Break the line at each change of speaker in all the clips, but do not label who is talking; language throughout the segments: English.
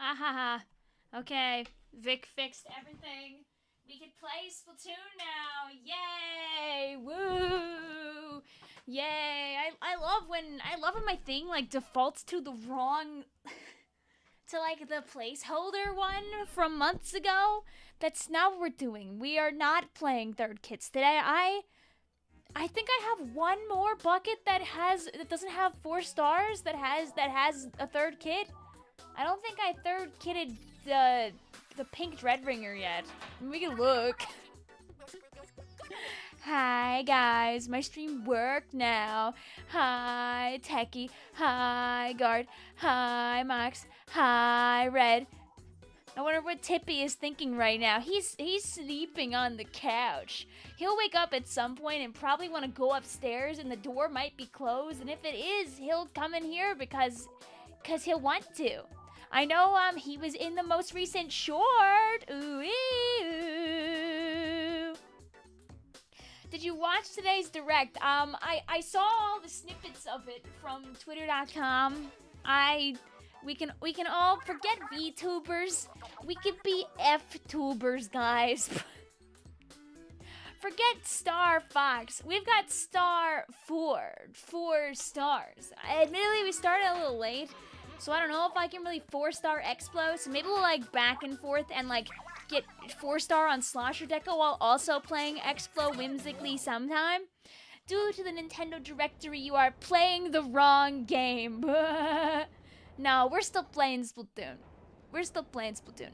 Ha ha ha. Okay, Vic fixed everything. We can play Splatoon now. Yay! Woo! Yay! I love when my thing like defaults to the wrong to like the placeholder one from months ago. That's not what we're doing. We are not playing third kits today. I think I have one more bucket that doesn't have 4 stars that has a third kit. I don't think I third kitted the pink dread ringer yet. We can look. Hi guys, my stream worked now. Hi Techie. Hi Guard. Hi Max. Hi Red. I wonder what Tippy is thinking right now. He's sleeping on the couch. He'll wake up at some point and probably want to go upstairs and the door might be closed, and if it is, he'll come in here because he'll want to. I know he was in the most recent short. Ooh. Did you watch today's direct? I saw all the snippets of it from twitter.com. We can all forget VTubers. We could be F-tubers, guys. Forget Star Fox. We've got Star 4. 4 stars. Admittedly, we started a little late, so I don't know if I can really 4-star Explo. So maybe we'll like back and forth and like get 4-star on Slosher Deco while also playing Explo whimsically sometime. Due to the Nintendo directory, you are playing the wrong game. No, we're still playing Splatoon. We're still playing Splatoon.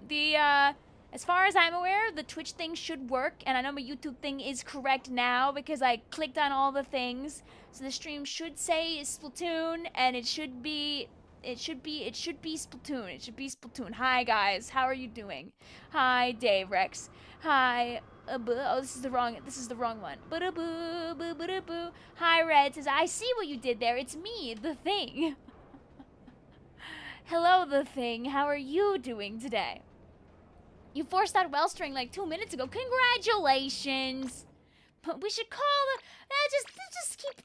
As far as I'm aware, the Twitch thing should work, and I know my YouTube thing is correct now because I clicked on all the things. So the stream should say Splatoon, and it should be Splatoon. It should be Splatoon. Hi guys, how are you doing? Hi Dave Rex. Hi. Oh, this is the wrong one. Hi Red says, I see what you did there. It's me, the thing. Hello, the thing. How are you doing today? You forced that Wellstring like 2 minutes ago. Congratulations. But we should call it.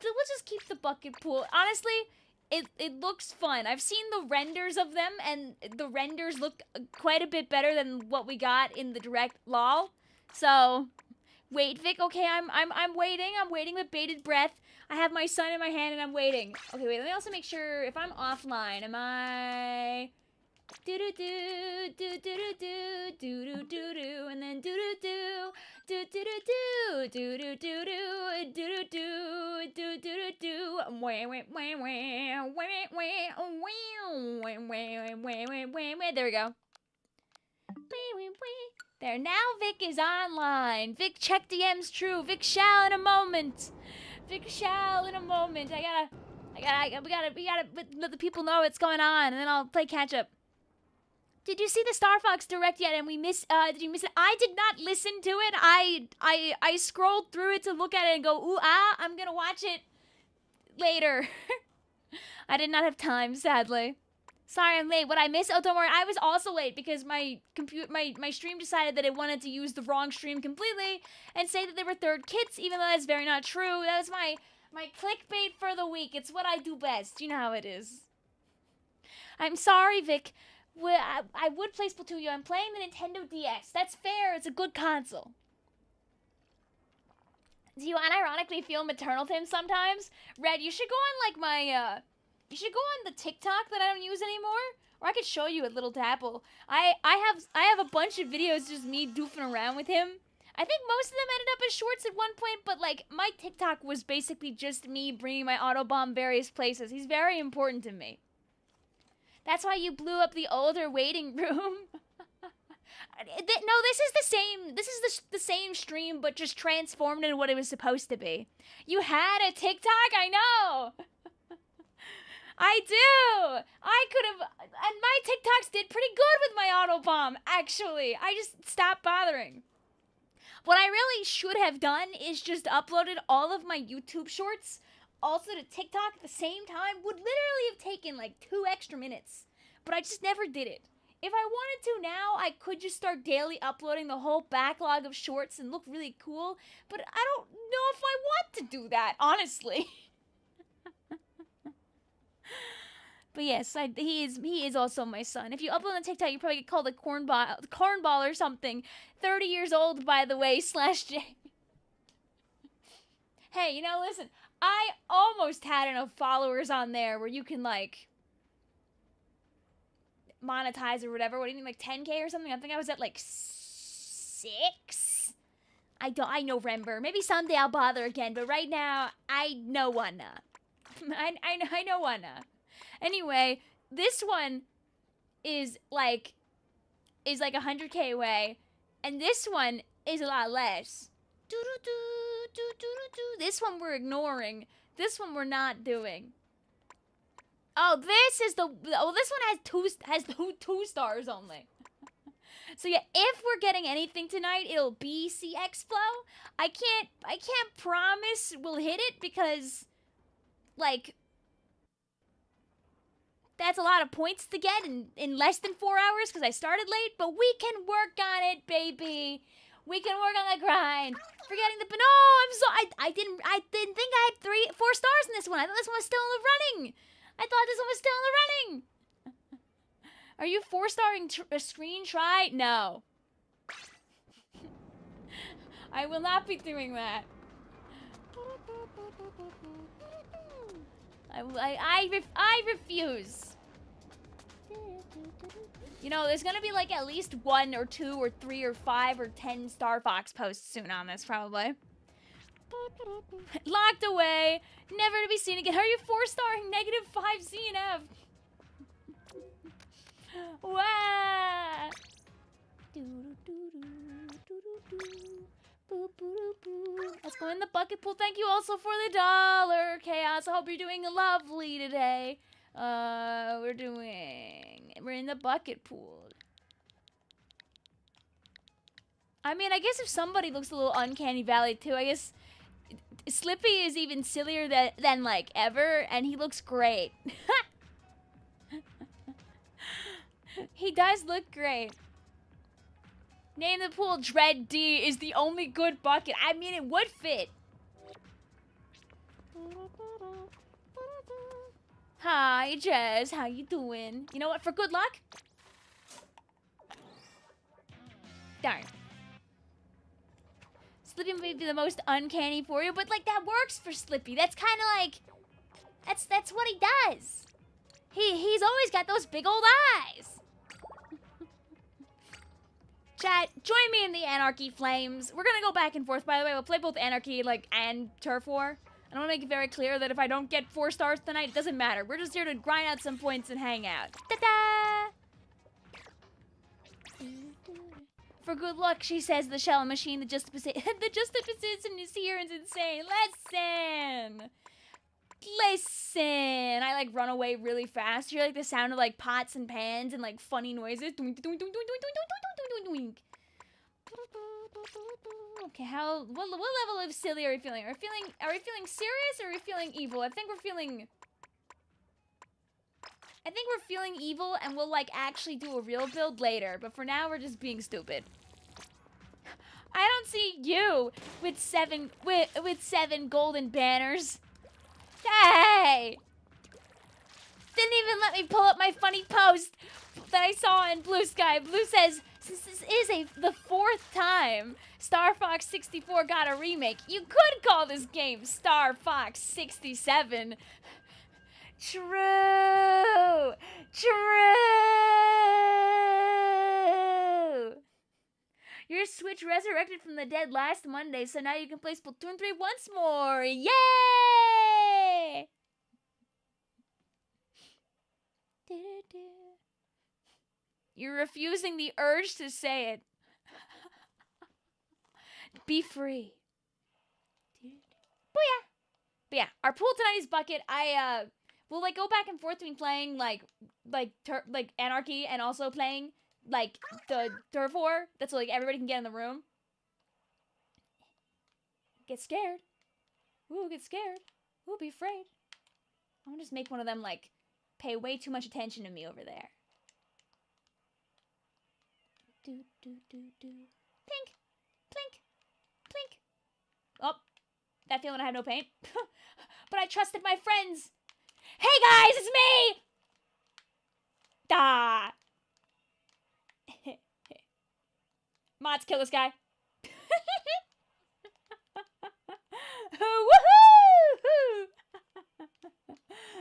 We'll just keep the bucket pool. Honestly, it looks fun. I've seen the renders of them, and the renders look quite a bit better than what we got in the direct. Lol. So, wait, Vic. Okay, I'm waiting. I'm waiting with bated breath. I have my son in my hand and I'm waiting. Okay, wait. Let me also make sure if I'm offline. Am I? Do do do do do do do do do do, and then do do do do do do do do do do do do do do do. There we go. There, now Vic is online. Vic, check DMs true. Vic shall in a moment. Vic shall in a moment. We gotta let the people know what's going on, and then I'll play catch up. Did you see the Star Fox direct yet? And did you miss it? I did not listen to it. I scrolled through it to look at it and go, ooh, I'm gonna watch it later. I did not have time, sadly. Sorry, I'm late. What I missed? Oh, don't worry. I was also late because my stream decided that it wanted to use the wrong stream completely and say that they were third kits, even though that's very not true. That was my clickbait for the week. It's what I do best. You know how it is. I'm sorry, Vic. I would play Splatoon. I'm playing the Nintendo DS. That's fair. It's a good console. Do you unironically feel maternal to him sometimes? Red, you should go on like my you should go on the TikTok that I don't use anymore, or I could show you a little dabble. I have a bunch of videos just me doofing around with him. I think most of them ended up as shorts at one point, but like my TikTok was basically just me bringing my Autobomb various places. He's very important to me. That's why you blew up the older waiting room. No, this is the same. This is the same stream, but just transformed into what it was supposed to be. You had a TikTok? I know. I do. I could have, and my TikToks did pretty good with my Autobomb, actually. I just stopped bothering. What I really should have done is just uploaded all of my YouTube shorts also to TikTok at the same time. Would literally have taken like 2 extra minutes, but I just never did it. If I wanted to now, I could just start daily uploading the whole backlog of shorts and look really cool, but I don't know if I want to do that, honestly. But yes, he is also my son. If you upload on TikTok, you probably get called a cornball or something. 30 years old, by the way, /J. Hey, you know, listen, I almost had enough followers on there where you can, like, monetize or whatever. What do you mean, like 10K or something? I think I was at, like, 6? I know, remember. Maybe someday I'll bother again, but right now, I no wanna. I no wanna. Anyway, this one is like 100K away, and this one is a lot less. This one we're ignoring. This one we're not doing. Oh, this is this one has two stars only. So yeah, if we're getting anything tonight, it'll be CX Flow. I can't promise we'll hit it because, like, that's a lot of points to get in less than 4 hours because I started late, but we can work on it, baby. We can work on the grind. Forgetting the no, I didn't think I had 4 stars in this one. I thought this one was still in the running. Are you 4-starring a screen try? No. I will not be doing that. I refuse. You know, there's gonna be like at least 1 or 2 or 3 or 5 or 10 Star Fox posts soon on this, probably. Locked away, never to be seen again. How are you 4-starring -5 ZNF? Wow. Let's go in the bucket pool. Thank you also for the $1, Chaos. I hope you're doing lovely today. We're in the bucket pool. I mean, I guess if somebody looks a little Uncanny Valley too, I guess Slippy is even sillier than like ever, and he looks great. He does look great. Name the pool Dread D is the only good bucket. I mean, it would fit. Hi, Jess. How you doing? You know what? For good luck. Darn. Slippy may be the most uncanny for you, but like that works for Slippy. That's kind of like that's what he does. He's always got those big old eyes. Chat, join me in the Anarchy Flames. We're gonna go back and forth, by the way. We'll play both Anarchy, like, and Turf War. I want to make it very clear that if I don't get 4 stars tonight, it doesn't matter. We're just here to grind out some points and hang out. Ta-da! For good luck, she says, the shell machine, the juxtaposition is here is insane. Listen! I, like, run away really fast. You hear, like, the sound of, like, pots and pans and, like, funny noises. Okay, what level of silly are we feeling? Are we feeling serious or are we feeling evil? I think we're feeling evil, and we'll, like, actually do a real build later. But for now, we're just being stupid. I don't see you with 7 golden banners. Hey! Didn't even let me pull up my funny post that I saw in Blue Sky. Blue says, since this is the 4th time Star Fox 64 got a remake, you could call this game Star Fox 67. True! Your Switch resurrected from the dead last Monday, so now you can play Splatoon 3 once more. Yay! You're refusing the urge to say it. Be free. Booyah! But yeah, our pool tonight is bucket. We'll like go back and forth between playing like Anarchy and also playing like the Turf War. That's so like everybody can get in the room. Get scared. Ooh, get scared. Ooh, be afraid. I'll just make one of them like pay way too much attention to me over there. Do do do do. Plink, plink, plink. Oh, that feeling I have no paint. But I trusted my friends. Hey guys, it's me! let's kill this guy. Woohoo!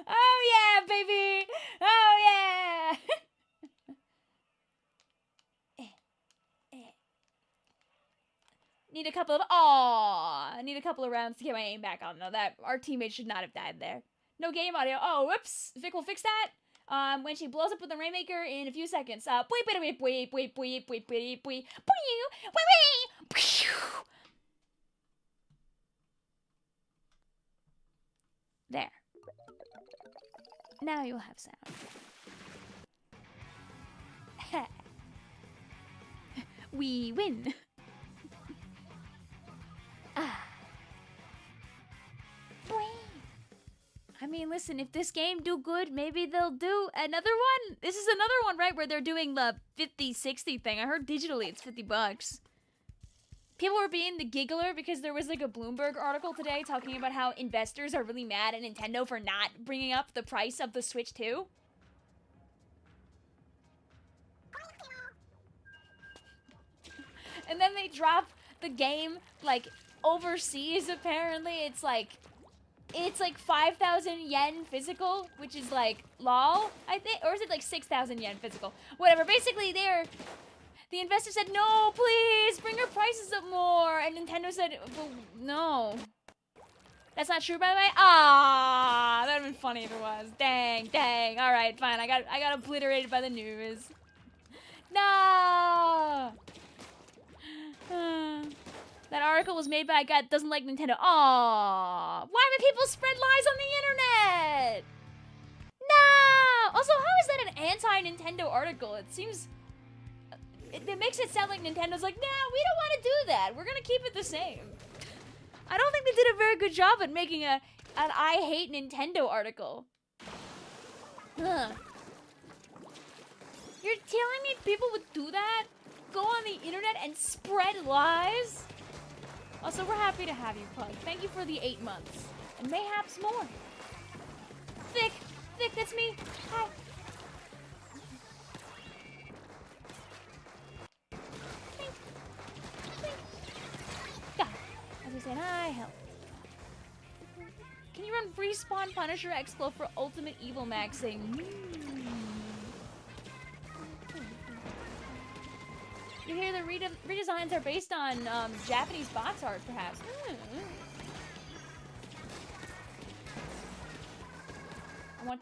Oh yeah, baby! Oh yeah! Need a couple of rounds to get my aim back on though. That our teammate should not have died there. No game audio. Oh, whoops. Vic will fix that. When she blows up with the Rainmaker in a few seconds. There. Now you'll have sound. We win. I mean, listen, if this game do good, maybe they'll do another one. This is another one, right, where they're doing the 50-60 thing. I heard digitally it's $50. People were being the giggler because there was like a Bloomberg article today talking about how investors are really mad at Nintendo for not bringing up the price of the Switch 2. And then they drop the game, like, overseas, apparently. It's like 5,000 yen physical, which is like, lol, I think, or is it like 6,000 yen physical? Whatever, basically the investor said, no, please, bring your prices up more, and Nintendo said, well, no. That's not true, by the way? Ah, that would've been funny if it was. Dang, alright, fine, I got obliterated by the news. No! That article was made by a guy that doesn't like Nintendo. Aww. Why do people spread lies on the internet? No! Also, how is that an anti-Nintendo article? It seems... It makes it sound like Nintendo's like, nah, we don't want to do that. We're going to keep it the same. I don't think they did a very good job at making an I hate Nintendo article. Huh. You're telling me people would do that? Go on the internet and spread lies? Also, we're happy to have you, Pug. Thank you for the 8 months. And mayhaps more. Vic, that's me. Hi. God. As we said, I help. Can you run Respawn Punisher Explo for ultimate evil maxing? You hear the redesigns are based on Japanese box art, perhaps.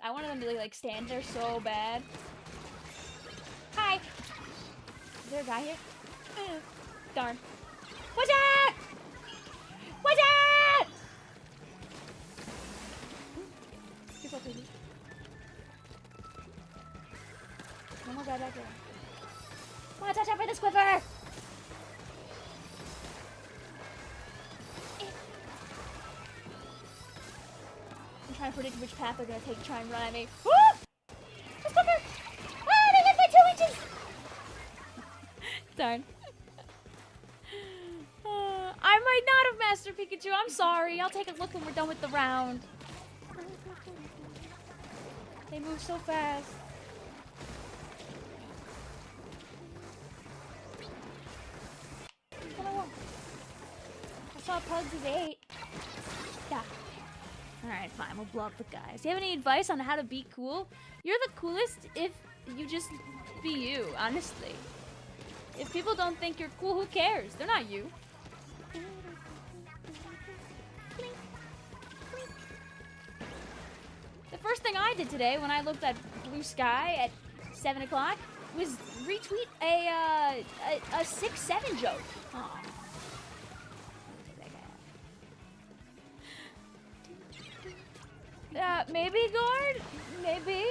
I wanted them to like stand there so bad. Hi. Is there a guy here? Darn. Watch out! Watch out! Keep up, baby. No more guy back there. Watch out for the squiffer! I'm trying to predict which path they're gonna take to try and run at me. Woo! The squiffer! Ah, they hit my 2 inches! Darn. I might not have Master Pikachu. I'm sorry. I'll take a look when we're done with the round. They move so fast. I saw Pugs is 8. Yeah. Alright, fine. We'll blow up the guys. Do you have any advice on how to be cool? You're the coolest if you just be you, honestly. If people don't think you're cool, who cares? They're not you. The first thing I did today when I looked at blue sky at 7 o'clock was retweet a 6-7 joke. Aww. Maybe, Gord? Maybe.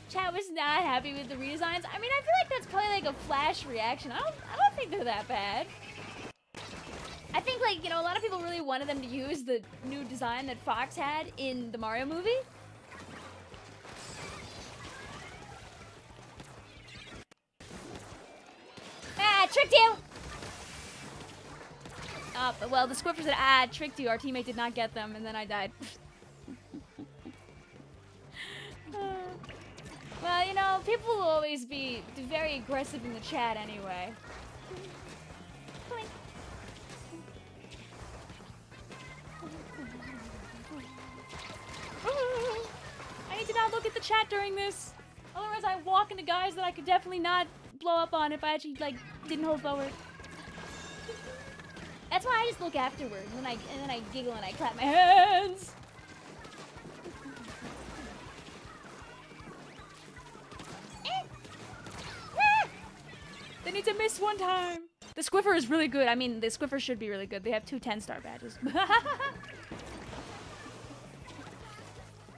Chat was not happy with the redesigns. I mean, I feel like that's probably like a Flash reaction. I don't think they're that bad. I think, like, you know, a lot of people really wanted them to use the new design that Fox had in the Mario movie. Ah, tricked you! Well, the Squiffers said, tricked you. Our teammate did not get them, and then I died. Well, you know, people will always be very aggressive in the chat anyway. I need to not look at the chat during this. Otherwise, I walk into guys that I could definitely not blow up on if I actually, like, didn't hold forward. That's why I just look afterward, and then I giggle and I clap my hands. They need to miss one time. The Squiffer is really good. I mean, the Squiffer should be really good. They have 2 10-star badges.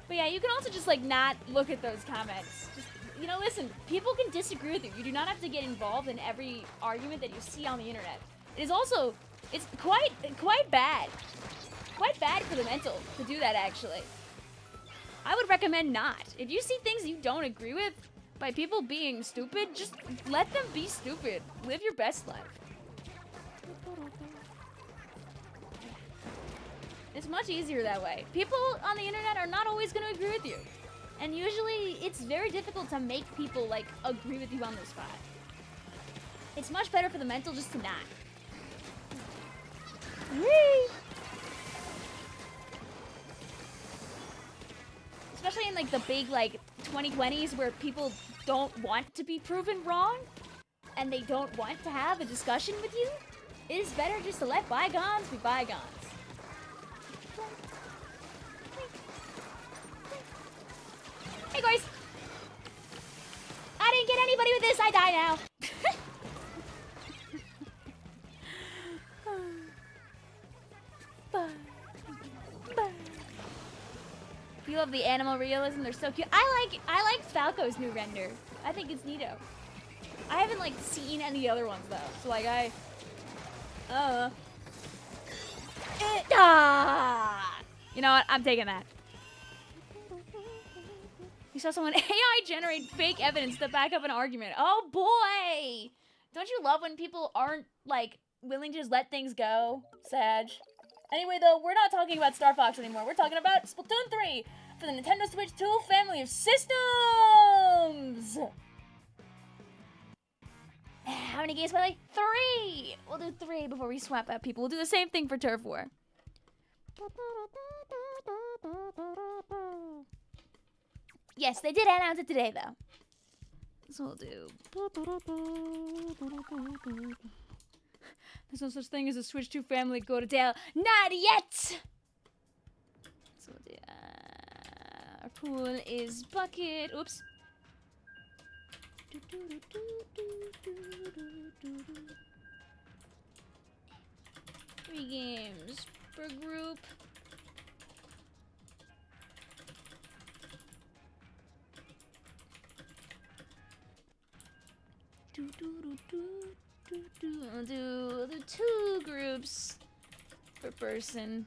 But yeah, you can also just, like, not look at those comments. Just, you know, listen, people can disagree with you. You do not have to get involved in every argument that you see on the internet. It is also, it's quite bad. Quite bad for the mental to do that, actually. I would recommend not. If you see things you don't agree with by people being stupid, just let them be stupid. Live your best life. It's much easier that way. People on the internet are not always going to agree with you. And usually, it's very difficult to make people, like, agree with you on the spot. It's much better for the mental just to not. Whee! Especially in, like, the big, like, 2020s where people don't want to be proven wrong and they don't want to have a discussion with you. It is better just to let bygones be bygones. Hey guys! I didn't get anybody with this, I die now. You love the animal realism, they're so cute. I like Falco's new render. I think it's neato. I haven't like seen any other ones though. So like you know what? I'm taking that. You saw someone AI generate fake evidence to back up an argument. Oh boy! Don't you love when people aren't like willing to just let things go? Sag. Anyway though, we're not talking about Star Fox anymore. We're talking about Splatoon 3 for the Nintendo Switch 2 family of systems! How many games play? 3! We'll do 3 before we swap out people. We'll do the same thing for Turf War. Yes, they did announce it today, though. So we'll do... There's no such thing as a Switch 2 family go to Dale. Not yet! So we'll do... our pool is bucket. Oops. 3 games per group. I'll do 2 groups per person.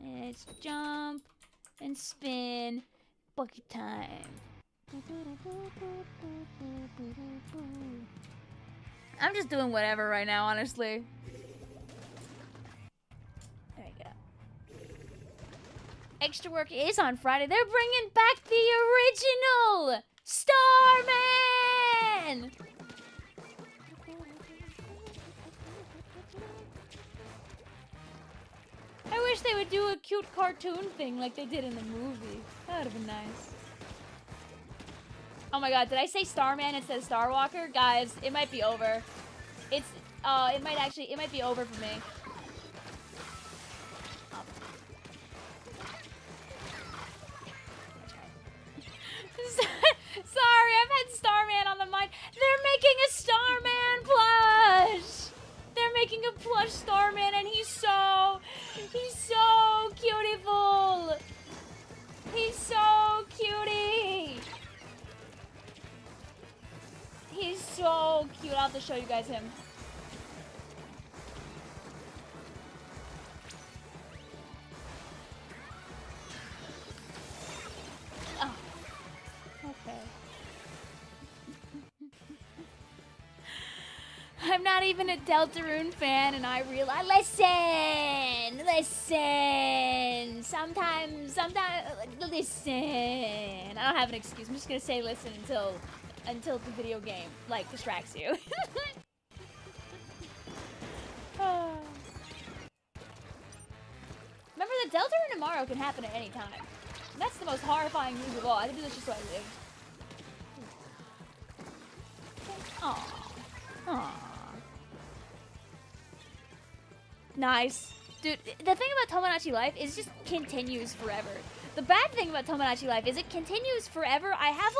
And it's jump and spin. Bucket time. I'm just doing whatever right now, honestly. There we go. Extra work is on Friday. They're bringing back the original Starman! I wish they would do a cute cartoon thing like they did in the movie. That would have been nice. Oh my god, did I say Starman instead of Starwalker? Guys, it might be over. It's, it might be over for me. Sorry, I've had Starman on the mind. They're making a Starman plush! They're making a plush Starman and he's so cutiful! He's so cutie! He's so cute. I'll have to show you guys him. Oh. Okay. I'm not even a Deltarune fan, and I realize, listen. Sometimes, listen. I don't have an excuse. I'm just gonna say listen until the video game, like, distracts you. Remember, the Deltarune tomorrow can happen at any time. And that's the most horrifying news of all. I can do this just so I live. Aww. Nice. Dude, the thing about Tomodachi Life is it just continues forever. The bad thing about Tomodachi Life is it continues forever. I have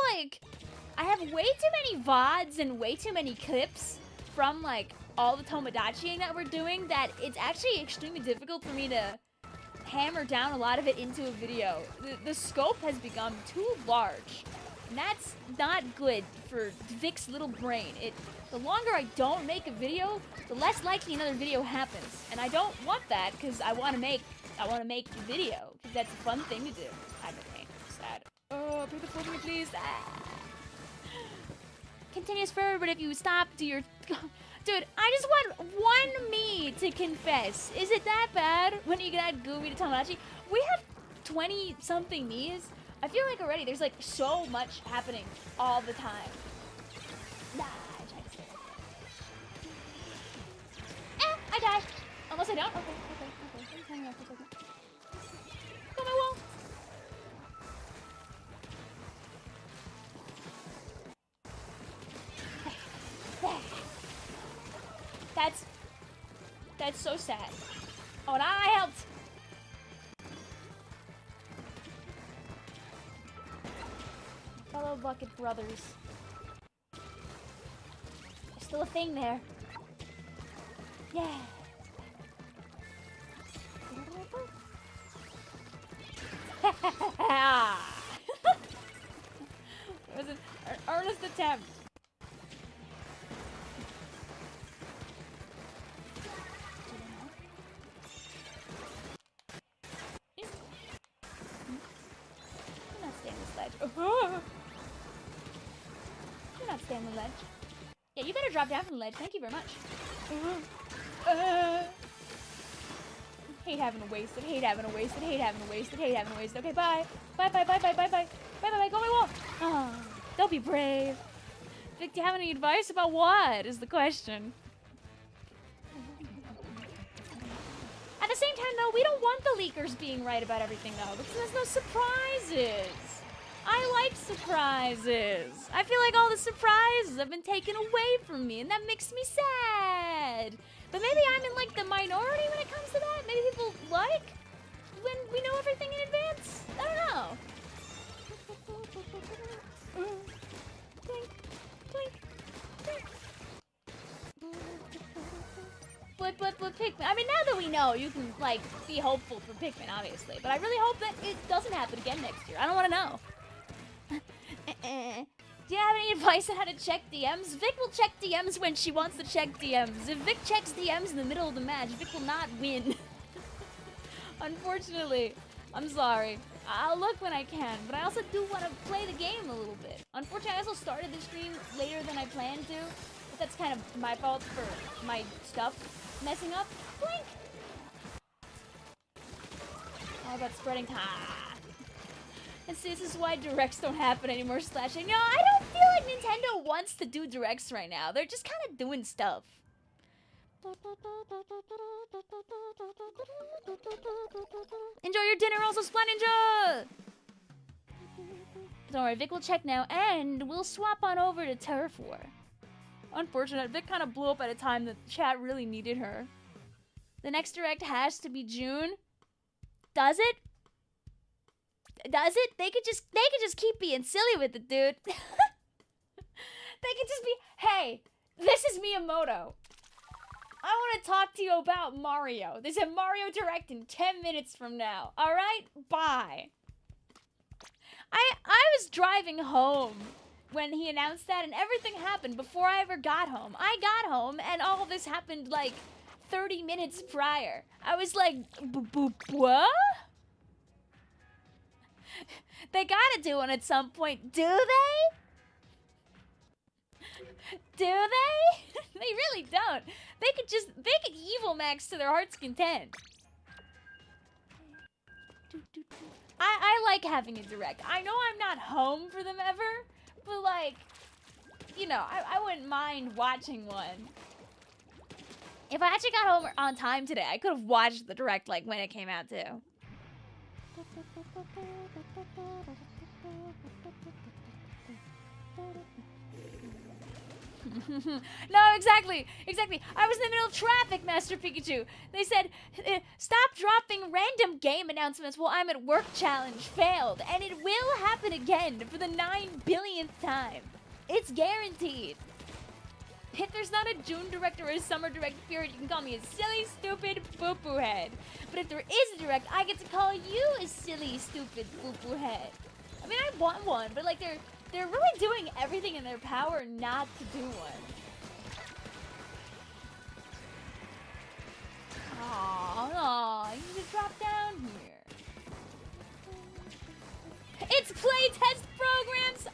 way too many VODs and way too many clips from, like, all the Tomodachi that we're doing that it's actually extremely difficult for me to hammer down a lot of it into a video. The scope has become too large. And that's not good for Vic's little brain. The longer I don't make a video, the less likely another video happens. And I don't want that because I want to make the video. Because that's a fun thing to do. I'm sad. Oh, put the phone to me, please. Continues forever, but if you stop, do your... Dude, I just want one me to confess. Is it that bad when you can add Gumi to Tomodachi? We have 20-something me's. I feel like already there's like so much happening all the time. Nah, I tried to stay right there. I die. Unless I don't. Okay. Hang on for a second. Go my wall. That's so sad. Oh, and I helped. Fellow bucket brothers. There's still a thing there. Yeah. It was an earnest attempt. Do not stay on the ledge. Yeah, you better drop down from the ledge. Thank you very much. Hate having to waste it. Okay, bye. Bye. Go my wall. Oh, don't be brave. Vic, do you have any advice about what is the question? At the same time, though, we don't want the leakers being right about everything, though, because there's no surprises. I like surprises. I feel like all the surprises have been taken away from me, and that makes me sad. But maybe I'm in, like, the minority when it comes to that. Maybe people like when we know everything in advance. I don't know. Twink, twink, twink. But Pikmin. I mean, now that we know, you can, like, be hopeful for Pikmin, obviously. But I really hope that it doesn't happen again next year. I don't want to know. Do you have any advice on how to check DMs? Vic will check DMs when she wants to check DMs. If Vic checks DMs in the middle of the match, Vic will not win. Unfortunately. I'm sorry. I'll look when I can, but I also do want to play the game a little bit. Unfortunately, I also started the stream later than I planned to. But that's kind of my fault for my stuff messing up. Blink! All about spreading time. And see, this is why directs don't happen anymore, Slashing. No, I don't feel like Nintendo wants to do directs right now. They're just kind of doing stuff. Enjoy your dinner also, Splat Ninja! Don't worry, Vic will check now, and we'll swap on over to Turf War. Unfortunate, Vic kind of blew up at a time that the chat really needed her. The next direct has to be June. Does it? Does it? They could just keep being silly with it, dude. They could just be, hey, this is Miyamoto. I want to talk to you about Mario. There's a Mario Direct in 10 minutes from now. All right? Bye. I was driving home when he announced that, and everything happened before I ever got home. I got home, and all of this happened, like, 30 minutes prior. I was like, what? They gotta do one at some point. Do they? Do they? They really don't. They could evil max to their heart's content. I like having a direct. I know I'm not home for them ever, but like, you know, I wouldn't mind watching one. If I actually got home on time today, I could have watched the direct like when it came out too. No, exactly. I was in the middle of traffic, Master Pikachu. They said, stop dropping random game announcements while I'm at work challenge failed. And it will happen again for the 9 billionth time. It's guaranteed. If there's not a June direct or a summer direct period, you can call me a silly, stupid boo-boo head. But if there is a direct, I get to call you a silly, stupid boo-boo head. I mean, I want one, but like they're really doing everything in their power not to do one. Aw, you need to drop down here. It's playtest programs!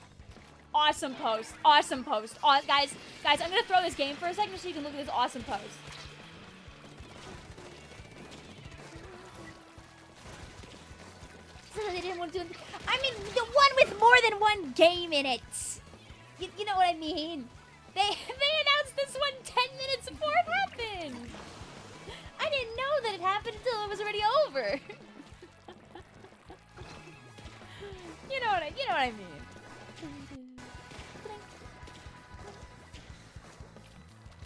Awesome post, awesome post. Guys, I'm gonna throw this game for a second so you can look at this awesome post. So they didn't want to do it. I mean, the one with more than one game in it. You know what I mean? They announced this one 10 minutes before it happened. I didn't know that it happened until it was already over. You know what I mean?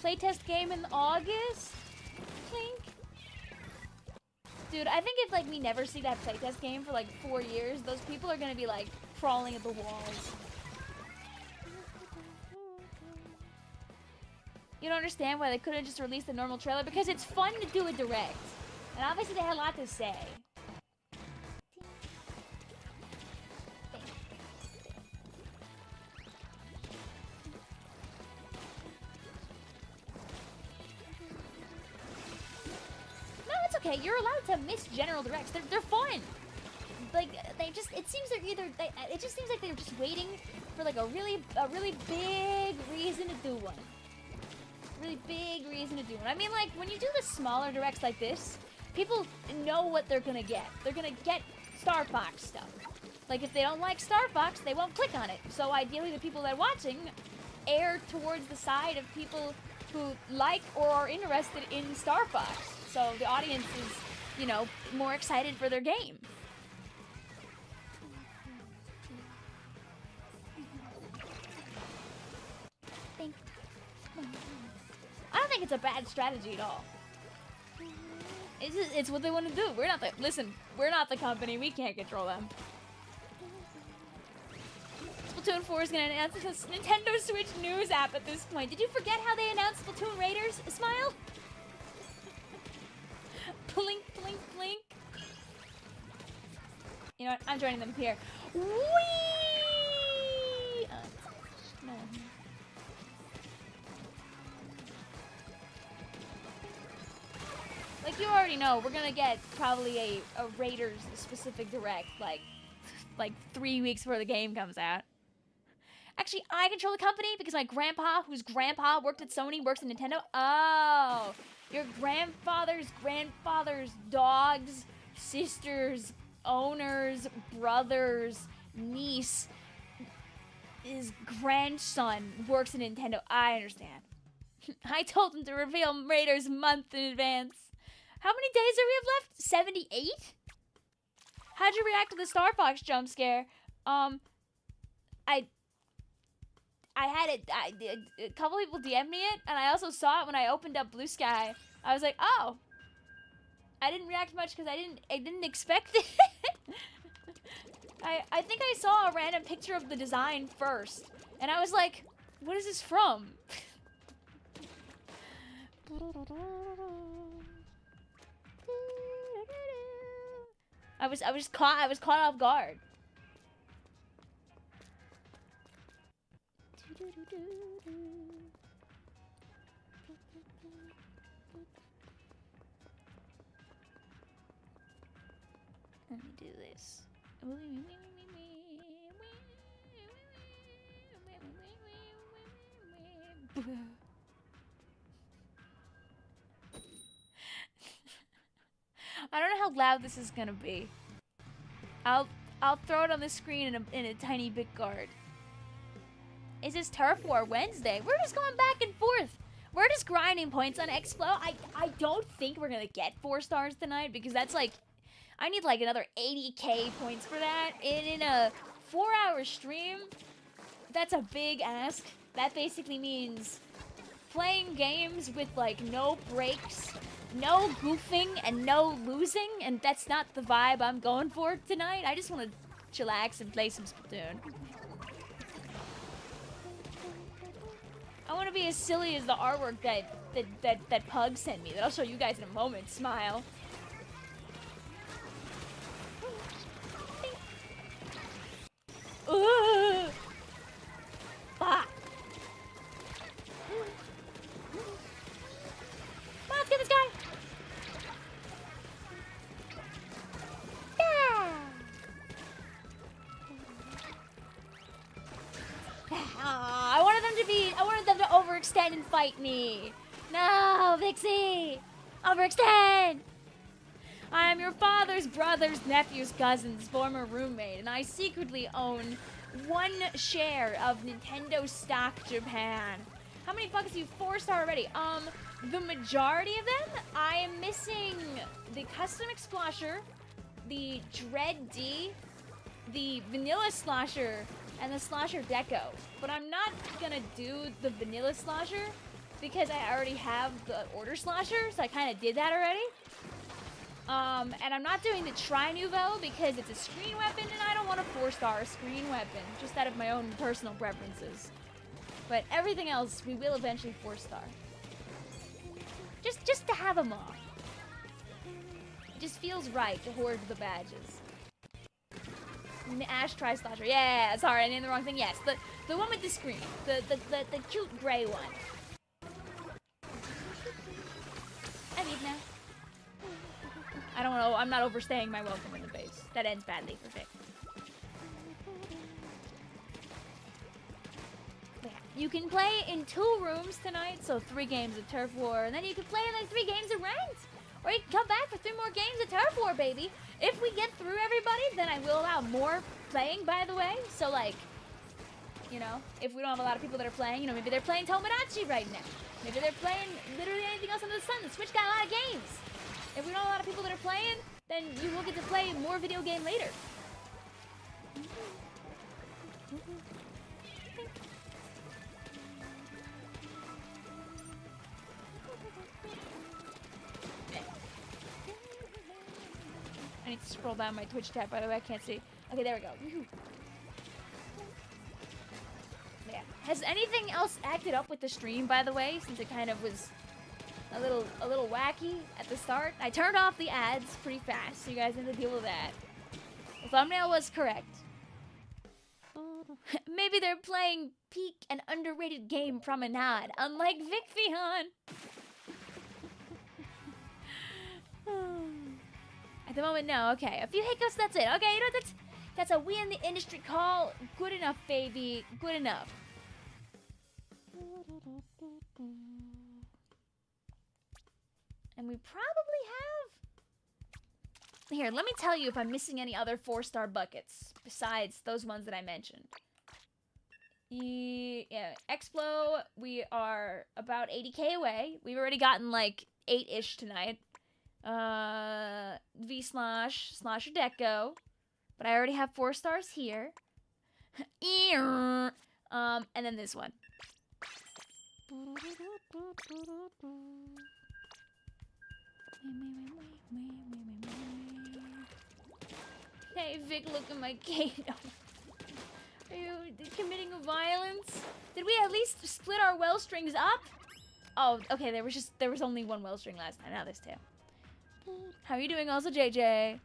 Playtest game in August? Clink. Dude, I think if like we never see that playtest game for like 4 years, those people are gonna be like crawling at the walls. You don't understand why they couldn't just release the normal trailer? Because it's fun to do a direct. And obviously they had a lot to say. Okay, you're allowed to miss general directs. They're fun. Like it just seems like they're just waiting for like a really big reason to do one. Really big reason to do one. I mean, like when you do the smaller directs like this, people know what they're gonna get. They're gonna get Star Fox stuff. Like if they don't like Star Fox, they won't click on it. So ideally, the people that are watching err towards the side of people who like or are interested in Star Fox. So the audience is, you know, more excited for their game. I don't think it's a bad strategy at all. It's what they want to do. We're not the company. We can't control them. Splatoon 4 is going to announce this Nintendo Switch news app at this point. Did you forget how they announced Splatoon Raiders? Smile? Blink, blink, blink. You know what? I'm joining them here. Whee! No. Like you already know, we're gonna get probably a Raiders specific direct like 3 weeks before the game comes out. Actually, I control the company because my grandpa, whose grandpa worked at Sony, works at Nintendo. Oh. Your grandfather's dog's sister's owner's brother's niece, his grandson works at Nintendo. I understand. I told him to reveal Raiders a month in advance. How many days do we have left? 78? How'd you react to the Star Fox jump scare? I had it. A couple people DM'd me it, and I also saw it when I opened up Blue Sky. I was like, oh. I didn't react much because I didn't expect it. I think I saw a random picture of the design first, and I was like, what is this from? I was caught off guard. Let me do this. I don't know how loud this is gonna be. I'll throw it on the screen in a tiny bit guard. Is this Turf War Wednesday? We're just going back and forth. We're just grinding points on Explo. I don't think we're gonna get 4 stars tonight because that's like, I need like another 80k points for that. In a 4-hour stream, that's a big ask. That basically means playing games with like no breaks, no goofing, and no losing, and that's not the vibe I'm going for tonight. I just want to chillax and play some Splatoon. I want to be as silly as the artwork that Pug sent me that I'll show you guys in a moment. Smile. Ugh. Ah. Come on, let's get this guy. Yeah. I wanted them to overextend and fight me. No, Vixie! Overextend! I am your father's brother's nephew's cousin's former roommate, and I secretly own 1 share of Nintendo stock Japan. How many buckets have you 4-star already? The majority of them, I am missing the custom explosher, the Dread D, the vanilla slosher, and the slosher deco. But I'm not gonna do the vanilla slosher because I already have the order slosher, so I kind of did that already. And I'm not doing the Tri-Nouveau because it's a screen weapon and I don't want a 4-star screen weapon, just out of my own personal preferences. But everything else, we will eventually 4-star. Just to have them all. It just feels right to hoard the badges. Ash Tri-Slosher. Yeah, sorry, I named the wrong thing. Yes, the one with the screen. The cute gray one. I leave now. I don't know, I'm not overstaying my welcome in the base. That ends badly for Vic. Yeah. You can play in 2 rooms tonight, so 3 games of Turf War, and then you can play in like 3 games of Ranked. Or you can come back for 3 more games of Turf War, baby. If we get through everybody, then I will allow more playing, by the way. So, like, you know, if we don't have a lot of people that are playing, you know, maybe they're playing Tomodachi right now. Maybe they're playing literally anything else under the sun. The Switch got a lot of games. If we don't have a lot of people that are playing, then you will get to play more video game later. I need to scroll down my Twitch tab, by the way, I can't see. Okay, there we go. Yeah. Has anything else acted up with the stream, by the way, since it kind of was a little wacky at the start? I turned off the ads pretty fast, so you guys need to deal with that. The thumbnail was correct. Maybe they're playing peak and underrated game Promenade, unlike Vicvillon. At the moment, no. Okay, a few hiccups, that's it. Okay, you know, that's a we in the industry call. Good enough, baby. Good enough. And we probably have... Here, let me tell you if I'm missing any other 4-star buckets besides those ones that I mentioned. Yeah, Explo, we are about 80k away. We've already gotten like 8-ish tonight. Slosher Deco, but I already have 4 stars here. And then this one. Hey Vic, look at my Kato. Are you committing a violence? Did we at least split our well strings up? Oh, okay, there was only 1 well string last time, now there's 2. How are you doing also, JJ?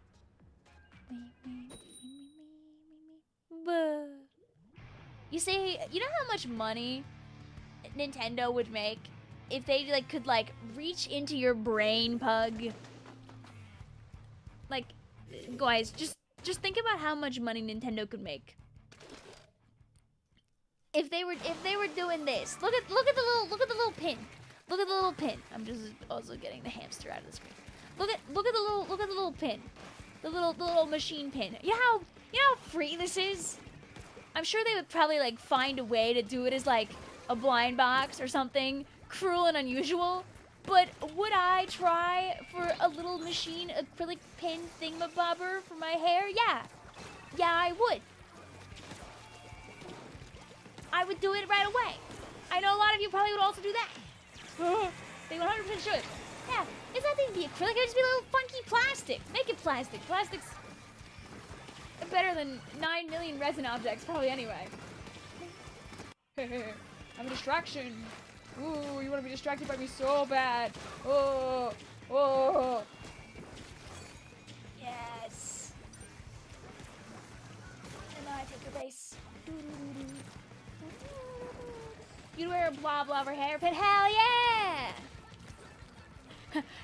You see, you know how much money Nintendo would make if they like could like reach into your brain, Pug? Like, guys, just think about how much money Nintendo could make if they were doing this. Look at the little pin. Look at the little pin. I'm just also getting the hamster out of the screen. Look at the little pin. The little machine pin. You know how free this is? I'm sure they would probably like find a way to do it as like a blind box or something cruel and unusual. But would I try for a little machine acrylic pin thingamabobber for my hair? Yeah. Yeah, I would. I would do it right away. I know a lot of you probably would also do that. They 100% should. Yeah, it's not even be acrylic, it would just be a little funky plastic. Make it plastic. Plastic's better than 9 million resin objects, probably anyway. I'm a distraction. Ooh, you want to be distracted by me so bad. Oh, oh. Yes. And now I take your base. You'd wear a blah blah for hairpin? Hell yeah!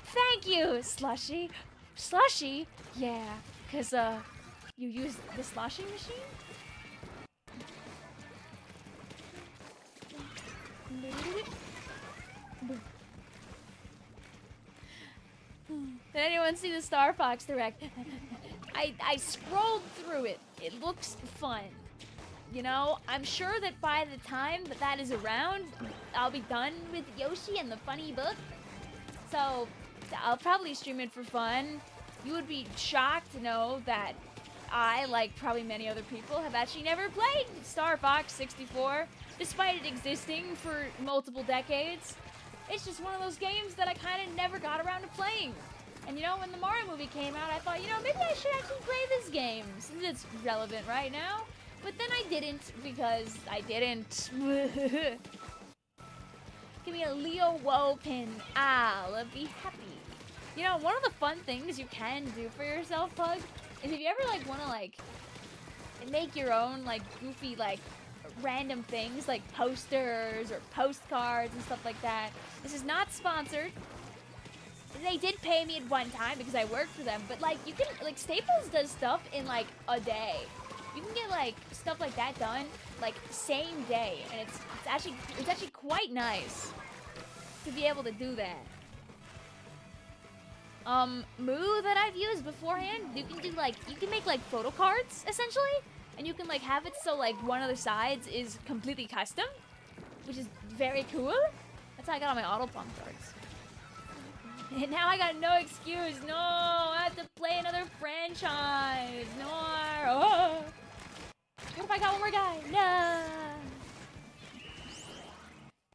Thank you, Slushy. Slushy? Yeah, cause you use the sloshing machine? Did anyone see the Star Fox Direct? I scrolled through it. It looks fun. You know, I'm sure that by the time that is around, I'll be done with Yoshi and the funny book. So, I'll probably stream it for fun. You would be shocked to know that I, like probably many other people, have actually never played Star Fox 64, despite it existing for multiple decades. It's just one of those games that I kind of never got around to playing. And you know, when the Mario movie came out, I thought, you know, maybe I should actually play this game, since it's relevant right now. But then I didn't, because I didn't. Give me a Leo Woe pin. I'll be happy. You know, one of the fun things you can do for yourself, Pug, is if you ever, like, want to, like, make your own, like, goofy, like, random things, like posters or postcards and stuff like that. This is not sponsored. They did pay me at one time because I worked for them, but, like, you can, like, Staples does stuff in, like, a day. You can get like stuff like that done like same day, and it's actually quite nice to be able to do that. Moo that I've used beforehand, you can make like photo cards essentially, and you can like have it so like one of the sides is completely custom, which is very cool. That's how I got all my auto pump cards. And now I got no excuse. No, I have to play another franchise. No. Oh. What if I got one more guy? No.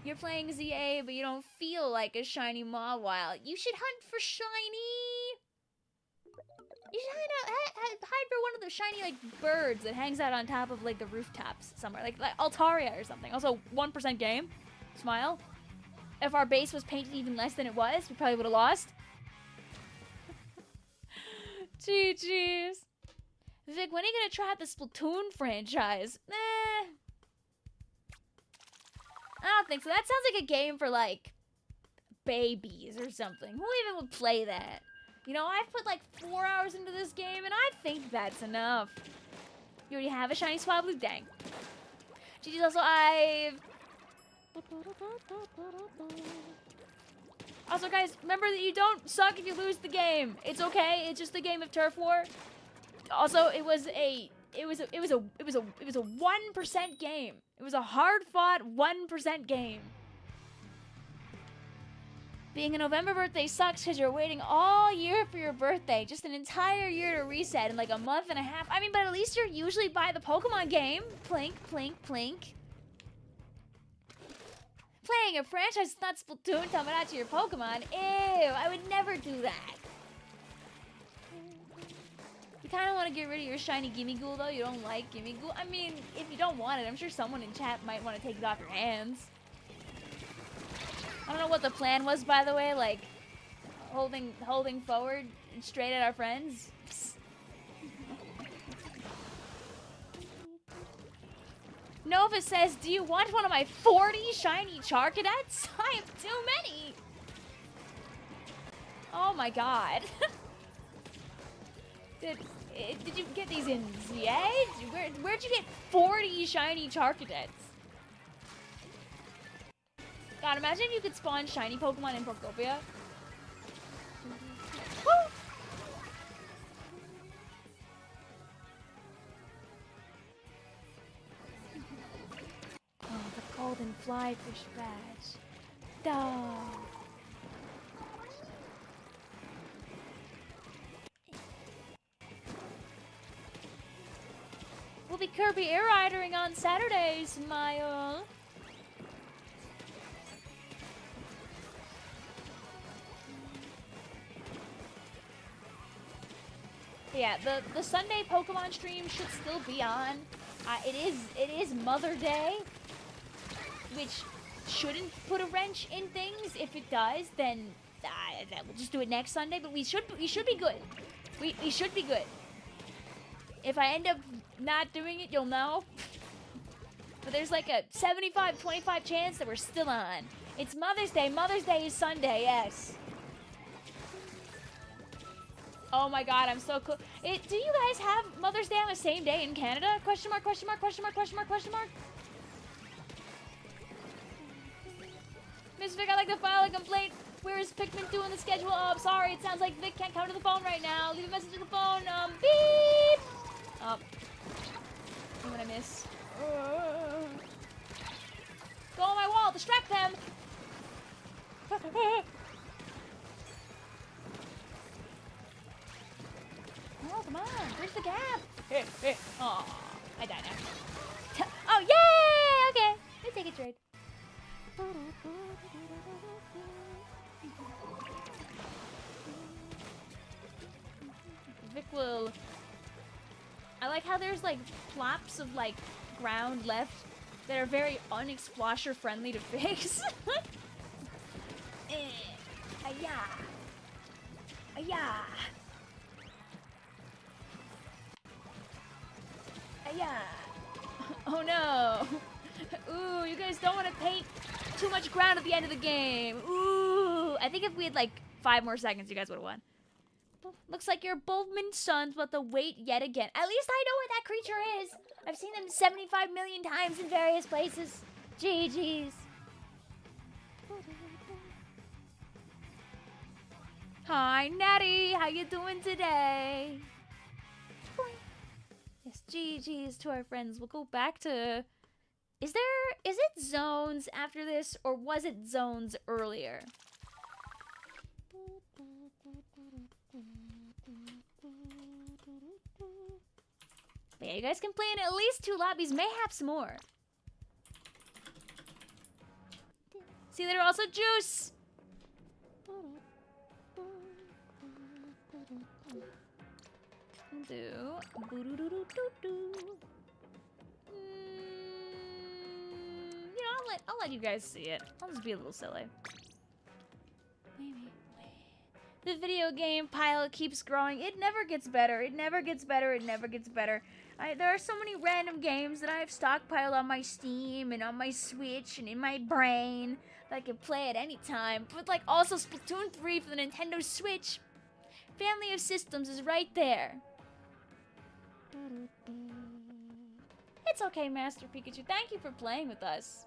You're playing ZA, but you don't feel like a shiny Mawile. You should hunt for shiny. You should hide for one of the shiny like birds that hangs out on top of like the rooftops somewhere, like Altaria or something. Also, 1% game. Smile. If our base was painted even less than it was, we probably would have lost. GG's. Vic, when are you gonna try out the Splatoon franchise? I don't think so. That sounds like a game for, like, babies or something. Who even would play that? You know, I've put, like, 4 hours into this game, and I think that's enough. You already have a shiny Swablu? Dang. GG's also, Also, guys, remember that you don't suck if you lose the game. It's okay. It's just a game of turf war. Also, it was a 1% game. It was a hard-fought 1% game. Being a November birthday sucks because you're waiting all year for your birthday. Just an entire year to reset in like a month and a half. I mean, but at least you're usually by the Pokemon game. Plink, plink, plink. Playing a franchise that's not Splatoon Tamagotchi your Pokemon. Ew, I would never do that. You kind of want to get rid of your shiny Gimmighoul, though. You don't like Gimmighoul. I mean, if you don't want it, I'm sure someone in chat might want to take it off your hands. I don't know what the plan was, by the way, like holding forward straight at our friends. Psst. Nova says, do you want one of my 40 shiny Charcadets? I have too many. Oh my god. Did you get these in ZA? Where'd you get 40 shiny Charcadets? God, imagine if you could spawn shiny Pokemon in Procopia. Woo! fly fish badge. Duh. We'll be Kirby air riding on Saturdays, Maya. Yeah, the Sunday Pokemon stream should still be on. It is Mother Day, which shouldn't put a wrench in things. If it does, then we'll just do it next Sunday. But we should be good. We should be good. If I end up not doing it, you'll know. But there's like a 75-25 chance that we're still on. It's Mother's Day. Mother's Day is Sunday. Yes. Oh my god, I'm so cool. Do you guys have Mother's Day on the same day in Canada? Question mark, question mark, question mark, question mark, question mark. Miss Vic, I'd like to file a complaint. Where is Pikmin doing the schedule? Oh, I'm sorry. It sounds like Vic can't come to the phone right now. Leave a message to the phone. Beep! Oh. What did I miss? Go on my wall. Distract them. Oh, come on. Where's the gap? Oh, I died now. Oh, yay! Okay. Let's take a trade. Vicvillon. I like how there's like plops of like ground left that are very unexplosher friendly to fix. Aya. Aya. Aya. Oh no. Ooh, you guys don't want to paint too much ground at the end of the game. Ooh. I think if we had like 5 more seconds, you guys would have won. Looks like your Bulbmin son's about to wait yet again. At least I know what that creature is. I've seen them 75 million times in various places. GG's. Hi, Natty. How you doing today? Yes, GG's to our friends. We'll go back to... Is it zones after this, or was it zones earlier? But yeah, you guys can play in at least 2 lobbies, mayhaps more. See, there are also juice. I'll let you guys see it. I'll just be a little silly. The video game pile keeps growing. It never gets better. It never gets better. It never gets better. There are so many random games that I have stockpiled on my Steam and on my Switch and in my brain that I can play at any time. But like also Splatoon 3 for the Nintendo Switch. Family of systems is right there. It's okay, Master Pikachu. Thank you for playing with us.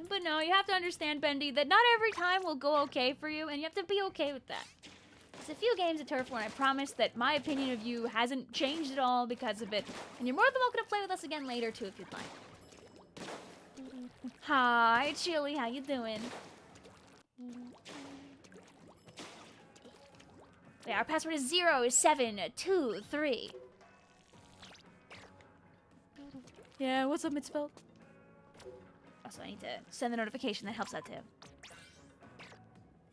But no, you have to understand, Bendy, that not every time will go okay for you, and you have to be okay with that. There's a few games at Turf War, and I promise that my opinion of you hasn't changed at all because of it. And you're more than welcome to play with us again later, too, if you'd like. Hi, Chili, how you doing? Yeah, our password is 0723. Yeah, what's up, Mitzvelt? Also, I need to send the notification. That helps out, too.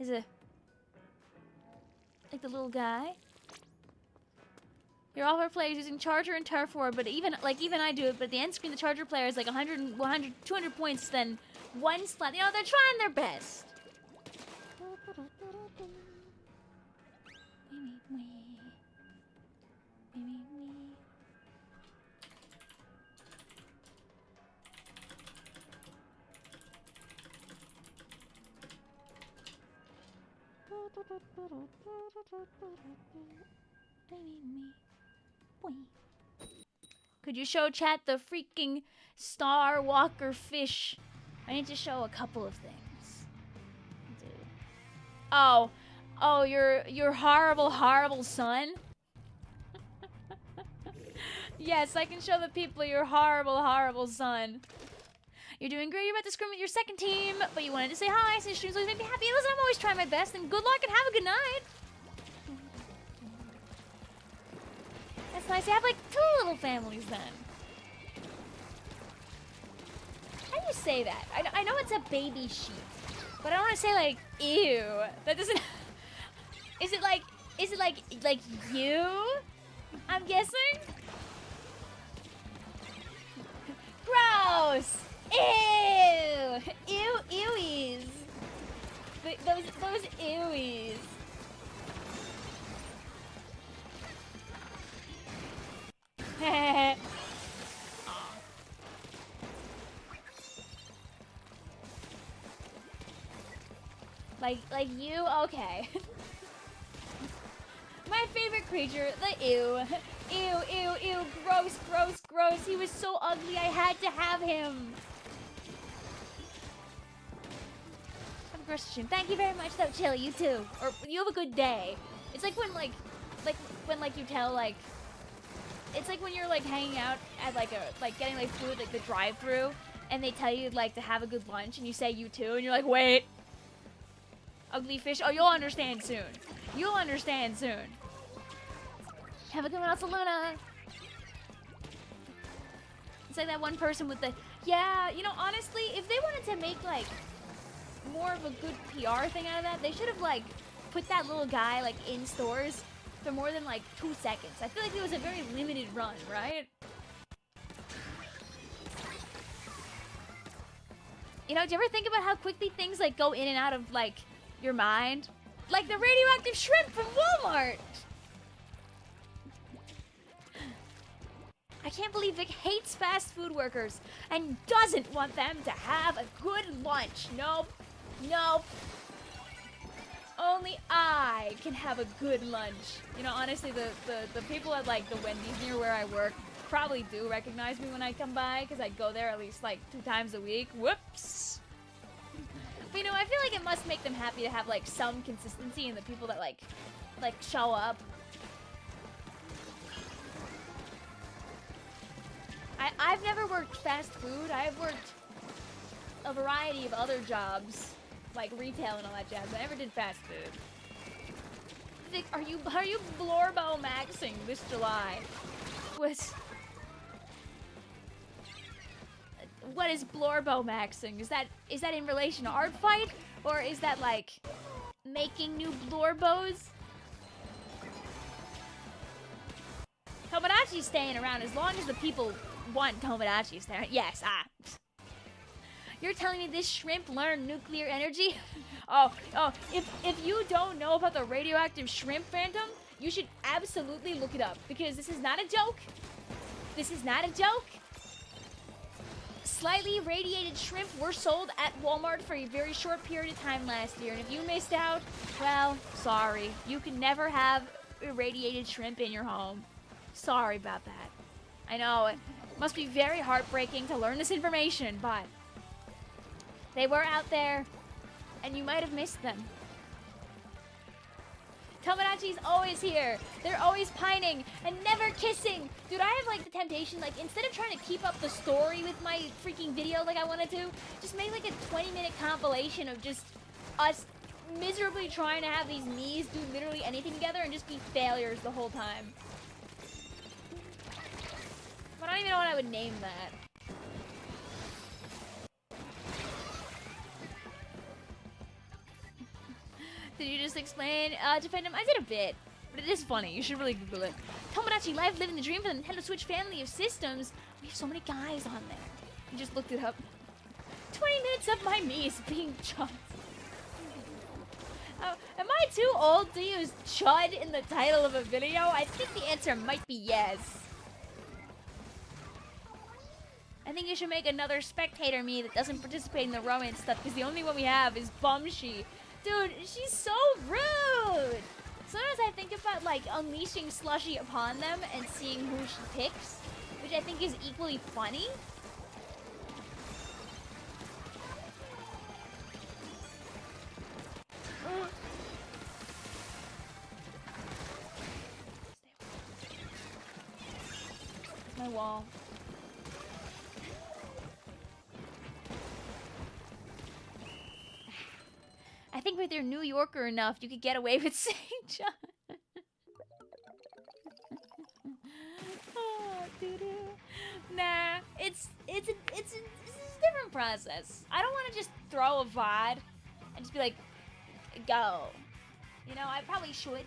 Is it... like the little guy? Your offer plays using Charger and Turf War, but even I do it, but at the end screen, the Charger player is like 100, 200 points, then 1 splat. You know, they're trying their best. Could you show chat the freaking Star Walker fish? I need to show a couple of things. Dude. Oh, your horrible, horrible son. Yes, I can show the people your horrible, horrible son. You're doing great. You're about to scrim with your second team, but you wanted to say hi since streams always make me happy. Listen, I'm always trying my best, and good luck and have a good night. That's nice. You have like 2 little families then. How do you say that? I know it's a baby sheep, but I don't want to say like ew. That doesn't. Is it like you? I'm guessing. Gross. Ew. Ew. Ewies. Those ewies. like you? Okay. My favorite creature, the ew. Ew, ew, ew, gross, gross, gross. He was so ugly, I had to have him. Have a question. Thank you very much, though, Chill, you too. Or, you have a good day. It's like when, when you tell, like, it's like when you're, like, hanging out at, like, getting, like, food, like, the drive-thru, and they tell you, like, to have a good lunch, and you say you too, and you're like, wait. Ugly fish. Oh, you'll understand soon. You'll understand soon. Have a good one, also Luna. It's like that one person with the, yeah, you know, honestly, if they wanted to make, like, more of a good PR thing out of that, they should have, like, put that little guy, like, in stores for more than, like, 2 seconds. I feel like it was a very limited run, right? You know, do you ever think about how quickly things, like, go in and out of, like, your mind? Like the radioactive shrimp from Walmart! I can't believe Vic hates fast food workers and doesn't want them to have a good lunch. Nope. Nope. Only I can have a good lunch. You know, honestly, the people at, like, the Wendy's near where I work probably do recognize me when I come by, because I go there at least, like, 2 times a week. Whoops. But, you know, I feel like it must make them happy to have, like, some consistency in the people that, like show up. I've never worked fast food. I've worked a variety of other jobs, like retail and all that jazz. I never did fast food. Vic, are you Blorbo maxing this July? What is Blorbo maxing? Is that in relation to art fight, or is that like making new Blorbos? Tomodachi's staying around as long as the people want Tomodachi staying. Yes, You're telling me this shrimp learned nuclear energy? oh, if you don't know about the radioactive shrimp phantom, you should absolutely look it up, because this is not a joke. This is not a joke. Slightly irradiated shrimp were sold at Walmart for a very short period of time last year, and if you missed out, well, sorry. You can never have irradiated shrimp in your home. Sorry about that. I know, it must be very heartbreaking to learn this information, but they were out there, and you might have missed them. Tomodachi's always here. They're always pining and never kissing. Dude, I have, like, the temptation, like, instead of trying to keep up the story with my freaking video like I wanted to, just make, like, a 20-minute compilation of just us miserably trying to have these knees do literally anything together and just be failures the whole time. But I don't even know what I would name that. Did you just explain Defendum? I did a bit, but it is funny. You should really Google it. Tomodachi Live living the dream for the Nintendo Switch family of systems. We have so many guys on there. You just looked it up. 20 minutes of my knees being chunked. Am I too old to use chud in the title of a video? I think the answer might be yes. I think you should make another spectator me that doesn't participate in the romance stuff, because the only one we have is Bumshi. Dude, she's so rude! Sometimes I think about, like, unleashing Slushy upon them and seeing who she picks, which I think is equally funny. the wall. I think if you're New Yorker enough, you could get away with St. John. Oh, doo-doo. Nah, it's a different process. I don't want to just throw a VOD and just be like, go. You know, I probably should,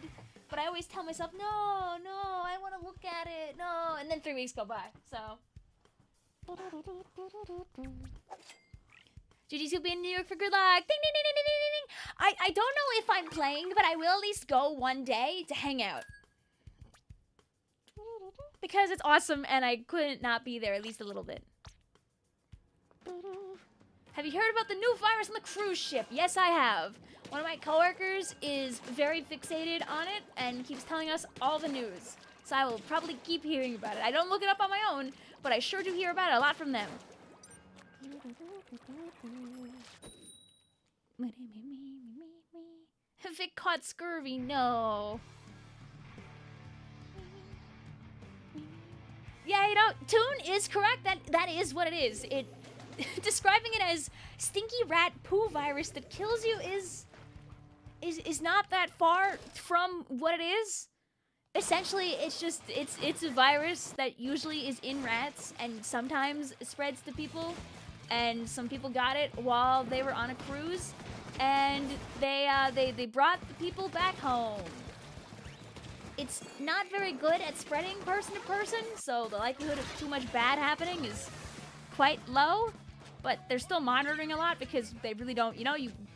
but I always tell myself, no, I want to look at it, no, and then 3 weeks go by, so. GG's will be in New York for good luck. Ding, ding, ding, ding, ding, ding, ding. I don't know if I'm playing, but I will at least go one day to hang out. Because it's awesome, and I couldn't not be there at least a little bit. Have you heard about the new virus on the cruise ship? Yes, I have. One of my coworkers is very fixated on it and keeps telling us all the news. So I will probably keep hearing about it. I don't look it up on my own, but I sure do hear about it a lot from them. Vic caught scurvy, no. Yeah, you know, Toon is correct. That is what it is. Describing it as stinky rat poo virus that kills you is not that far from what it is. Essentially, it's a virus that usually is in rats and sometimes spreads to people. And some people got it while they were on a cruise, and they brought the people back home. It's not very good at spreading person to person, so the likelihood of too much bad happening is quite low. But they're still monitoring a lot because they really don't, you know,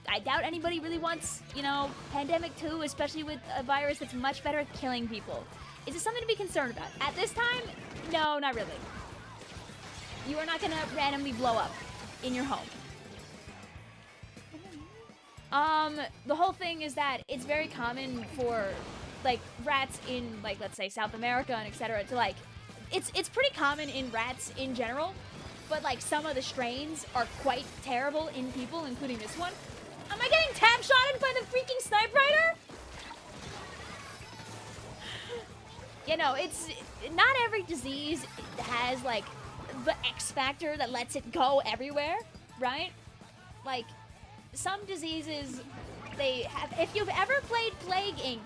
I doubt anybody really wants, you know, Pandemic 2, especially with a virus that's much better at killing people. Is it something to be concerned about? At this time, no, not really. You are not gonna randomly blow up in your home. The whole thing is that it's very common for, like, rats in, like, let's say South America and etc. to, like, it's pretty common in rats in general, but, like, some of the strains are quite terrible in people, including this one. Am I getting tab shotted by the freaking snipe rider? You know, it's not every disease has, like, the X factor that lets it go everywhere, right? Like, some diseases, they have, if you've ever played Plague Inc.,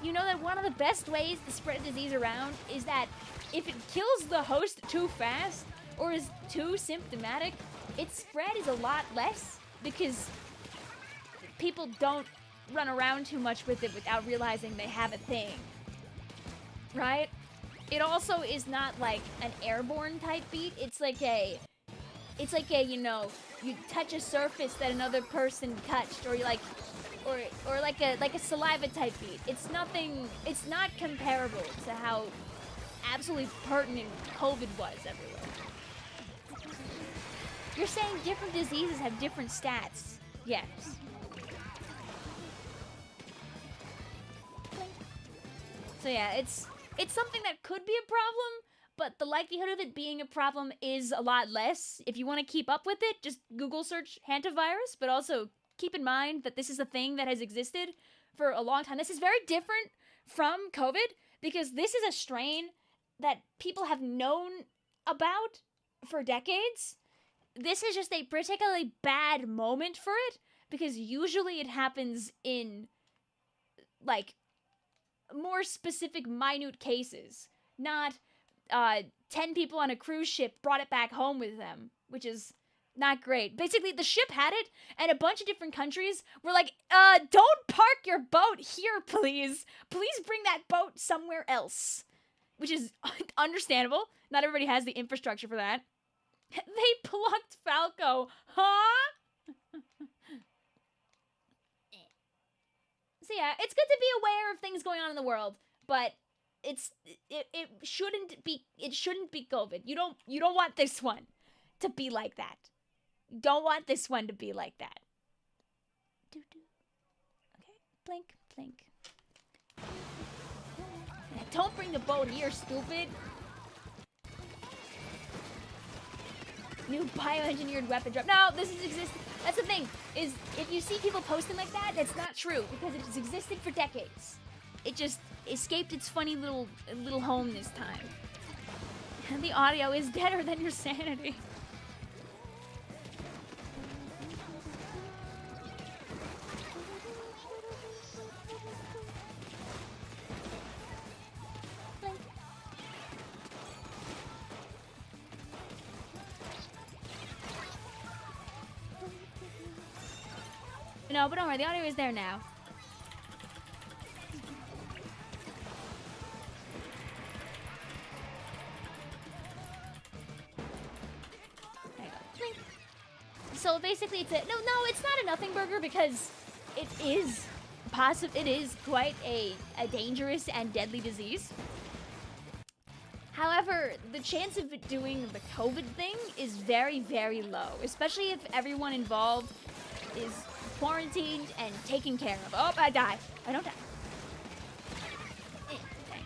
you know that one of the best ways to spread a disease around is that if it kills the host too fast or is too symptomatic, its spread is a lot less because people don't run around too much with it without realizing they have a thing, right? It also is not like an airborne type beat. It's like a, you know, you touch a surface that another person touched, or you like, or like a saliva type beat. It's nothing. It's not comparable to how absolutely pertinent COVID was everywhere. You're saying different diseases have different stats. Yes. So yeah, it's something that could be a problem, but the likelihood of it being a problem is a lot less. If you want to keep up with it, just Google search hantavirus, but also keep in mind that this is a thing that has existed for a long time. This is very different from COVID because this is a strain that people have known about for decades. This is just a particularly bad moment for it because usually it happens in, like, more specific, minute cases, not 10 people on a cruise ship brought it back home with them, which is not great. Basically, the ship had it, and a bunch of different countries were like, don't park your boat here, please. Please bring that boat somewhere else, which is understandable. Not everybody has the infrastructure for that. They plucked Falco, huh? So yeah, it's good to be aware of things going on in the world, but it shouldn't be COVID. You don't want this one to be like that. You don't want this one to be like that. Okay, blink, blink. Don't bring the boat here, stupid. New bioengineered weapon drop. No, this has existed. That's the thing, is if you see people posting like that, that's not true, because it has existed for decades. It just escaped its funny little home this time. The audio is deader than your sanity. No, but don't worry, the audio is there now. There you go. So basically, it's a no. It's not a nothing burger because it is it is quite a dangerous and deadly disease. However, the chance of it doing the COVID thing is very, very low, especially if everyone involved is quarantined and taken care of. Oh, I die. I don't die. Dang.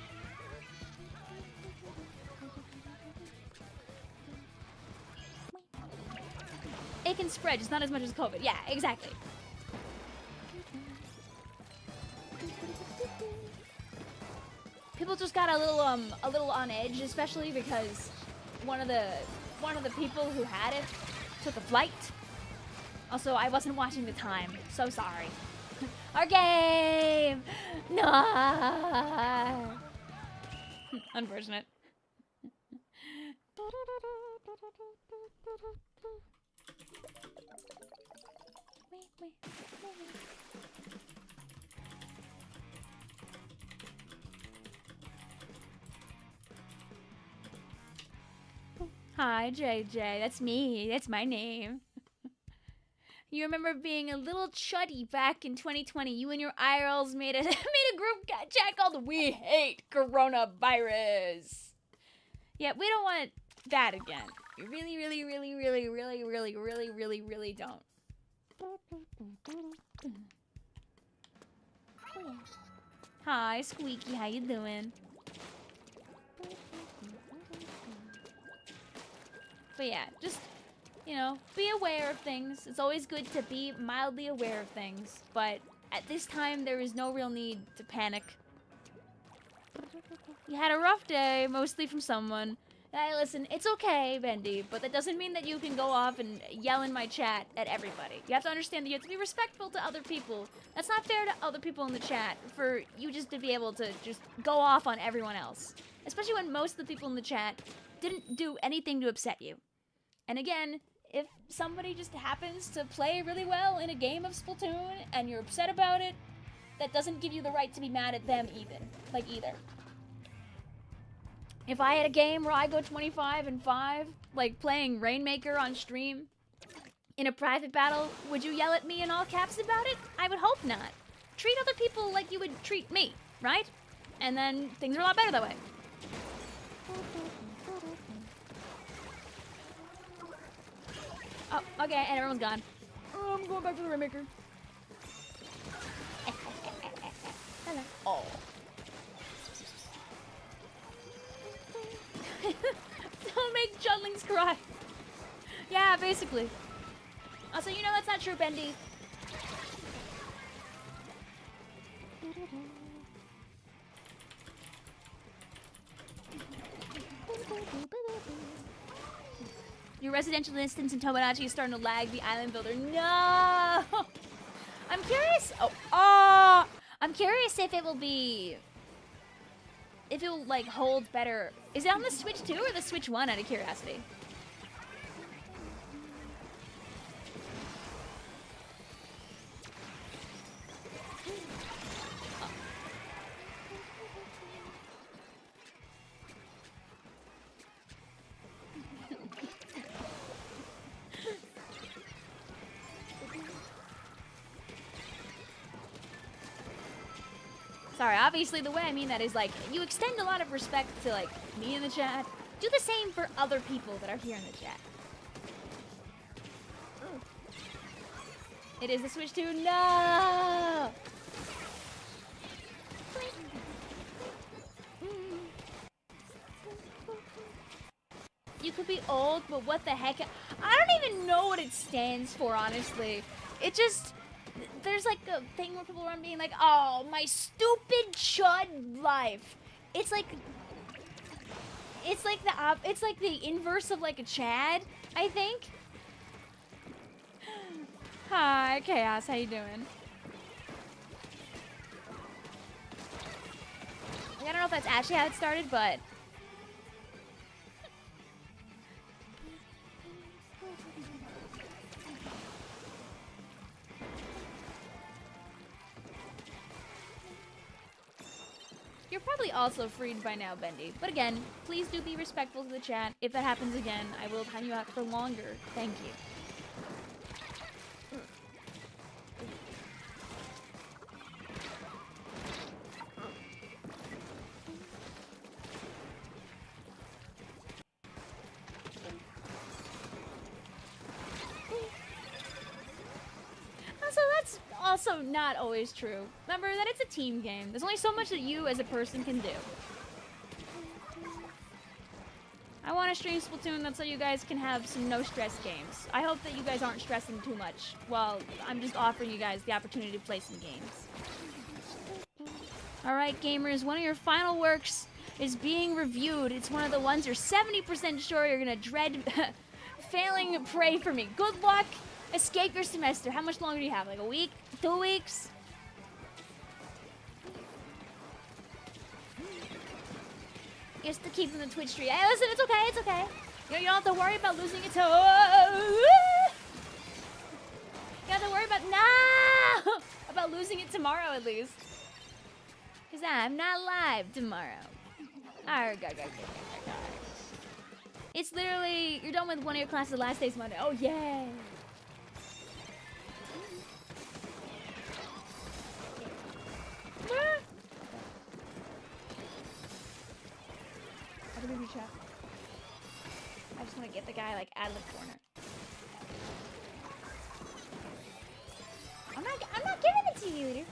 It can spread, just not as much as COVID. Yeah, exactly. People just got a little on edge, especially because one of the people who had it took a flight. Also, I wasn't watching the time. So sorry. Our game! No! Unfortunate. Hi, JJ. That's me. That's my name. You remember being a little chuddy back in 2020. You and your IRLs made a group chat called We Hate Coronavirus. Yeah, we don't want that again. We really, really, really, really, really, really, really, really, really don't. Hi, Squeaky. How you doing? But yeah, just, you know, be aware of things. It's always good to be mildly aware of things. But at this time, there is no real need to panic. You had a rough day, mostly from someone. Hey, listen, it's okay, Bendy, but that doesn't mean that you can go off and yell in my chat at everybody. You have to understand that you have to be respectful to other people. That's not fair to other people in the chat for you just to be able to just go off on everyone else. Especially when most of the people in the chat didn't do anything to upset you. And again, if somebody just happens to play really well in a game of Splatoon and you're upset about it, that doesn't give you the right to be mad at them either. If I had a game where I go 25-5, like playing Rainmaker on stream in a private battle, would you yell at me in all caps about it? I would hope not. Treat other people like you would treat me, right? And then things are a lot better that way. Oh, okay, and everyone's gone. Oh, I'm going back to the Rainmaker. Hello. Oh. Don't make Judlings cry. Yeah, basically. Also, you know that's not true, Bendy. Your residential instance in Tomodachi is starting to lag the island builder. No! I'm curious. Oh! I'm curious if it will be... if it will, like, hold better. Is it on the Switch 2 or the Switch 1, out of curiosity? Sorry, obviously the way I mean that is, like, you extend a lot of respect to, like, me in the chat. Do the same for other people that are here in the chat. It is the Switch 2. No! You could be old, but what the heck? I don't even know what it stands for, honestly. It just... there's like a thing where people are being like, oh, my stupid chud life. It's like, It's like it's like the inverse of like a Chad, I think. Hi, Chaos. How you doing? I don't know if that's actually how it started, but you're probably also freed by now, Bendy. But again, please do be respectful to the chat. If that happens again, I will time you out for longer. Thank you. Also, that's also not always true. Remember that it's a team game. There's only so much that you as a person can do. I want to stream Splatoon, that's so you guys can have some no-stress games. I hope that you guys aren't stressing too much while I'm just offering you guys the opportunity to play some games. Alright, gamers, one of your final works is being reviewed. It's one of the ones you're 70% sure you're gonna dread failing. Pray for me. Good luck. Escape your semester. How much longer do you have? Like a week? 2 weeks? Just to keep in the Twitch stream. Hey, listen, it's okay, it's okay. You don't have to worry about losing it to... You don't have to worry about... No! About losing it tomorrow, at least. Because I'm not live tomorrow. It's literally... You're done with one of your classes. The last day's Monday. Oh, yay! I just want to get the guy like out of the corner. I'm not giving it to you, dude.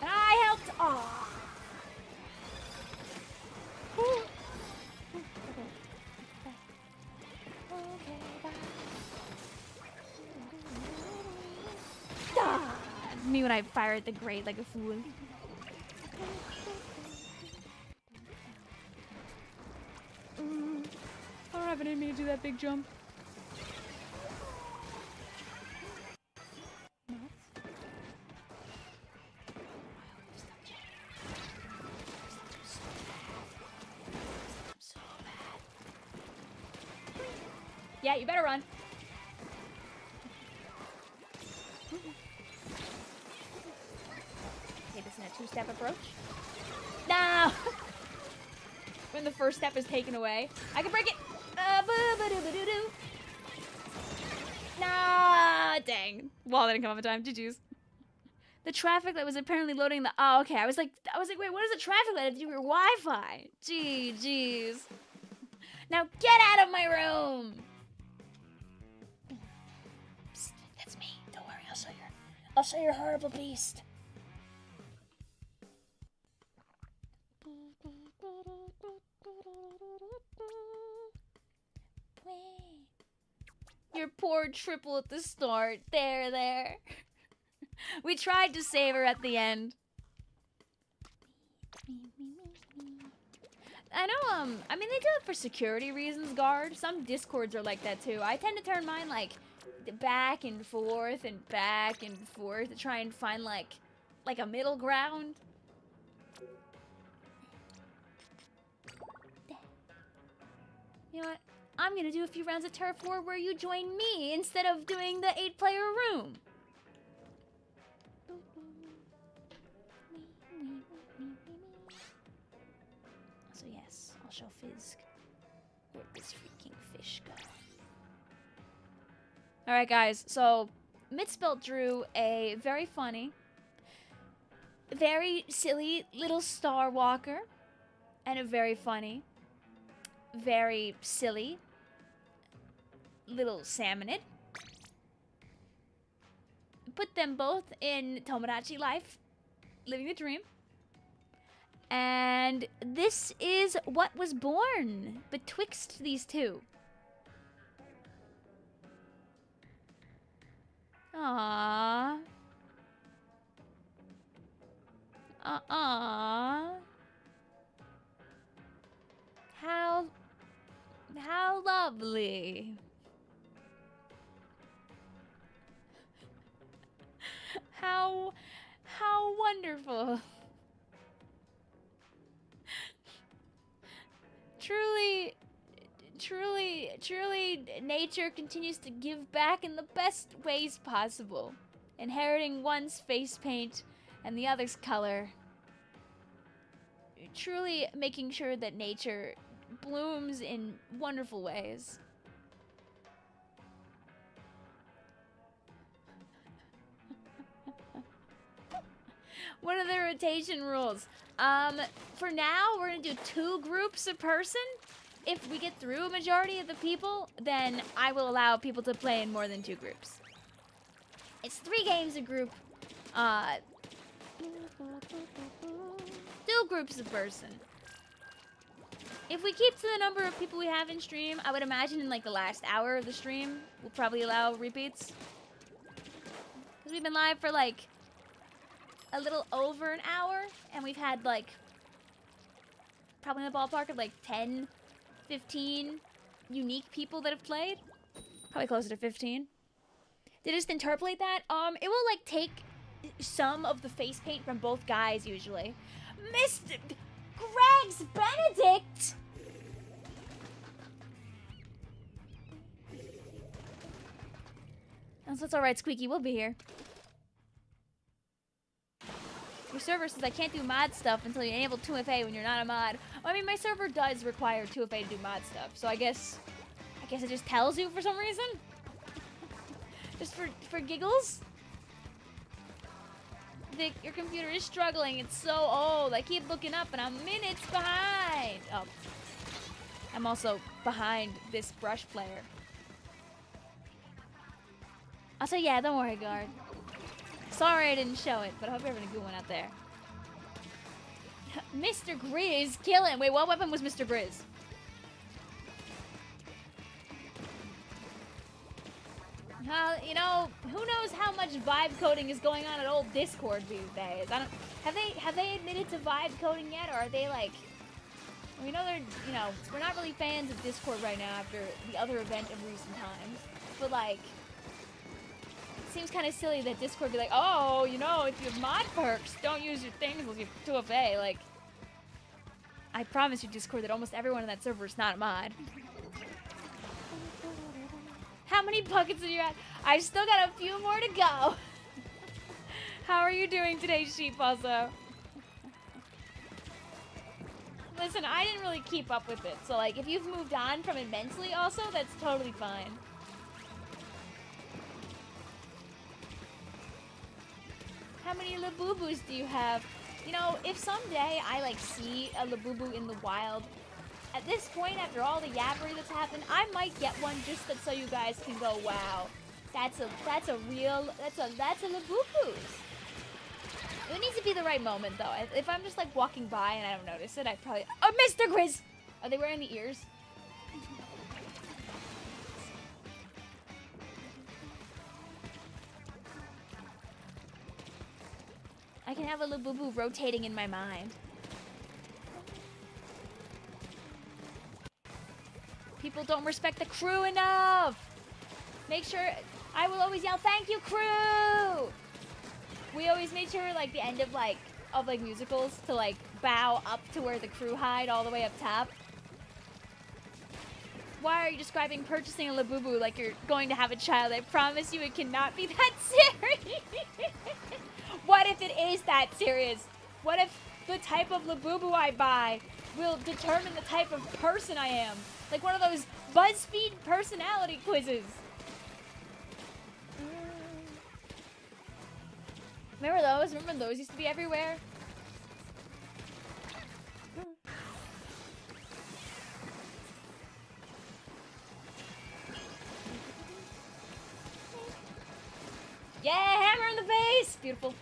And I helped. Aw. Okay, bye. Me when I fire at the grate like a fool. I don't have it in me to do that big jump. Yeah, you better run. Okay, this is a two-step approach. No! When the first step is taken away. I can break it! Nah, dang. Wall didn't come up in time. GG's. The traffic light was apparently loading the... Oh, okay. I was like, wait, what does the traffic light have to do with your Wi-Fi? GG's. Now get out of my room! Psst, that's me. Don't worry, I'll show your horrible beast. Your poor triple at the start. There. We tried to save her at the end. I know, I mean, they do it for security reasons, guard. Some Discords are like that, too. I tend to turn mine, like, back and forth to try and find, like a middle ground. You know what? I'm gonna do a few rounds of Turf War where you join me instead of doing the 8-player room. So yes, I'll show Fizz where this freaking fish go. Alright guys, so Mitspelt drew a very funny, very silly little Star Walker and a very funny, very silly little Salmonid. Put them both in Tomodachi Life, living the dream. And this is what was born betwixt these two. Aww. Truly, nature continues to give back in the best ways possible, inheriting one's face paint and the other's color. Truly making sure that nature blooms in wonderful ways. What are the rotation rules? For now, we're gonna do 2 groups a person. If we get through a majority of the people, then I will allow people to play in more than 2 groups. It's 3 games a group. 2 groups a person. If we keep to the number of people we have in stream, I would imagine in like the last hour of the stream, we'll probably allow repeats. Because we've been live for like a little over an hour, and we've had like probably in the ballpark of like 10, 15 unique people that have played. Probably closer to 15. Did I just interpolate that? It will like take some of the face paint from both guys usually. Mr. Greg's Benedict! That's alright, Squeaky, we'll be here. Your server says I can't do mod stuff until you enable 2FA when you're not a mod. Well, I mean, my server does require 2FA to do mod stuff, so I guess it just tells you for some reason? Just for giggles? Vic, your computer is struggling. It's so old. I keep looking up and I'm minutes behind. Oh. I'm also behind this brush player. Also, yeah, don't worry, guard. Sorry I didn't show it, but I hope you're having a good one out there. Mr. Grizz, kill him. Wait, what weapon was Mr. Grizz? You know, who knows how much vibe coding is going on at old Discord these days? Have they admitted to vibe coding yet, or are they like? We know they're, you know, we're not really fans of Discord right now after the other event of recent times, but like, it seems kind of silly that Discord be like, oh, you know, if you have mod perks, don't use your things unless you have 2FA. Like, I promise you, Discord, that almost everyone in that server is not a mod. How many buckets are you at? I've still got a few more to go. How are you doing today, Sheep, also? Listen, I didn't really keep up with it, so like, if you've moved on from it mentally also, that's totally fine. How many Labubus do you have? You know, if someday I like see a Labubu in the wild, at this point, after all the yabbery that's happened, I might get one just so you guys can go, wow, that's a Labubu. It needs to be the right moment, though. If I'm just like walking by and I don't notice it, I'd probably, oh, Mr. Grizz! Are they wearing the ears? I can have a Labubu rotating in my mind. People don't respect the crew enough. Make sure, I will always yell, thank you, crew. We always made sure, like, the end of musicals to, like, bow up to where the crew hide all the way up top. Why are you describing purchasing a Labubu like you're going to have a child? I promise you it cannot be that serious. What if it is that serious? What if the type of Labubu I buy will determine the type of person I am? Like one of those BuzzFeed personality quizzes. Remember those? Remember when those used to be everywhere? Yeah, hammer in the face! Beautiful.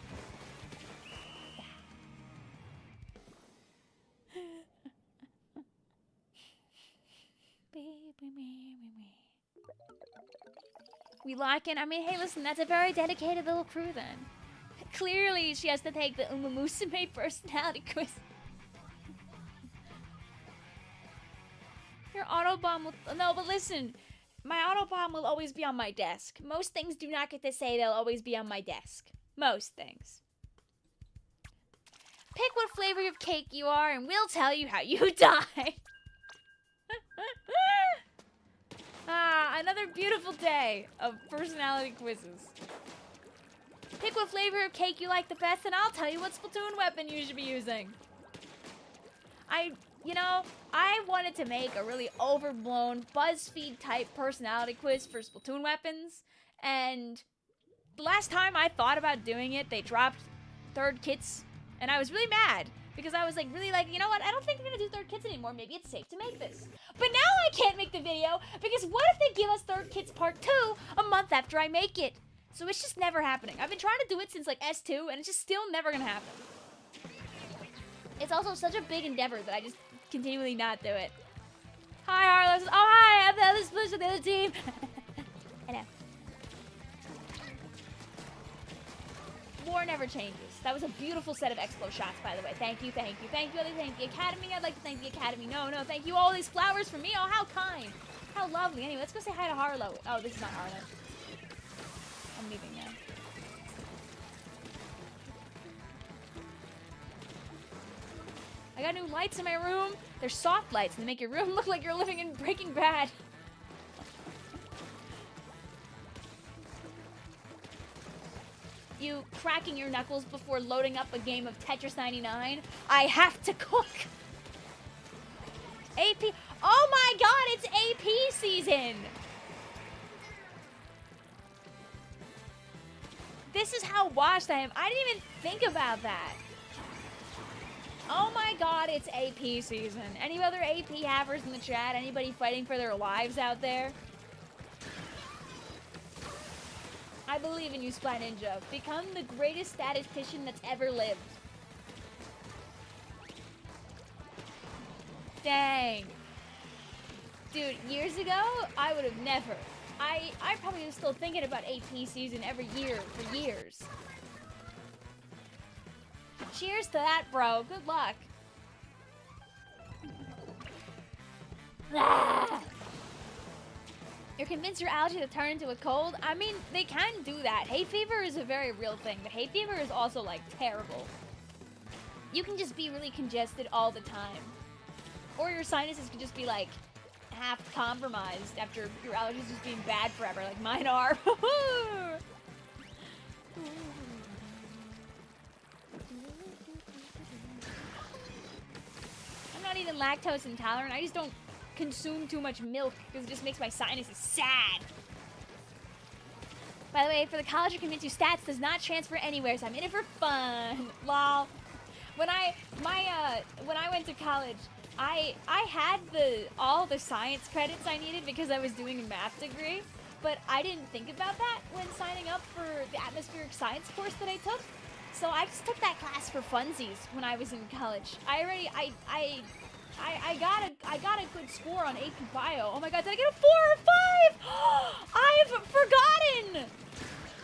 We like it. I mean, hey, listen, that's a very dedicated little crew then. Clearly, she has to take the Uma Musume personality quiz. Your Autobomb will... No, but listen. My Autobomb will always be on my desk. Most things do not get to say they'll always be on my desk. Most things. Pick what flavor of cake you are, and we'll tell you how you die. Ah, another beautiful day of personality quizzes. Pick what flavor of cake you like the best, and I'll tell you what Splatoon weapon you should be using. You know, I wanted to make a really overblown BuzzFeed type personality quiz for Splatoon weapons, and the last time I thought about doing it, they dropped third kits, and I was really mad because I was like, really like, you know what? I don't think they're gonna do third kits anymore. Maybe it's safe to make this. But now I can't make the video because what if they give us third kits part 2 a month after I make it? So it's just never happening. I've been trying to do it since like S2, and it's just still never gonna happen. It's also such a big endeavor that I just continually not do it. Hi, Harlow. Oh, hi. I'm the other split of the other team. Hello. War never changes. That was a beautiful set of Explo shots, by the way. Thank you, thank you, thank you. I'd like to thank the Academy. I'd like to thank the Academy. No, thank you. All these flowers for me. Oh, how kind. How lovely. Anyway, let's go say hi to Harlow. Oh, this is not Harlow. I'm leaving now. I got new lights in my room. They're soft lights, and they make your room look like you're living in Breaking Bad. You cracking your knuckles before loading up a game of Tetris 99? I have to cook. AP. Oh my god, it's AP season. This is how washed I am. I didn't even think about that. Oh my god, it's AP season. Any other AP havers in the chat? Anybody fighting for their lives out there? I believe in you, Splat Ninja. Become the greatest statistician that's ever lived. Dang. Dude, years ago, I would have never. I probably was still thinking about AP season every year for years. Cheers to that, bro. Good luck. Ah! You're convinced your allergy to turn into a cold? I mean, they can do that. Hay fever is a very real thing, but hay fever is also, like, terrible. You can just be really congested all the time. Or your sinuses could just be, like, half compromised after your allergies just being bad forever, like mine are. I'm not even lactose intolerant. I just don't consume too much milk because it just makes my sinuses sad. By the way, for the college to convince you stats does not transfer anywhere, so I'm in it for fun. Lol. When I went to college, I had all the science credits I needed because I was doing a math degree, but I didn't think about that when signing up for the atmospheric science course that I took. So I just took that class for funsies when I was in college. I got a good score on AP Bio. Oh my god, did I get a 4 or 5? I've forgotten!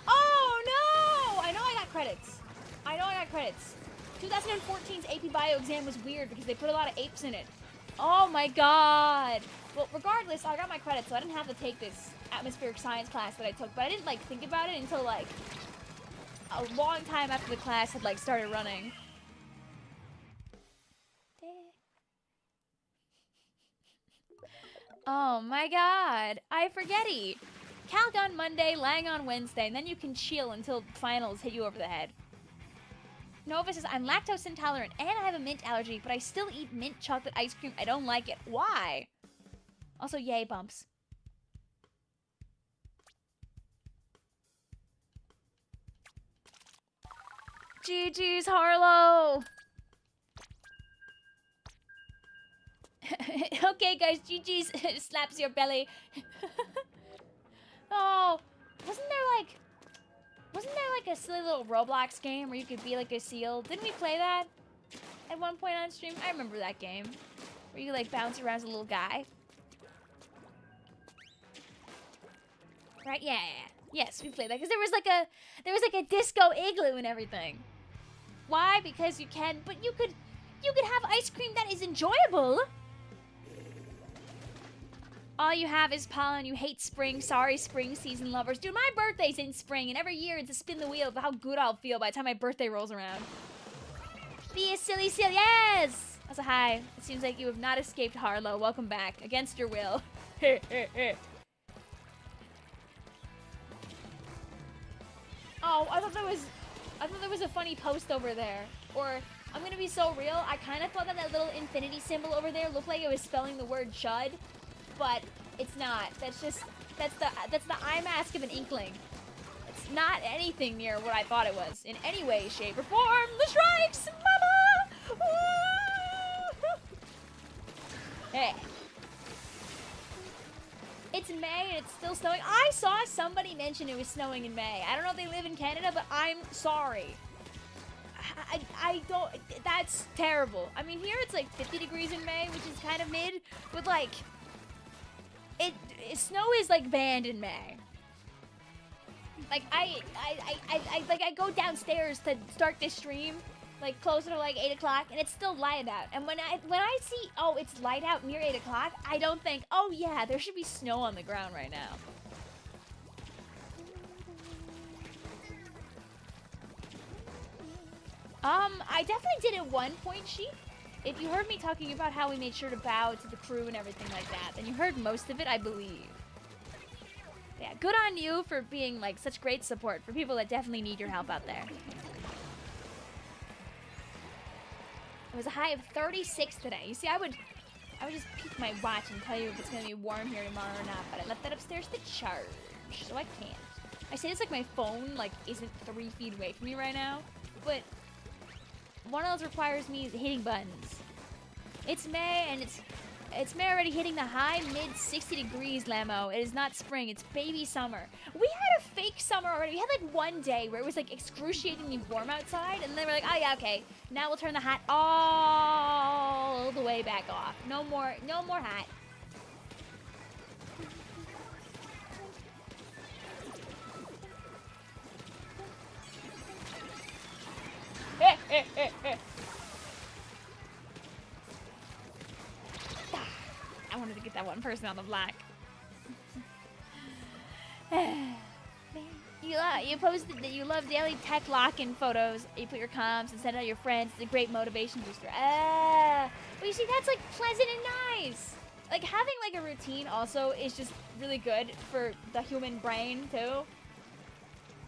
Oh no! I know I got credits. 2014's AP Bio exam was weird because they put a lot of apes in it. Oh my god! Well, regardless, I got my credits, so I didn't have to take this atmospheric science class that I took, but I didn't, like, think about it until, like, a long time after the class had, like, started running. Oh my god, I forgetty. Calc on Monday, Lang on Wednesday, and then you can chill until finals hit you over the head. Nova says, I'm lactose intolerant and I have a mint allergy, but I still eat mint chocolate ice cream. I don't like it. Why? Also, yay, bumps. GG's, Harlow. Okay, guys, GG's slaps your belly. Oh, wasn't there like a silly little Roblox game where you could be like a seal? Didn't we play that at one point on stream? I remember that game where you like bounce around as a little guy. Right? Yeah. Yes, we played that because there was like a disco igloo and everything. Why? Because you can, but you could have ice cream that is enjoyable. All you have is pollen. You hate spring. Sorry, spring season lovers. Dude, my birthday's in spring, and every year it's a spin the wheel of how good I'll feel by the time my birthday rolls around. Be a silly seal. Yes! That's a hi. It seems like you have not escaped Harlow. Welcome back. Against your will. Oh, I thought there was a funny post over there. Or, I'm gonna be so real, I kind of thought that little infinity symbol over there looked like it was spelling the word chud, but it's not. That's the eye mask of an inkling. It's not anything near what I thought it was in any way, shape, or form. The strikes, mama! Hey. It's May and it's still snowing. I saw somebody mention it was snowing in May. I don't know if they live in Canada, but I'm sorry. I don't, that's terrible. I mean, here it's like 50 degrees in May, which is kind of mid, but like, snow is like banned in May. Like, I go downstairs to start this stream, like closer to like 8 o'clock, and it's still light out. And when I see, oh, it's light out near 8 o'clock, I don't think, oh yeah, there should be snow on the ground right now. I definitely did a 1 point sheet. If you heard me talking about how we made sure to bow to the crew and everything like that, then you heard most of it, I believe. Yeah, good on you for being like such great support for people that definitely need your help out there. It was a high of 36 today. You see, I would just peek my watch and tell you if it's gonna be warm here tomorrow or not, but I left that upstairs to charge, so I can't. I say this like my phone like isn't 3 feet away from me right now, but one of those requires me hitting buttons. It's May, and it's May already hitting the high mid 60 degrees, Lamo. It is not spring, it's baby summer. We had a fake summer already. We had like 1 day where it was like excruciatingly warm outside, and then we're like, oh yeah, okay. Now we'll turn the hat all the way back off. No more hat. I wanted to get that one person on the block. You posted that you love daily tech lock-in photos. You put your comms and send out your friends. It's a great motivation booster. But you see, that's like pleasant and nice. Like having like a routine also is just really good for the human brain too.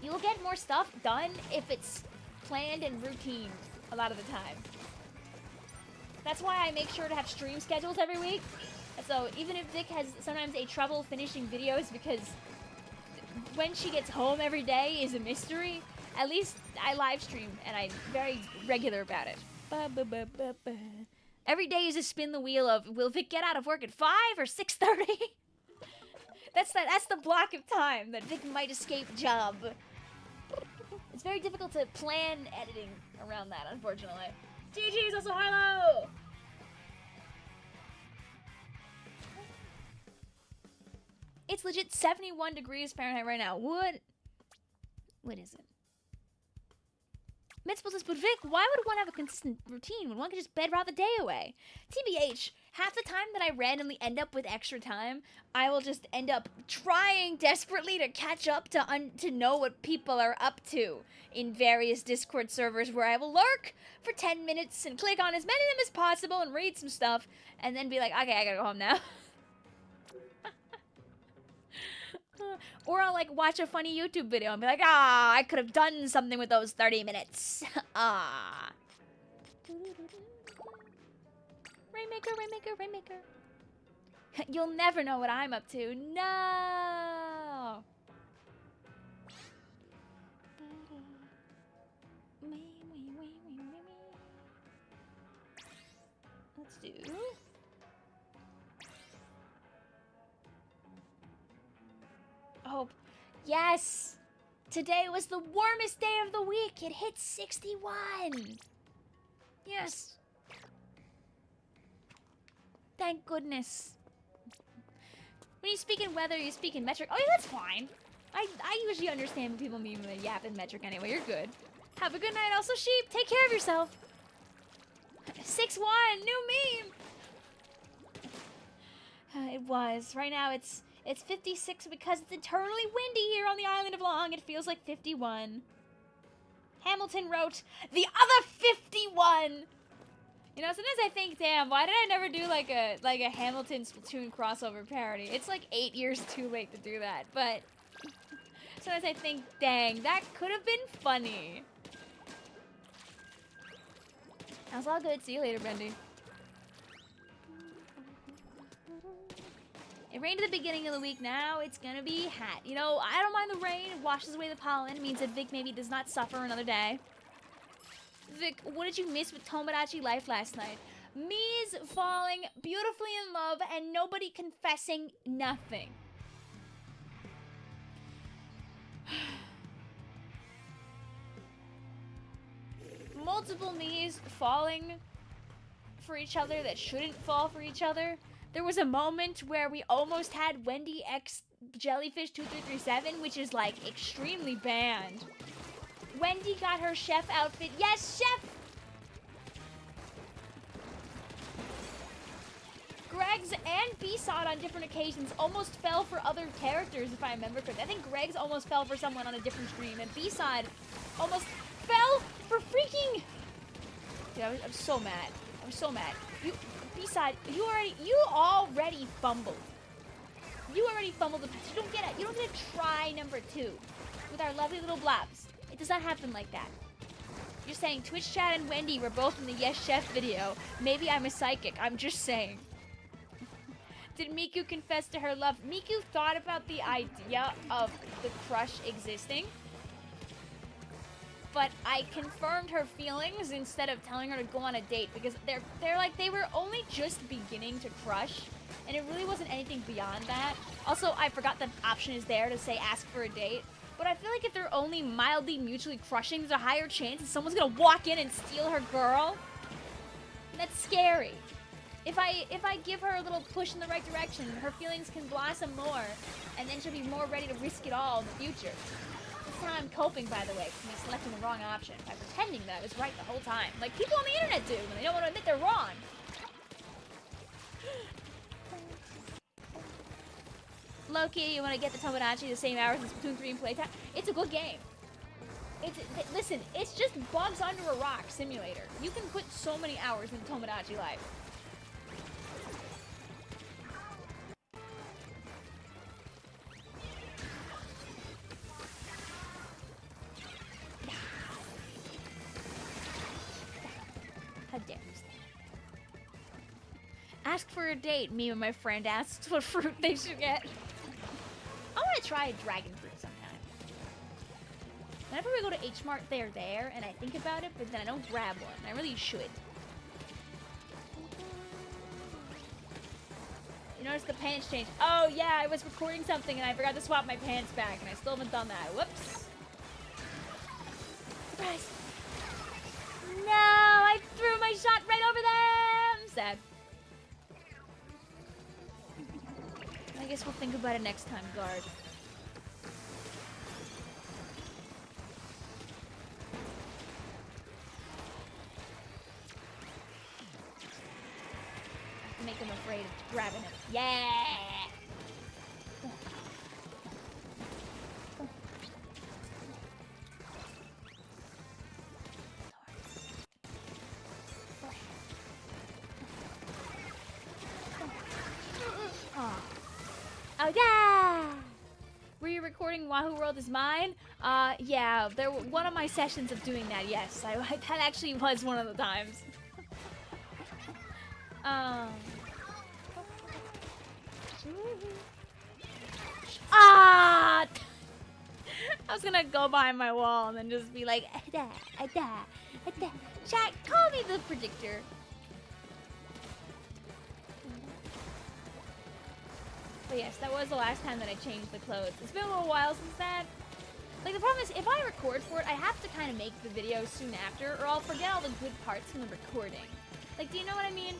You will get more stuff done if it's planned and routine a lot of the time. That's why I make sure to have stream schedules every week. So even if Vic has sometimes a trouble finishing videos because when she gets home every day is a mystery, at least I live stream and I'm very regular about it. Every day is a spin the wheel of, will Vic get out of work at 5 or 6:30? That's the block of time that Vic might escape job. It's very difficult to plan editing around that, unfortunately. GG's also hello! It's legit 71 degrees Fahrenheit right now. What is it? Mitzvah says, but Vic, why would one have a consistent routine when one could just bed rot the day away? TBH, half the time that I randomly end up with extra time, I will just end up trying desperately to catch up to know what people are up to in various Discord servers where I will lurk for 10 minutes and click on as many of them as possible and read some stuff and then be like, okay, I gotta go home now. Or I'll like watch a funny YouTube video and be like, ah, I could have done something with those 30 minutes. Ah. Rainmaker, Rainmaker, Rainmaker. You'll never know what I'm up to. No. Let's do. Oh, yes! Today was the warmest day of the week. It hit 61. Yes. Thank goodness. When you speak in weather, you speak in metric. Oh, yeah, that's fine. I usually understand what people mean when they yap in metric anyway. You're good. Have a good night. Also, sheep, take care of yourself. 6-1, new meme. It was. Right now, it's 56 because it's eternally windy here on the island of Long. It feels like 51. Hamilton wrote, the other 51! You know, sometimes I think, damn, why did I never do like a Hamilton Splatoon crossover parody? It's like 8 years too late to do that, but Sometimes I think, dang, that could have been funny. That's all good. See you later, Bendy. It rained at the beginning of the week. Now it's gonna be hot. You know, I don't mind the rain. It washes away the pollen. It means that Vic maybe does not suffer another day. Vic, what did you miss with Tomodachi Life last night? Me's falling beautifully in love and nobody confessing nothing. Multiple Me's falling for each other that shouldn't fall for each other. There was a moment where we almost had Wendy X Jellyfish 2337, which is like extremely banned. Wendy got her chef outfit. Yes, chef! Greg's and B-Sod on different occasions almost fell for other characters, if I remember correctly. I think Greg's almost fell for someone on a different stream, and B-Sod almost fell for freaking... Dude, I'm so mad. I'm so mad. B-Sod, you already fumbled. You already fumbled the pass. You don't get to try number 2 with our lovely little blobs. It does not happen like that. You're saying Twitch chat and Wendy were both in the Yes Chef video. Maybe I'm a psychic. I'm just saying. Did Miku confess to her love? Miku thought about the idea of the crush existing, but I confirmed her feelings instead of telling her to go on a date because they're like they were only just beginning to crush, and it really wasn't anything beyond that. Also, I forgot the option is there to say ask for a date, but I feel like if they're only mildly mutually crushing, there's a higher chance that someone's gonna walk in and steal her girl. And that's scary. If I give her a little push in the right direction, her feelings can blossom more, and then she'll be more ready to risk it all in the future. That's how I'm coping, by the way, from me selecting the wrong option, by pretending that I was right the whole time. Like people on the internet do, when they don't want to admit they're wrong. Loki, you want to get the Tomodachi the same hours as Splatoon 3 and playtime? It's a good game. Listen, it's just bugs under a rock simulator. You can put so many hours into Tomodachi Life. How dare you say that? Ask for a date. Me and my friend asks what fruit they should get. I want to try a dragon fruit sometime. Whenever we go to H Mart, they're there, and I think about it, but then I don't grab one. I really should. You notice the pants changed. Oh yeah, I was recording something and I forgot to swap my pants back, and I still haven't done that. Whoops. Surprise. No, I threw my shot right over them! Sad. I guess we'll think about it next time, guard. Make him afraid of grabbing him. Yeah! Oh yeah! Were you recording Wahoo World is Mine? Yeah, there were one of my sessions of doing that, yes. That actually was one of the times. Ah! I was gonna go behind my wall and then just be like, chat, call me the predictor. But yes, that was the last time that I changed the clothes. It's been a little while since that. Like, the problem is, if I record for it, I have to kind of make the video soon after, or I'll forget all the good parts from the recording. Like, do you know what I mean?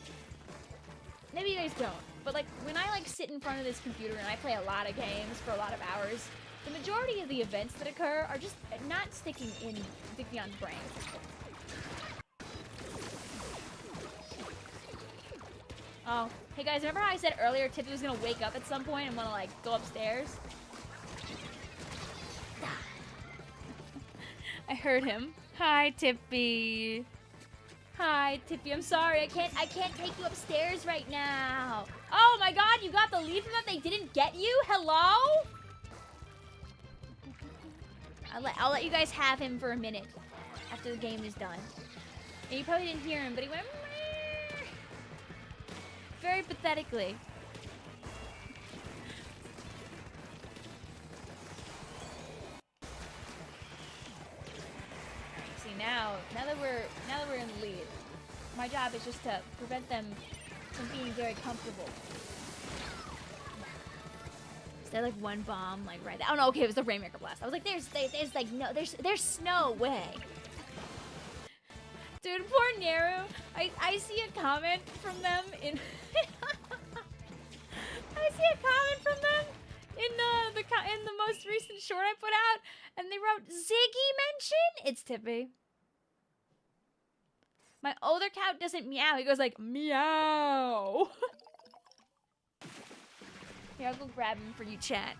Maybe you guys don't. But, like, when I, like, sit in front of this computer and I play a lot of games for a lot of hours, the majority of the events that occur are just not sticking in Vicvillon's brain. Oh, hey guys, remember how I said earlier Tippy was gonna wake up at some point and wanna, like, go upstairs? I heard him. Hi, Tippy. Hi, Tippy. I'm sorry. I can't take you upstairs right now. Oh my god, you got the lead from them? They didn't get you? Hello? I'll let you guys have him for a minute after the game is done. And you probably didn't hear him, but he went meow. Very pathetically. See now that we're in the lead, my job is just to prevent them from being very comfortable. Is there like one bomb like right there? Oh no, okay, it was the Rainmaker Blast. I was like, there's like no, there's no way. Dude, poor Neru. I see a comment from them in I see a comment from them in the most recent short I put out, and they wrote Ziggy mention. It's Tippy. My older cat doesn't meow. He goes like meow. Here, I'll go grab him for you, chat,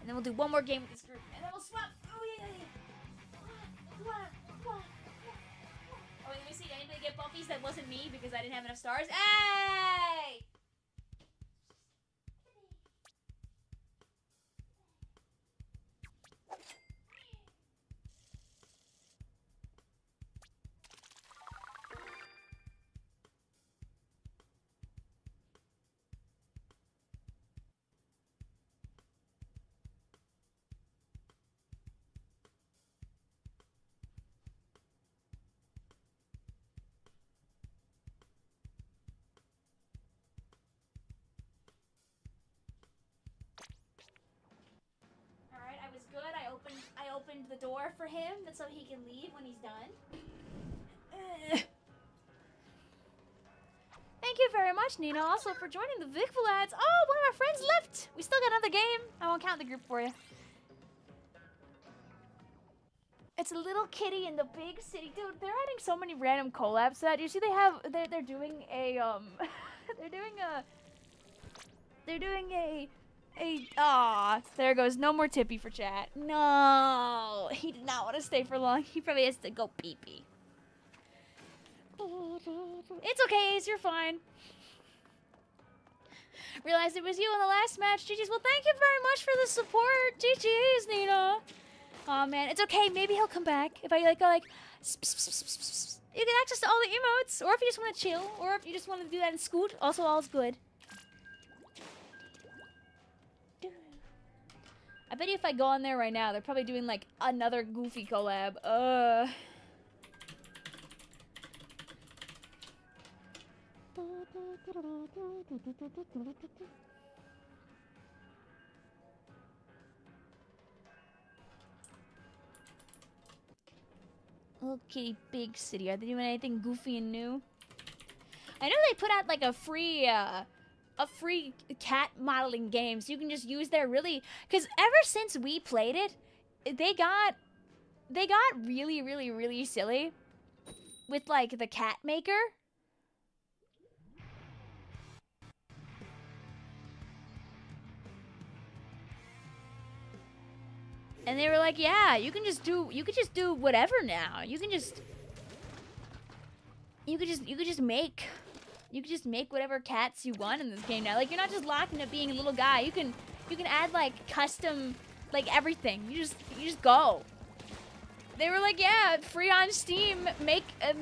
and then we'll do one more game with this group, and then we'll swap. Oh yeah. Oh, let me see. Did anybody get Buffies that wasn't me because I didn't have enough stars? Hey! I opened the door for him so he can leave when he's done. Thank you very much, Nina, also for joining the Vicvillon ads. Oh, one of our friends left. We still got another game. I won't count the group for you. It's a little kitty in the big city. Dude, they're adding so many random collabs to that. You see they're doing a there goes no more Tippy for chat. No, he did not want to stay for long. He probably has to go pee-pee. It's okay, Ace, you're fine. Realized it was you in the last match. GG's. Well, thank you very much for the support. GG's, Nina. Aw, man, it's okay. Maybe he'll come back. If I go like, you get access to all the emotes, or if you just want to chill, or if you just want to do that in Scoot, also all's good. I bet you if I go on there right now, they're probably doing like another Goofy collab. Little kitty big city. Are they doing anything goofy and new? I know they put out like a free cat modeling game, so you can just use their because ever since we played it, they got really silly with like the cat maker. And they were like, yeah, you could just do whatever now. You could just make whatever cats you want in this game now. Like, you're not just locked into being a little guy. You can add like custom like everything. You just go. They were like, yeah, free on Steam. Make a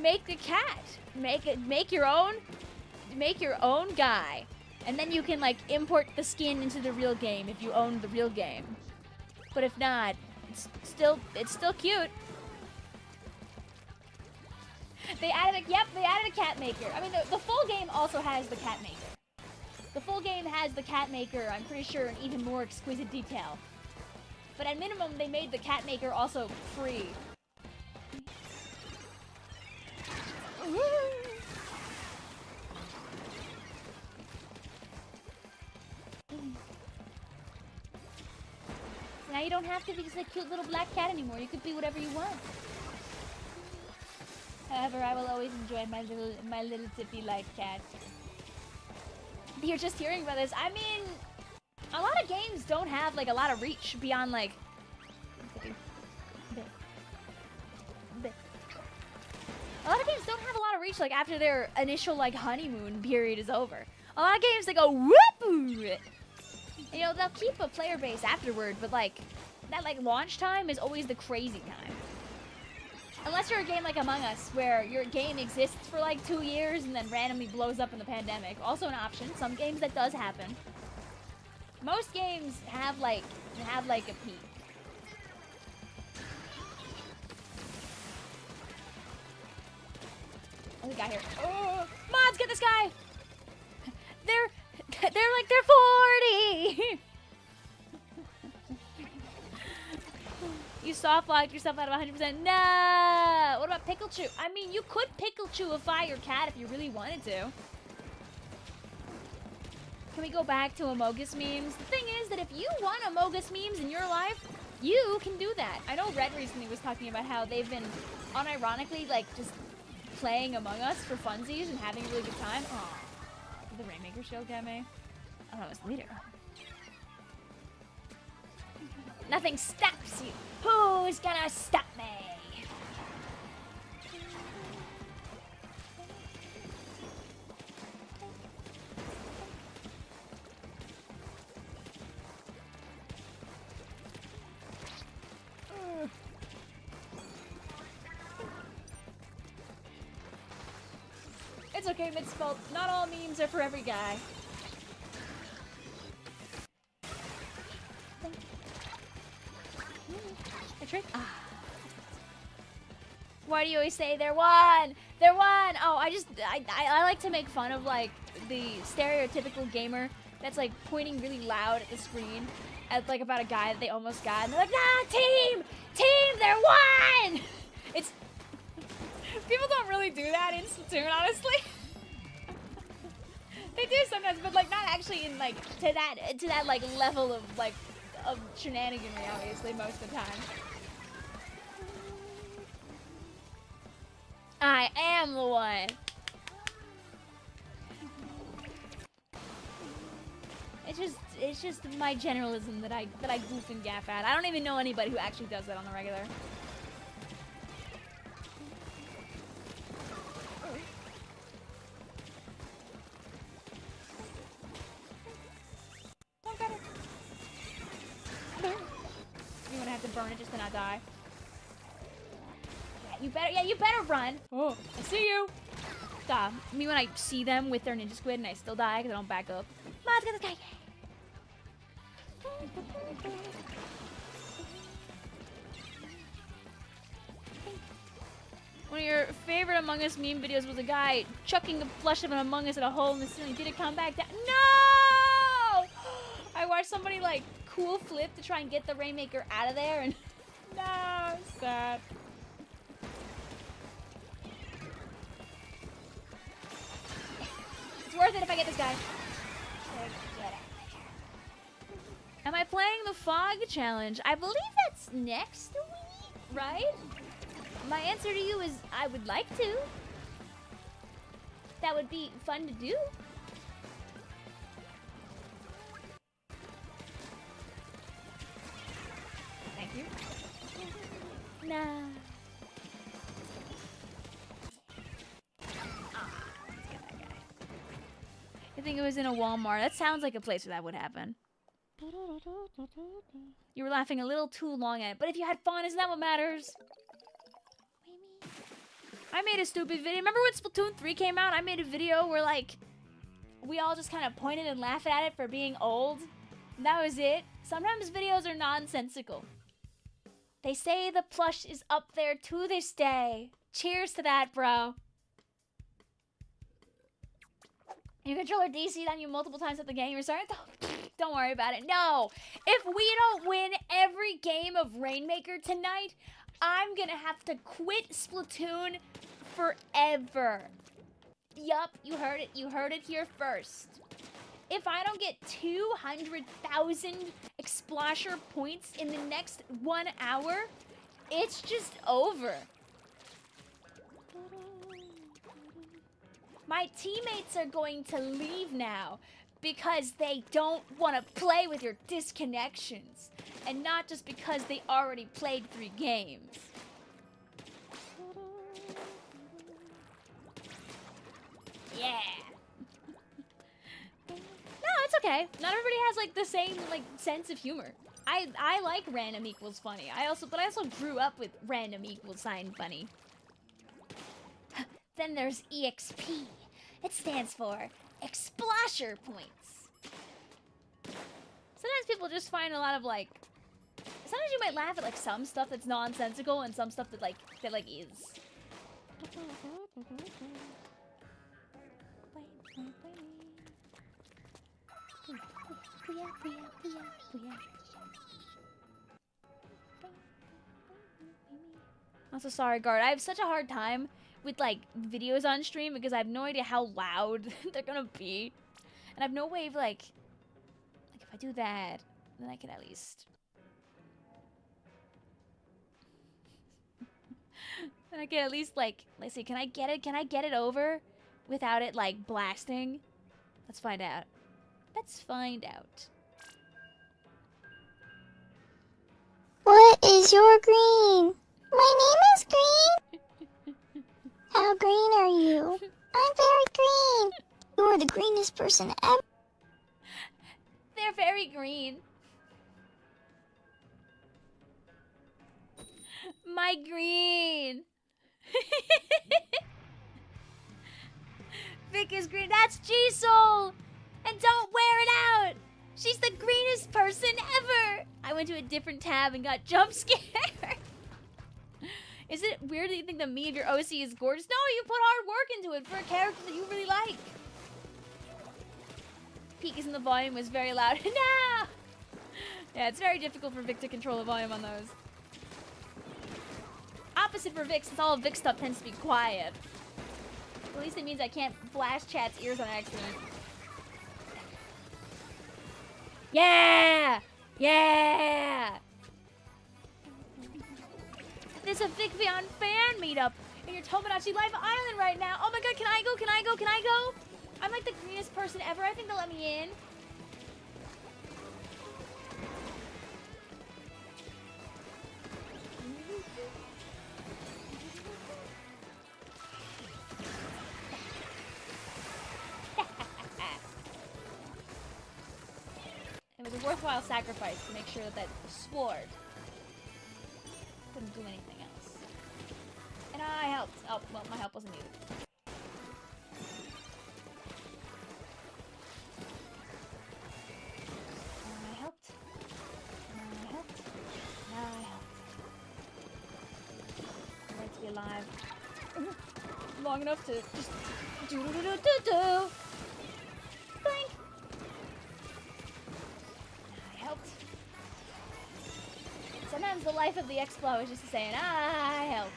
cat. Make your own guy. And then you can like import the skin into the real game if you own the real game. But if not, it's still cute. They added a cat maker. I mean, the full game also has the cat maker. The full game has the cat maker, I'm pretty sure, in even more exquisite detail. But at minimum, they made the cat maker also free. Now you don't have to be just a cute little black cat anymore. You could be whatever you want. However, I will always enjoy my little Tippy-like cat. You're just hearing about this. I mean, a lot of games don't have like a lot of reach beyond like. A lot of games don't have a lot of reach like after their initial like honeymoon period is over. A lot of games they go whoop. You know, they'll keep a player base afterward, but like like launch time is always the crazy time. Unless you're a game like Among Us, where your game exists for like 2 years and then randomly blows up in the pandemic. Also an option. Some games that does happen. Most games have like a peak. What we got here? Oh, mods, get this guy! They're 40! You soft locked yourself out of 100%. No! What about Pickle Chew? I mean, you could Pickle Chewify your cat if you really wanted to. Can we go back to Amogus memes? The thing is that if you want Amogus memes in your life, you can do that. I know Red recently was talking about how they've been unironically like just playing Among Us for funsies and having a really good time. Aw. Did the Rainmaker shield get me? Oh, that was the leader. Nothing stops you. Who's gonna stop me? It's okay, Midspelt. Not all memes are for every guy. A trick? Ah. Why do you always say they're one? They're one! Oh, I like to make fun of like the stereotypical gamer that's like pointing really loud at the screen at like about a guy that they almost got, and they're like, nah, team! Team, they're one! It's people don't really do that in Splatoon, honestly. They do sometimes, but like not actually in like to that like level of like of shenaniganry, obviously, most of the time. I am the one. It's just my generalism that I goof and gaff at. I don't even know anybody who actually does that on the regular. Don't get it. You're gonna have to burn it just to not die. Yeah, you better run. Oh, I see you. Stop. Me when I see them with their ninja squid and I still die because I don't back up. Let's get this guy. One of your favorite Among Us meme videos was a guy chucking a flush of an Among Us at a hole in the ceiling. Did it come back down? No! I watched somebody like cool flip to try and get the Rainmaker out of there, and no, sad. It's worth it if I get this guy. Am I playing the Fog Challenge? I believe that's next week, right? My answer to you is I would like to. That would be fun to do. Thank you. Nah. Let's get that guy. I think it was in a Walmart. That sounds like a place where that would happen. You were laughing a little too long at it, but if you had fun, isn't that what matters? I made a stupid video. Remember when Splatoon 3 came out? I made a video where, like, we all just kind of pointed and laughed at it for being old. And that was it. Sometimes videos are nonsensical. They say the plush is up there to this day. Cheers to that, bro. Your controller DC'd on you multiple times at the game. You're sorry? Don't worry about it. No. If we don't win every game of Rainmaker tonight, I'm gonna have to quit Splatoon forever. Yup, you heard it. You heard it here first. If I don't get 200,000 explosher points in the next 1 hour, it's just over. My teammates are going to leave now because they don't want to play with your disconnections. And not just because they already played 3 games. Yeah. No, it's okay. Not everybody has like the same like sense of humor. I like random equals funny. But I also grew up with random equals sign funny. Then there's EXP. It stands for explosher points. Sometimes people just find a lot of like. Sometimes you might laugh at like some stuff that's nonsensical and some stuff that is. I'm so sorry, Guard. I have such a hard time with like videos on stream because I have no idea how loud they're gonna be, and I have no way of like if I do that, then I can at least. Then I can at least like, let's see, can I get it? Can I get it over without it like blasting? Let's find out. Let's find out.
What is your green? My name is Green. How green are you? I'm very green. You are the greenest person ever.
They're very green. My green. Vic is green. That's G-Soul. And don't wear it out. She's the greenest person ever. I went to a different tab and got jump scared. Is it weird that you think the me of your OC is gorgeous? No, you put hard work into it for a character that you really like. Peak is in the volume was very loud. No! Yeah, it's very difficult for Vic to control the volume on those. Opposite for Vic, since all of Vic stuff tends to be quiet. At least it means I can't blast chat's ears on accident. Yeah! Yeah! There's a Vicvillon fan meetup in your Tomodachi Life Island right now. Oh my god, can I go? Can I go? Can I go? I'm like the greenest person ever. I think they'll let me in. It was a worthwhile sacrifice to make sure that that sword couldn't do anything else. And I helped. Oh, well, my help wasn't needed. I helped. I helped. I helped. I'm ready to be alive. Long enough to just do-do-do-do-do-do. Blink. I helped. Sometimes the life of the Explo is just saying, I help.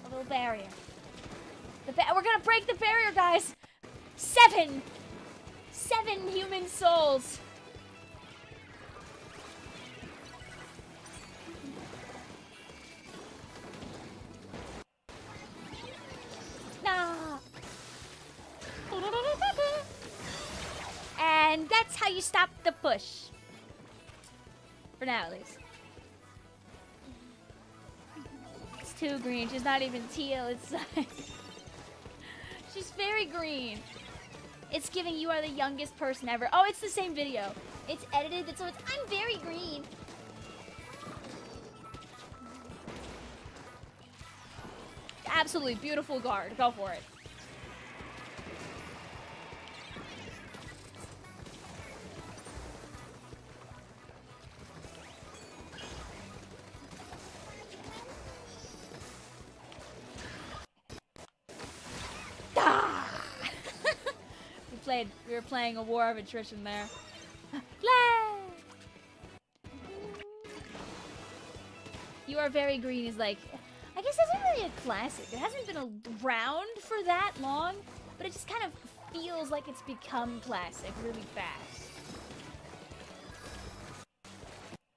A little barrier. We're gonna break the barrier, guys! 7 human souls! Nah! And that's how you stop the push. For now, at least. It's too green. She's not even teal. It's like... She's very green. It's giving you are the youngest person ever. Oh, it's the same video. It's edited, so it's I'm very green. Absolutely beautiful guard. Go for it. We were playing a war of attrition there. You are very green is like, I guess that's not really a classic. It hasn't been around for that long, but it just kind of feels like it's become classic really fast.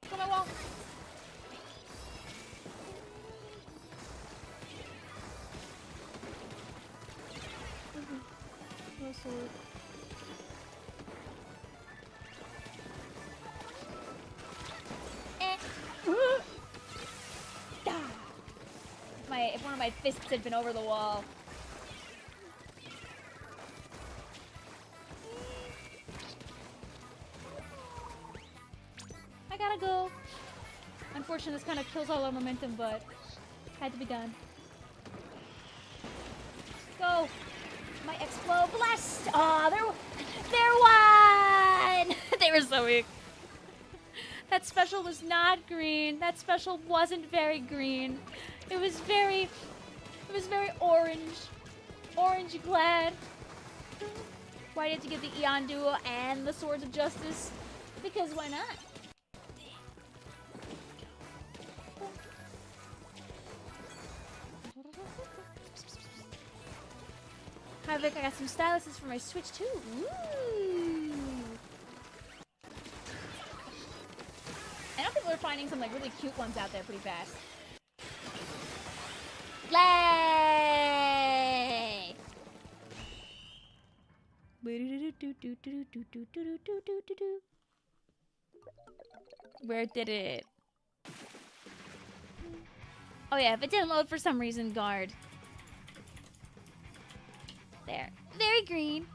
Come on, wall. No sword. If one of my fists had been over the wall. gotta go. Unfortunately, this kind of kills all our momentum, but had to be done. Go. My explode blast. Aw, they're one. They were so weak. That special was not green. That special wasn't very green. It was very orange. Orange glad. Why did you get the Eon Duo and the Swords of Justice? Because why not? Hi Vic, I got some styluses for my Switch too. Ooh. I know people are finding some like really cute ones out there pretty fast. Play! Where did it? Oh yeah, if it didn't load for some reason, guard. There. Very green.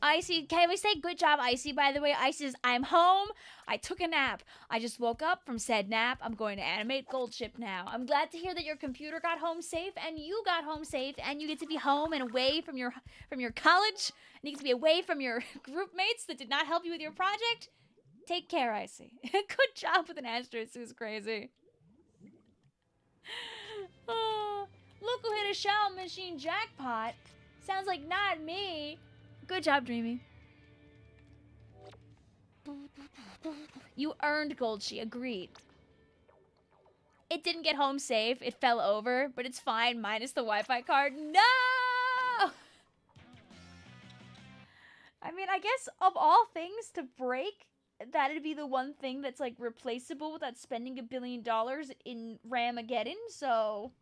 Icy, can we say good job, Icy? By the way, Icy says, I'm home. I took a nap. I just woke up from said nap. I'm going to animate Gold Ship now. I'm glad to hear that your computer got home safe and you got home safe and you get to be home and away from your college and you get to be away from your group mates that did not help you with your project. Take care, Icy. Good job with an asterisk. It was crazy. Look who hit a shell machine jackpot. Sounds like not me. Good job, Dreamy. You earned Gold She. Agreed. It didn't get home safe. It fell over, but it's fine minus the Wi-Fi card. No! I mean, I guess of all things to break, that'd be the one thing that's like replaceable without spending $1 billion in Ramageddon, so...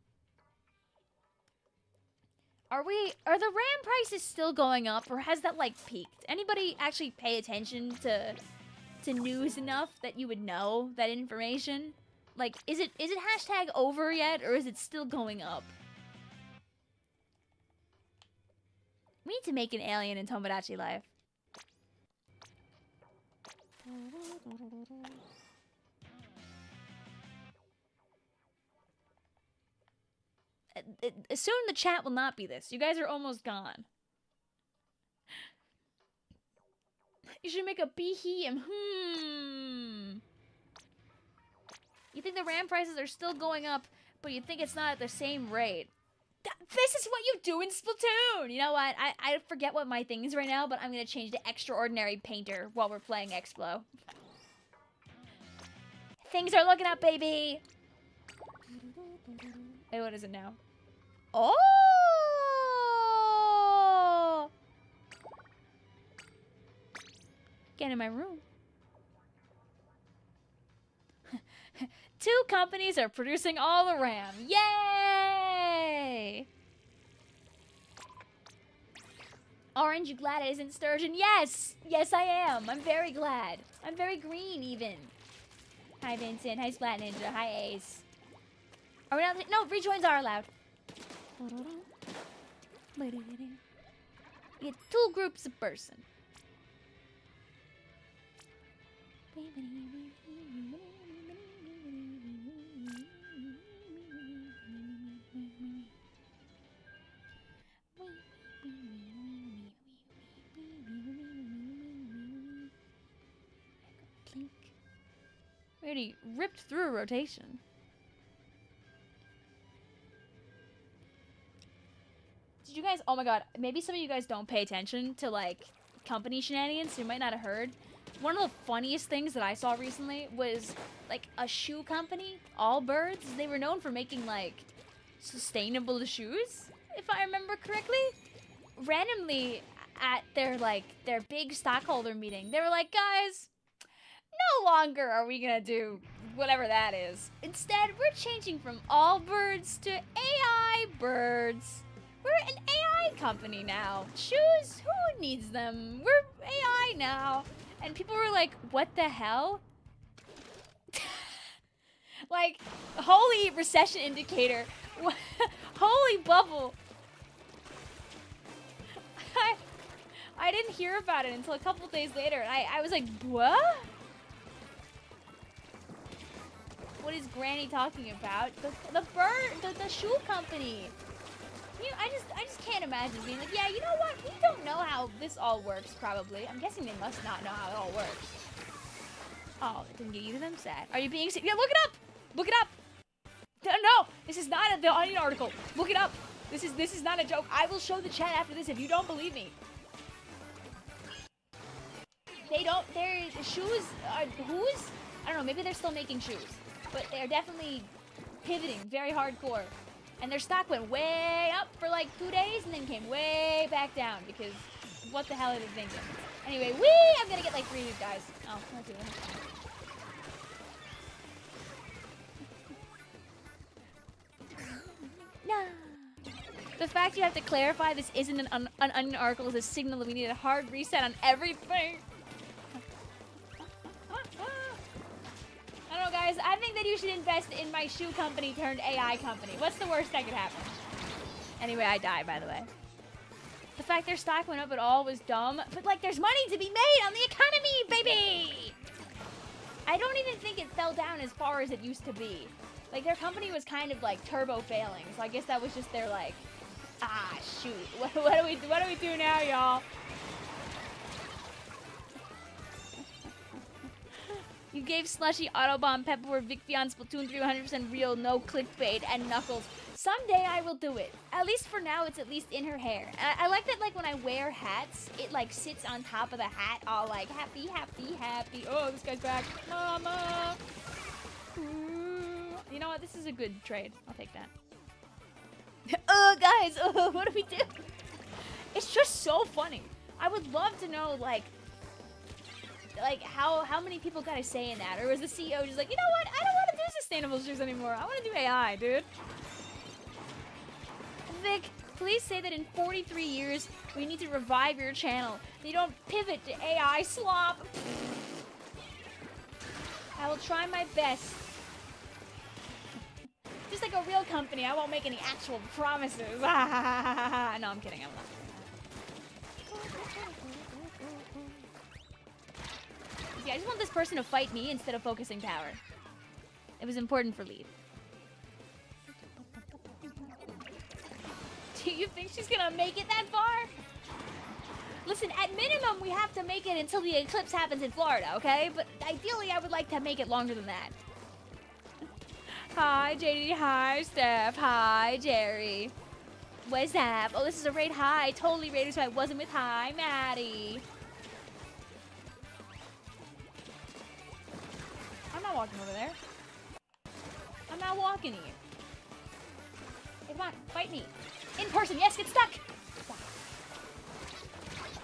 Are the RAM prices still going up, or has that, like, peaked? Anybody actually pay attention to news enough that you would know that information? Like, is it hashtag over yet, or is it still going up? We need to make an alien in Tomodachi Life. Soon the chat will not be this. You guys are almost gone. You should make a behem. You think the RAM prices are still going up, but you think it's not at the same rate. This is what you do in Splatoon! You know what? I forget what my thing is right now, but I'm gonna change to Extraordinary Painter while we're playing Explo. Things are looking up, baby! Hey, what is it now? Oh! Get in my room. 2 companies are producing all the RAM. Yay! Orange, you glad it isn't sturgeon? Yes! Yes, I am. I'm very glad. I'm very green, even. Hi, Vincent. Hi, Splat Ninja. Hi, Ace. Are we not? No, rejoins are allowed. You get 2 groups of person. We already ripped through a rotation. Did you guys, oh my god, maybe some of you guys don't pay attention to, like, company shenanigans, so you might not have heard. One of the funniest things that I saw recently was, like, a shoe company, Allbirds. They were known for making, like, sustainable shoes, if I remember correctly. Randomly, at their, like, their big stockholder meeting, they were like, guys, no longer are we gonna do whatever that is. Instead, we're changing from Allbirds to AI Birds. We're an AI company now. Shoes? Who needs them? We're AI now. And people were like, what the hell? Like, holy recession indicator. Holy bubble. I didn't hear about it until a couple days later, and I was like, what? What is Granny talking about? The shoe company. You know, I just can't imagine being like, yeah, you know what? We don't know how this all works, probably. I'm guessing they must not know how it all works. Oh, it didn't get you to them? Sad. Are you being... Yeah, look it up! Look it up! No! This is not the Onion article. Look it up! This is not a joke. I will show the chat after this if you don't believe me. They don't... Their shoes are... Who's... I don't know, maybe they're still making shoes. But they're definitely pivoting very hardcore. And their stock went way up for like 2 days and then came way back down because what the hell are they thinking? Anyway, I'm gonna get like 3 of these guys. Oh, not doing it. No. The fact you have to clarify this isn't an Onion article is a signal that we need a hard reset on everything. I don't know, guys. I think that you should invest in my shoe company turned AI company. What's the worst that could happen? Anyway, I died, by the way. The fact their stock went up at all was dumb. But, like, there's money to be made on the economy, baby! I don't even think it fell down as far as it used to be. Like, their company was kind of, like, turbo failing. So I guess that was just their, like, ah, shoot. What do we do now, y'all? You gave Slushy, Autobomb, Pepper, Vicvillon, Splatoon 3, 100% real, no clickbait, and Knuckles. Someday I will do it. At least for now, it's at least in her hair. I like that, like, when I wear hats, it, like, sits on top of the hat, all, like, happy, happy, happy. Oh, this guy's back. Mama. You know what? This is a good trade. I'll take that. Guys, what do we do? It's just so funny. I would love to know, like how many people got a say in that, or was the CEO just like, you know what? I don't want to do sustainable shoes anymore. I want to do AI, dude. Vic, please say that in 43 years we need to revive your channel. You don't pivot to AI slop. I will try my best. Just like a real company, I won't make any actual promises. No, I'm kidding. I'm not. See, I just want this person to fight me instead of focusing power. It was important for lead. Do you think she's gonna make it that far? Listen, at minimum, we have to make it until the eclipse happens in Florida, okay? But ideally, I would like to make it longer than that. Hi, JD. Hi, Steph. Hi, Jerry. What's up? Oh, this is a raid. Hi. Totally raided, so I wasn't with hi, Maddie. I'm not walking over there. I'm not walking here. Hey, come on. Fight me. In person. Yes, get stuck.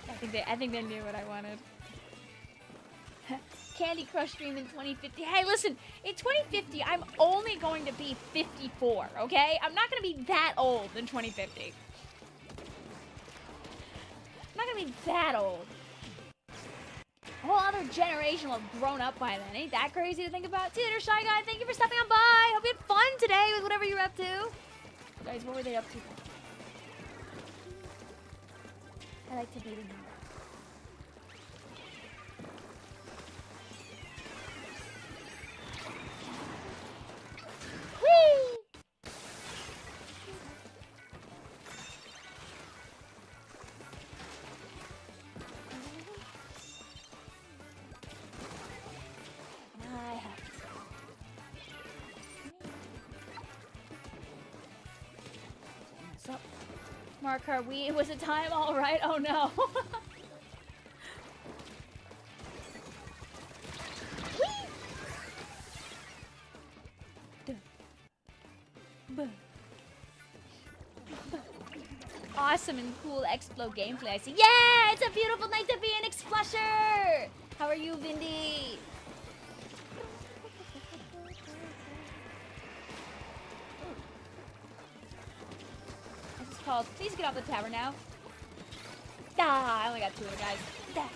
I think they knew what I wanted. Candy Crush stream in 2050. Hey, listen, in 2050, I'm only going to be 54, okay? I'm not going to be that old in 2050. I'm not going to be that old. A whole other generation will have grown up by then. Ain't that crazy to think about? Titter, Shy Guy, thank you for stopping on by. Hope you had fun today with whatever you're up to. Guys, what were they up to? I like to beat them. Whee! So, Mark her, was it time all right? Oh no. Awesome and cool Explo gameplay, I see. Yeah, it's a beautiful night to be an explosher. How are you, Vindy? This is called, please get off the tower now. Ah, I only got 2 of the guys. Ah.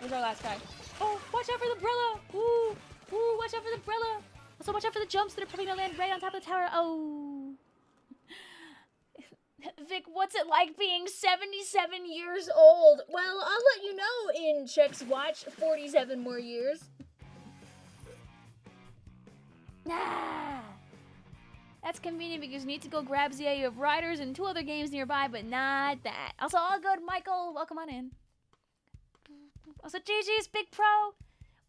Where's our last guy? Oh, watch out for the umbrella. Ooh, ooh, watch out for the umbrella. Also, watch out for the jumps that are probably gonna land right on top of the tower. Oh. Vic, what's it like being 77 years old? Well, I'll let you know in Check's watch 47 more years. Nah. That's convenient because you need to go grab ZA. You have Riders and 2 other games nearby, but not that. Also, all good, Michael. Welcome on in. Also, GG's Big Pro.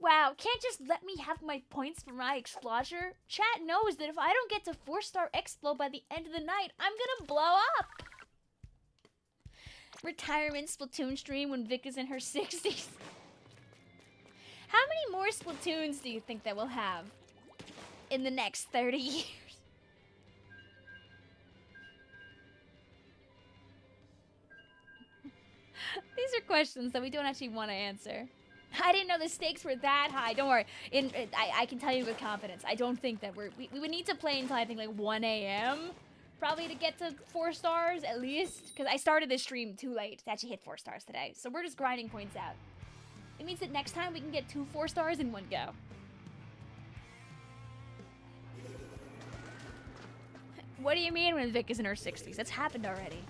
Wow, can't just let me have my points for my explosher? Chat knows that if I don't get to 4-star Explo by the end of the night, I'm gonna blow up. Retirement Splatoon stream when Vic is in her 60s. How many more Splatoons do you think that we'll have in the next 30 years? These are questions that we don't actually want to answer. I didn't know the stakes were that high. Don't worry. I can tell you with confidence. I don't think that we would need to play until I think like 1 a.m. probably to get to 4 stars at least. Because I started this stream too late to actually hit 4 stars today. So we're just grinding points out. It means that next time we can get 2 4 stars in one go. What do you mean when Vic is in her 60s? That's happened already.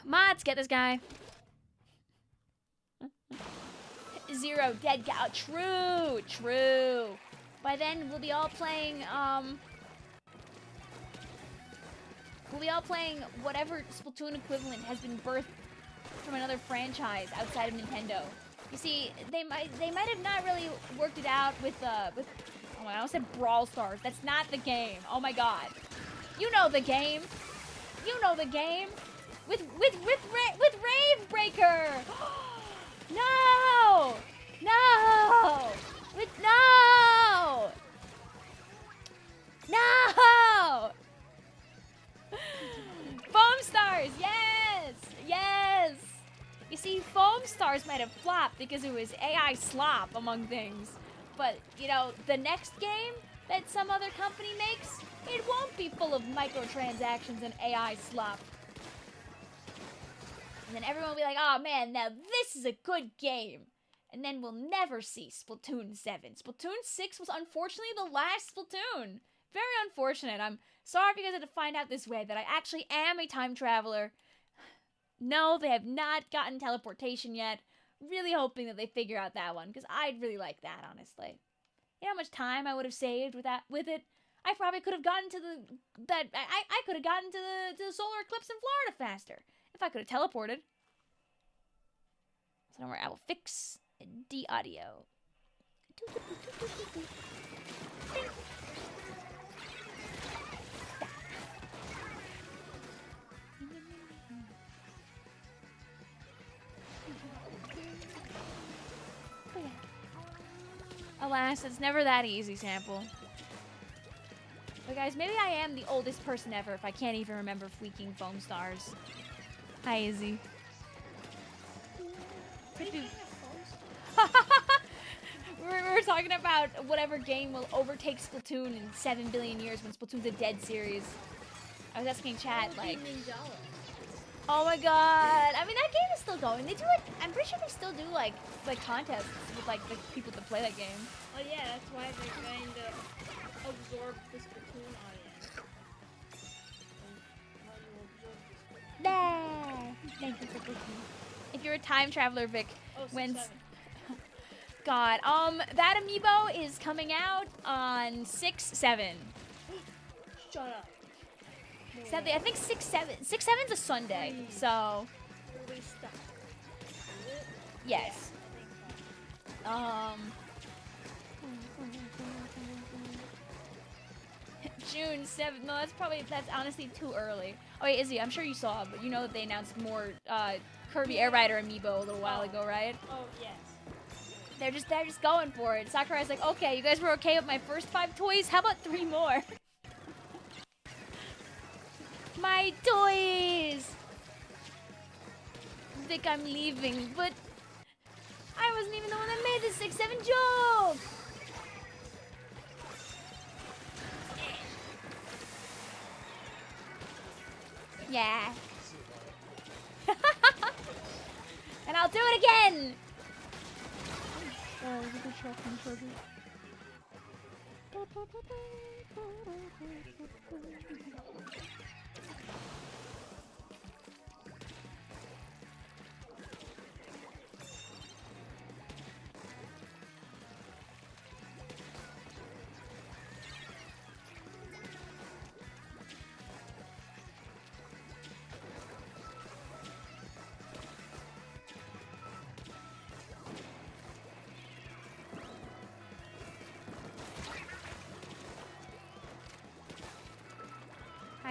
Mods, get this guy. 0 dead cow. True, true. By then we'll be all playing whatever Splatoon equivalent has been birthed from another franchise outside of Nintendo. You see, they might have not really worked it out with oh I almost said Brawl Stars. That's not the game. Oh my god. You know the game. You know the game. With Rave Breaker. No! No! No! No! Foam Stars! Yes! Yes! You see, Foam Stars might have flopped because it was AI slop, among things. But, you know, the next game that some other company makes, it won't be full of microtransactions and AI slop. And then everyone will be like, oh man, now this is a good game. And then we'll never see Splatoon 7. Splatoon 6 was unfortunately the last Splatoon. Very unfortunate. I'm sorry if you guys had to find out this way that I actually am a time traveler. No, they have not gotten teleportation yet. Really hoping that they figure out that one, because I'd really like that, honestly. You know how much time I would have saved with it? I probably could have gotten to I could have gotten to the solar eclipse in Florida faster. If I could have teleported. So don't worry, I will fix the audio. Alas, it's never that easy, Sample. But guys, maybe I am the oldest person ever if I can't even remember freaking Foam Stars. Hi, Izzy. We were talking about whatever game will overtake Splatoon in 7 billion years when Splatoon's a dead series. I was asking chat, like... Oh my god! I mean, that game is still going. They do, like... I'm pretty sure they still do, like contests with, like, the people that play that game.
Oh yeah, that's why they're trying to absorb the Splatoon audience.
Nah! Thank you for cooking. If you're a time traveler, Vic, when... God, that amiibo is coming out on 6/7.
Shut up. No
Sadly, I think 6/7's a Sunday, so... Yes. June 7th. No, that's honestly too early. Oh wait, Izzy, I'm sure you saw, but you know that they announced more Kirby Air Rider amiibo a little while ago, right?
Oh yes.
They're just going for it. Sakurai's like, okay, you guys were okay with my first 5 toys? How about 3 more? My toys! Vic, I'm leaving, but I wasn't even the one that made the 6/7 joke! Yeah. And I'll do it again!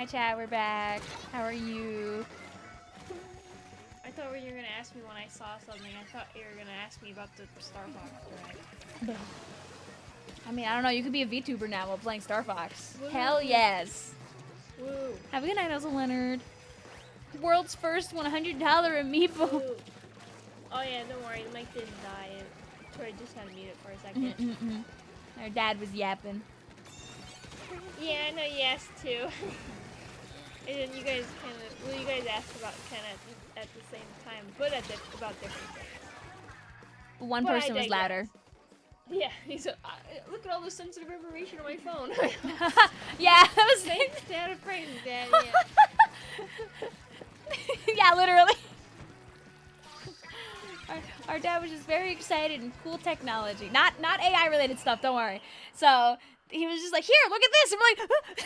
Hi, chat. We're back. How are you?
I thought you were gonna ask me when I saw something. I thought you were gonna ask me about the Star Fox direct.
I mean, I don't know. You could be a VTuber now while playing Star Fox.
Woo.
Hell yes.
Woo.
Have a good night, Elsa Leonard. World's first $100 amiibo.
Woo. Oh yeah, don't worry. The mic didn't die. Tori just had to mute it for a second.
Our dad was yapping.
Yeah, I know you asked too. And then you guys you guys asked about kind of at the same time, but about different things.
One
But I
person was
digress.
louder.
Yeah, he's look at all the sensitive information on my phone.
Yeah, that was
Thanks, Dad. Praise, Dad. Yeah.
yeah, literally. Our dad was just very excited and cool technology. Not AI related stuff, don't worry. So he was just like, here, look at this. And we're like,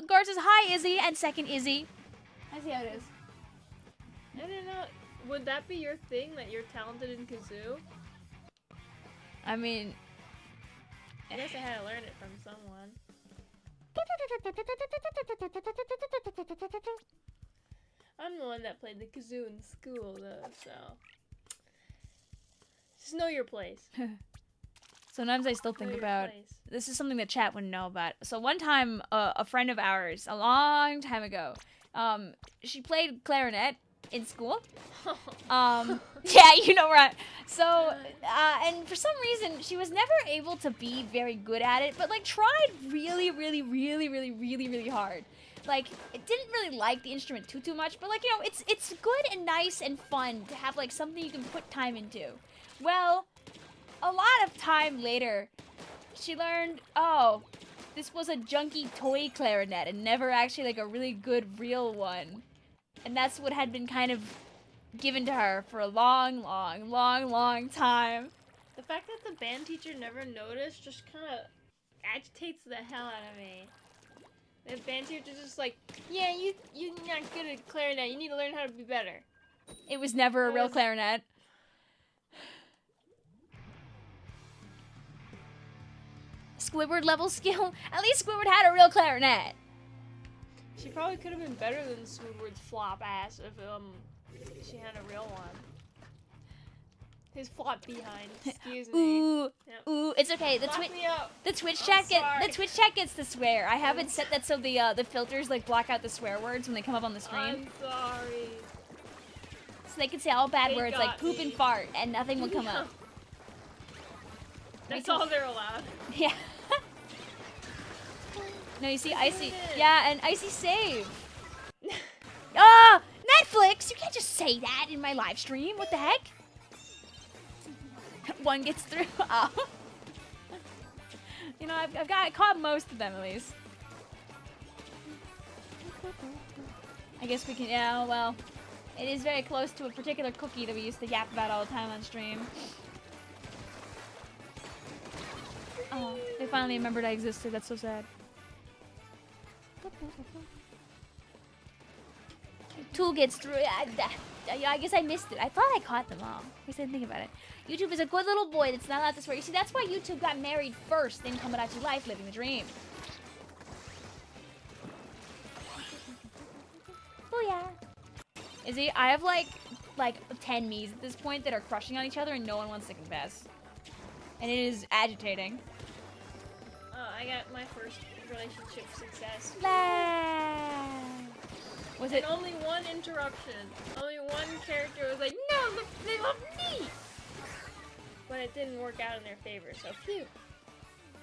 Gar says, hi, Izzy, and second Izzy. I see how it is.
I don't know. Would that be your thing, that you're talented in kazoo?
I mean,
I guess I had to learn it from someone. I'm the one that played the kazoo in school, though, so... Just know your place.
sometimes I still
Know
think
your
about,
place.
this is something that chat wouldn't know about. So one time, a friend of ours, a long time ago, she played clarinet in school. Yeah, you know, right. So, and for some reason, she was never able to be very good at it, but like tried really, really, really, really, really, really hard. Like, it didn't really like the instrument too much, but like, you know, it's good and nice and fun to have like something you can put time into. Well, a lot of time later, she learned, oh, this was a junky toy clarinet and never actually like a really good real one. And that's what had been kind of given to her for a long, long, long, long time.
The fact that the band teacher never noticed just kind of agitates the hell out of me. The band teacher's just like, yeah, you're not good at clarinet. You need to learn how to be better.
It was never a real clarinet. Squidward level skill. At least Squidward had a real clarinet.
She probably could have been better than Swoopward's flop ass if she had a real one. His flop behind. Excuse me.
Ooh,
Yep.
ooh, it's okay.
Lock me up.
The Twitch
I'm
chat
sorry.
gets to swear. I haven't set that so the filters like block out the swear words when they come up on the stream,
I'm sorry.
so they can say all bad
They
words like
got
poop
me.
and fart, and nothing will come up.
That's all they're allowed.
Yeah. No, you see, Icy. Yeah, and Icy save. Ah, Netflix! You can't just say that in my live stream. What the heck? One gets through. Oh. You know, I've caught most of them at least. I guess we can. Yeah, well, it is very close to a particular cookie that we used to yap about all the time on stream. Oh, they finally remembered I existed. That's so sad. Two gets through. I guess I missed it. I thought I caught them all. I guess I didn't think about it. YouTube is a good little boy that's not allowed to swear. You see, that's why YouTube got married first, then Tomodachi Life, living the dream. Oh yeah. Izzy, I have like 10 me's at this point that are crushing on each other and no one wants to confess. And it is agitating.
I got my first relationship success.
Was
And
it?
only one interruption. Only one character was like, no, look, they love me! But it didn't work out in their favor, so phew.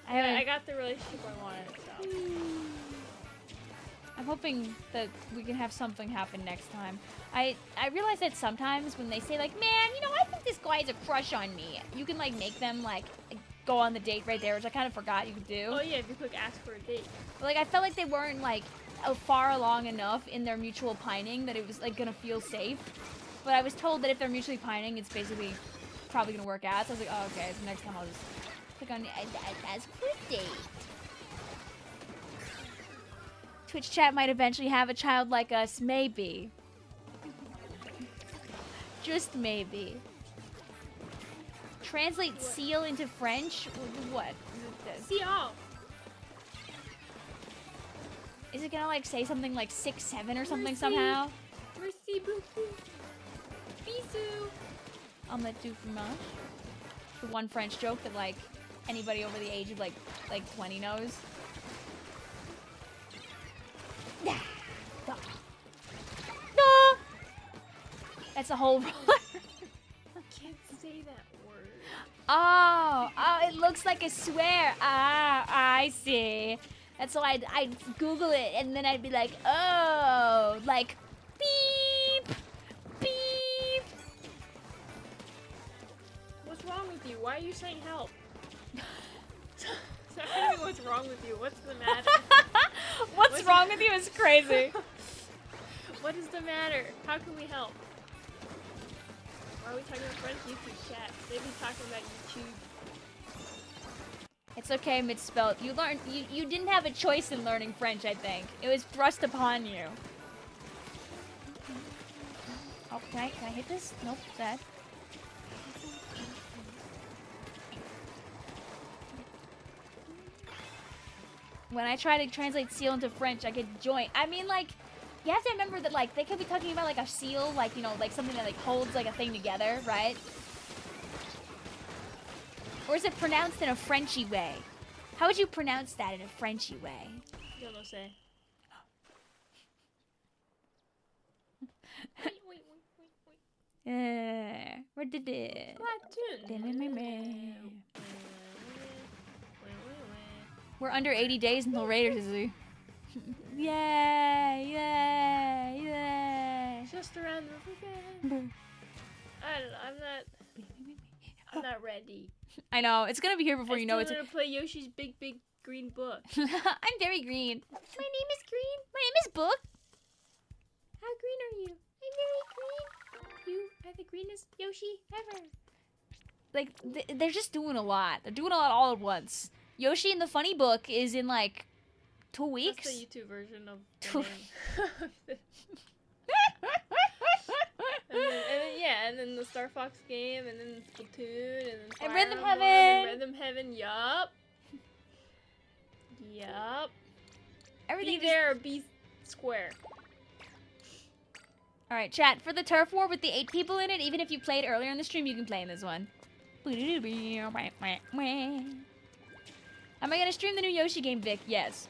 I got the relationship I wanted, so.
I'm hoping that we can have something happen next time. I realize that sometimes when they say like, man, you know, I think this guy has a crush on me, you can like make them like go on the date right there, which I kind of forgot you could do.
Oh yeah, if you click ask for a date.
But like I felt like they weren't like far along enough in their mutual pining that it was like gonna feel safe. But I was told that if they're mutually pining, it's basically probably gonna work out. So I was like, oh, okay, so next time I'll just click on ask for a date. Twitch chat might eventually have a child like us, maybe. Just maybe. Translate seal into French? What? is.
See all.
Is it gonna like say something like 6, 7 or something
Merci.
somehow?
Merci beaucoup. Bisous.
Omelette du fromage. The one French joke that like anybody over the age of like 20 knows. No. That's a whole roller.
Can't say that word.
Oh, it looks like a swear. Ah, I see. And so I'd Google it and then I'd be like, oh, like beep, beep.
What's wrong with you? Why are you saying help? It's not gonna be what's wrong with you. What's the matter?
What's wrong with you is crazy.
What is the matter? How can we help? Why are we talking about French YouTube chat? They'd be talking about YouTube.
It's okay, misspelled. You learned. You didn't have a choice in learning French. I think it was thrust upon you. Oh, can I hit this? Nope, sad. When I try to translate seal into French, I get joint. I mean, like, you have to remember that, like, they could be talking about, like, a seal, like, you know, like something that, like, holds, like, a thing together, right? Or is it pronounced in a Frenchy way? How would you pronounce that in a Frenchy way?
Yo no sé.
Where did it?
SPLATOON.
We're under 80 days until Raiders is Yay! Yay! Yay!
Just around the bend. I'm not ready.
I know, it's gonna be here before you know
I
it's.
still wanna play Yoshi's big green book.
I'm very green. My name is Green. My name is Book.
How green are you? I'm very green. You are the greenest Yoshi ever.
Like, they're just doing a lot. They're doing a lot all at once. Yoshi in the funny book is in like 2 weeks.
That's the YouTube version of the
2
name. and then the Star Fox game, and then Splatoon, and then Fire
And Rhythm
Emblem,
Heaven.
and Rhythm Heaven. Yup.
Everything
Be there or be square.
All right, chat, for the turf war with the 8 people in it, even if you played earlier in the stream, you can play in this one. Am I gonna stream the new Yoshi game, Vic? Yes.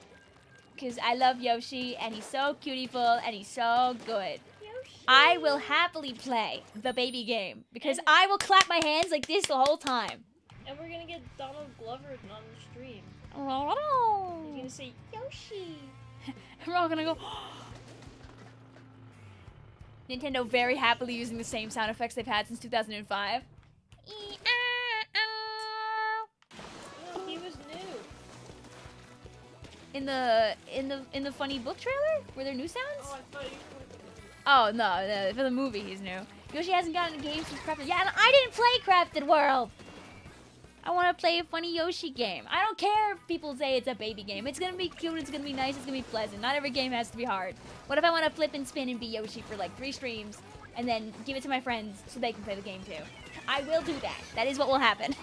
Because I love Yoshi, and he's so beautiful, and he's so good.
Yoshi.
I will happily play the baby game, because
And-
I will clap my hands like this the whole time.
And we're gonna get Donald Glover on the stream. He's
We're
gonna say Yoshi.
all gonna go... Nintendo very happily using the same sound effects they've had since 2005.
No, he was new.
In the funny book trailer? Were there new sounds?
Oh, I thought you were.
Oh, no, for the movie he's new. Yoshi hasn't gotten a game since Crafted. Yeah, and I didn't play Crafted World! I want to play a funny Yoshi game. I don't care if people say it's a baby game. It's gonna be cute, it's gonna be nice, it's gonna be pleasant. Not every game has to be hard. What if I want to flip and spin and be Yoshi for like 3 streams, and then give it to my friends so they can play the game too? I will do that. That is what will happen.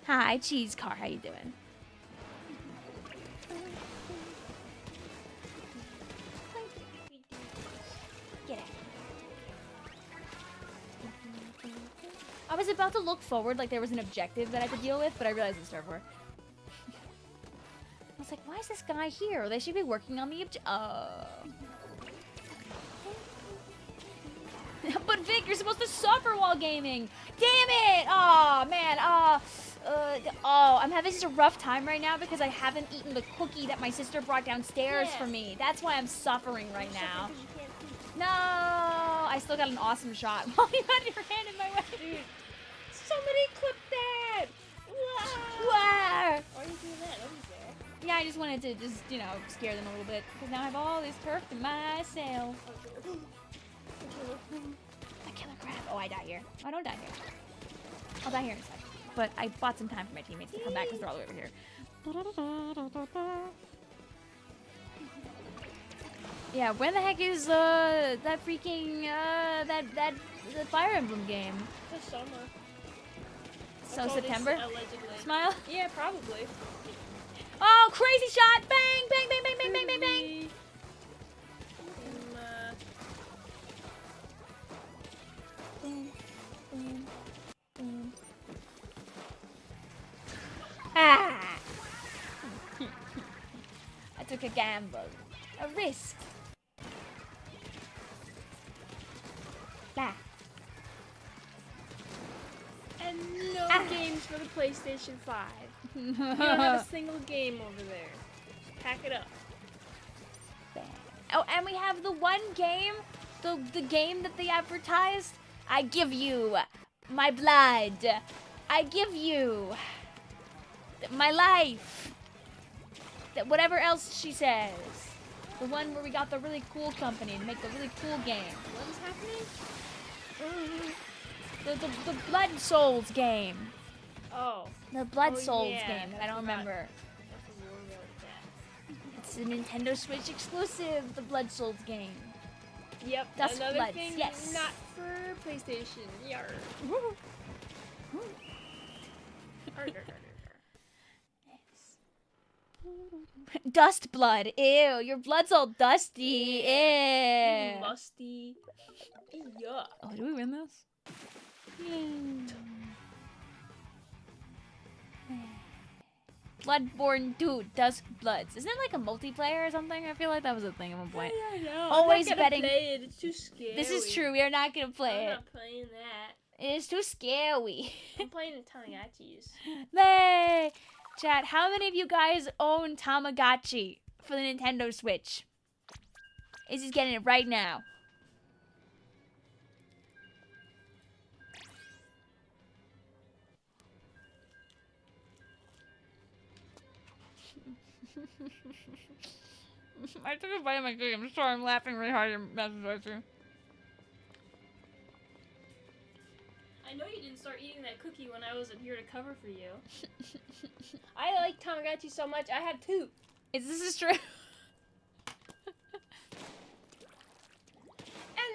Hi, Cheese Car, how you doing? Get it. I was about to look forward like there was an objective that I had to deal with, but I realized it's turf war. I was like, why is this guy here? They should be working on the objective. Oh. But Vic, you're supposed to suffer while gaming. Damn it! Oh man. I'm having such a rough time right now because I haven't eaten the cookie that my sister brought downstairs for me. That's why I'm suffering right now. No, I still got an awesome shot. While you had your hand in my way.
Dude, somebody clip that! Wow!
Wow.
Why are you doing that? That was there.
Yeah, I just wanted to scare them a little bit because now I have all this turf to myself. A killer crab. Oh, I die here. Oh, I don't die here. I'll die here in a sec. But I bought some time for my teammates to come back because they're all the way over here. Yeah, when the heck is that freaking the Fire Emblem game?
This summer.
So
all they
September?
allegedly.
Smile.
Yeah, probably.
Oh, crazy shot! Bang! Bang! Bang! Bang! Bang! Bang! Bang! Bang! Ah! I took a gamble, a risk. Ah.
And no games for the PlayStation 5. You don't have a single game over there. Just pack it up.
Oh, and we have the one game, the game that they advertised. I give you my blood. I give you my life. Whatever else she says. The one where we got the really cool company to make the really cool game.
What is happening?
The Blood Souls game.
Oh.
The Blood
Oh,
Souls
yeah,
game that I don't remember. It's a Nintendo Switch exclusive, the Blood Souls game.
Yep,
Dust
another
Bloods,
thing
yes.
not for PlayStation. Yar.
Dust blood. Ew, your blood's all dusty. Ew.
Musty. Yuck.
Oh, do we win this? Bloodborne 2 Dusk Bloods. Isn't it like a multiplayer or something? I feel like that was a thing at one point.
No,
Always
I'm not gonna
betting.
play it. It's too scary.
This is true. We are not gonna play
I'm
it.
not playing that.
It is too scary.
I'm playing the Tamagotchis.
Hey, chat. How many of you guys own Tamagotchi for the Nintendo Switch? Is just getting it right now. I took a bite of my cookie. I'm sorry. I'm laughing really hard. That's what I
I know you didn't start eating that cookie when I wasn't here to cover for you. I like Tamagotchi so much, I have 2.
This is true.
And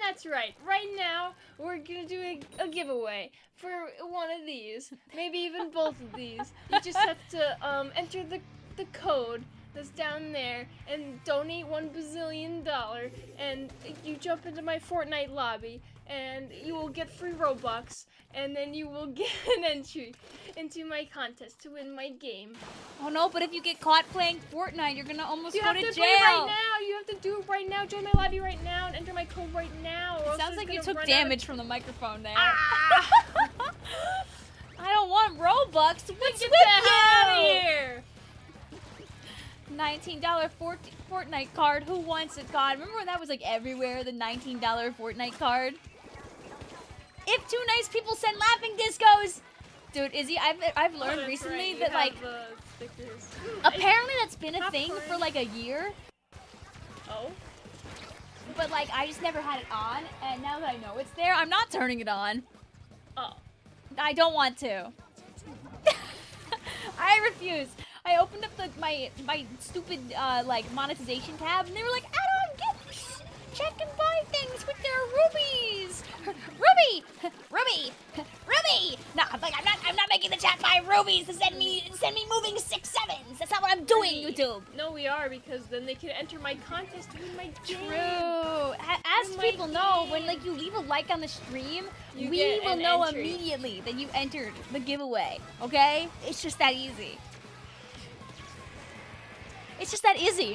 that's right. Right now, we're gonna do a giveaway for one of these. Maybe even both of these. You just have to enter the code that's down there and donate $1 bazillion, and you jump into my Fortnite lobby and you will get free Robux, and then you will get an entry into my contest to win my game.
Oh no, but if you get caught playing Fortnite, you're gonna almost
You
go
have
to
to
jail.
play right now. You have to do it right now. Join my lobby right now and enter my code right now. Or else
Sounds
it's
like you
gonna
took
run
damage from the microphone there.
Ah!
I don't want Robux. What's
Get
with
the hell out of
you?
here!
$19 Fortnite card. Who wants it? God, remember when that was like everywhere? The $19 Fortnite card. If 2 nice people send laughing discos, dude, Izzy, I've learned
that's
recently
right.
that
You
like
have, stickers.
apparently that's been a
Popcorn.
thing for like a year,
Oh.
but like I just never had it on, and now that I know it's there, I'm not turning it on.
Oh.
I don't want to. I refuse. I opened up my stupid like monetization tab, and they were like, "Add-on gifts. Check and buy things with their rubies. Ruby, Ruby, Ruby." No, I'm like, I'm not making the chat buy rubies to send me moving 6-7s. That's not what I'm doing, YouTube.
No, we are, because then they can enter my contest to win my game.
True. As
Oh my
people know, when
game.
like you leave a like on the stream,
You
we
get
will
an
know
entry.
immediately that you entered the giveaway. Okay? It's just that easy. It's just that easy.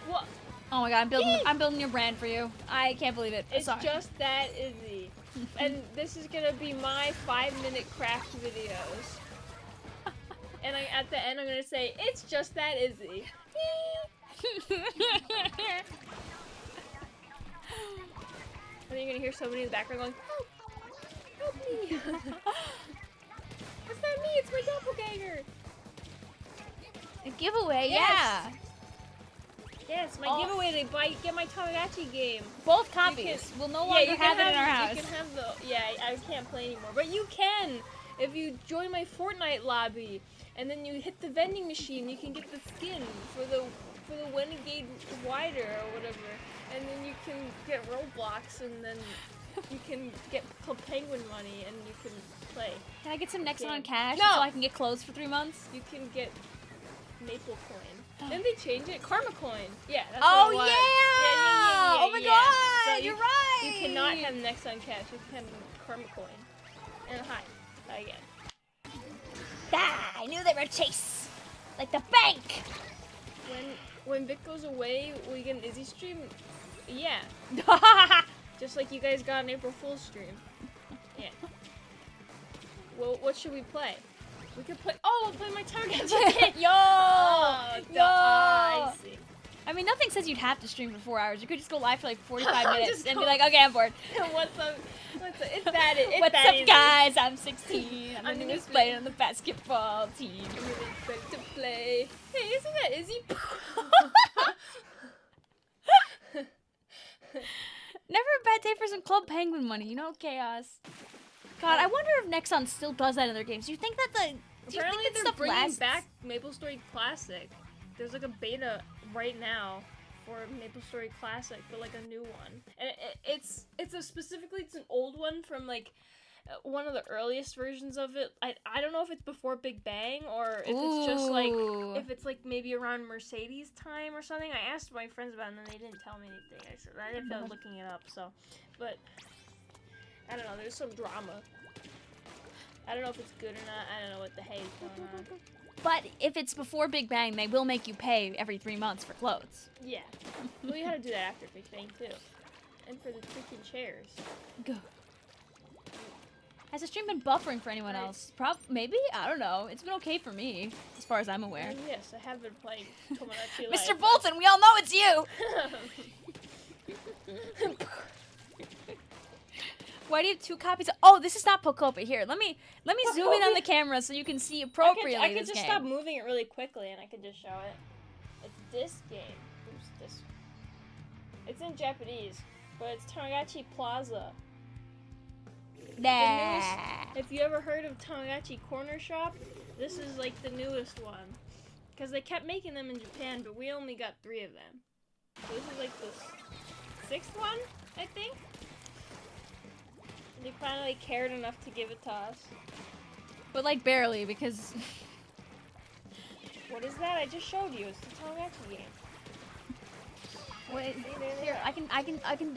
What?
Oh my god, I'm building your brand for you. I can't believe it.
It's
Sorry.
just that easy. And this is gonna be my 5-minute craft videos. And at the end, I'm gonna say, it's just that easy. And then you're gonna hear somebody in the background going, "Help! Help me!" It's not me, it's my doppelganger!
A giveaway,
Yes.
yeah.
Yes, my
Oh.
giveaway to get my Tamagotchi game.
Both copies. We'll no longer
you can
have it in our house.
You can have the, I can't play anymore. But you can! If you join my Fortnite lobby, and then you hit the vending machine, you can get the skin for the Renegade Wider or whatever. And then you can get Roblox, and then you can get Club Penguin money and you can play.
Can I get some Nexon
Yeah.
cash
No!
so I can get clothes for 3 months?
You can get Maple Coin. Didn't they change it? Karma Coin. Yeah, that's
Oh
what it was.
yeah! Oh my god!
So
You're right!
You cannot have Nexon cash. You can have Karma Coin. And hi again.
Ah, I knew they were chase! Like the bank!
When Vic goes away, we get an Izzy stream. Yeah, just like you guys got an April Fool's stream. Yeah. Well, what should we play? We could play. Oh, we'll play my Tamagotchi.
Yo!
Oh,
Yo!
I see.
I mean, nothing says you'd have to stream for 4 hours. You could just go live for like 45 minutes
Just
and
go-
be like, okay, I'm bored.
What's up? It's that. It's
What's
that
up,
easy.
guys? I'm 16. I'm
I'm
the
gonna
newest player on the basketball team.
I'm really excited to play. Hey, isn't that Izzy?
Never a bad day for some Club Penguin money, you know, chaos. God, I wonder if Nexon still does that in their games. Do you think that do you
Apparently,
think that
they're
stuff
bringing
lasts?
back MapleStory Classic. There's like a beta right now for MapleStory Classic, but like a new one. And it's specifically it's an old one from like one of the earliest versions of it. I don't know if it's before Big Bang or if it's just like
Ooh.
if it's like maybe around Mercedes time or something. I asked my friends about it and then they didn't tell me anything. I didn't feel like looking it up. So, but I don't know. There's some drama. I don't know if it's good or not. I don't know what the hey is going on.
But if it's before Big Bang, they will make you pay every 3 months for clothes.
Yeah. Well, you had to do that after Big Bang too. And for the freaking chairs.
Go. Has the stream been buffering for anyone else? Maybe? I don't know. It's been okay for me, as far as I'm aware.
And yes, I have been playing Tomodachi Life.
Mr. Bolton, we all know it's you! Why do you have 2 copies of— oh, this is not Pocopa. Here, let me zoom in on the camera so you can see appropriately
I could
this
just
game.
stop moving it really quickly and I could just show it. It's this game. Oops, this. It's in Japanese, but it's Tamagotchi Plaza.
Nah.
If you ever heard of Tamagotchi Corner Shop, this is like the newest one. Because they kept making them in Japan, but we only got 3 of them. So this is like the 6th one, I think. They finally cared enough to give it to us.
But like barely, because
What is that? I just showed you. It's the Tamagotchi game.
wait, here,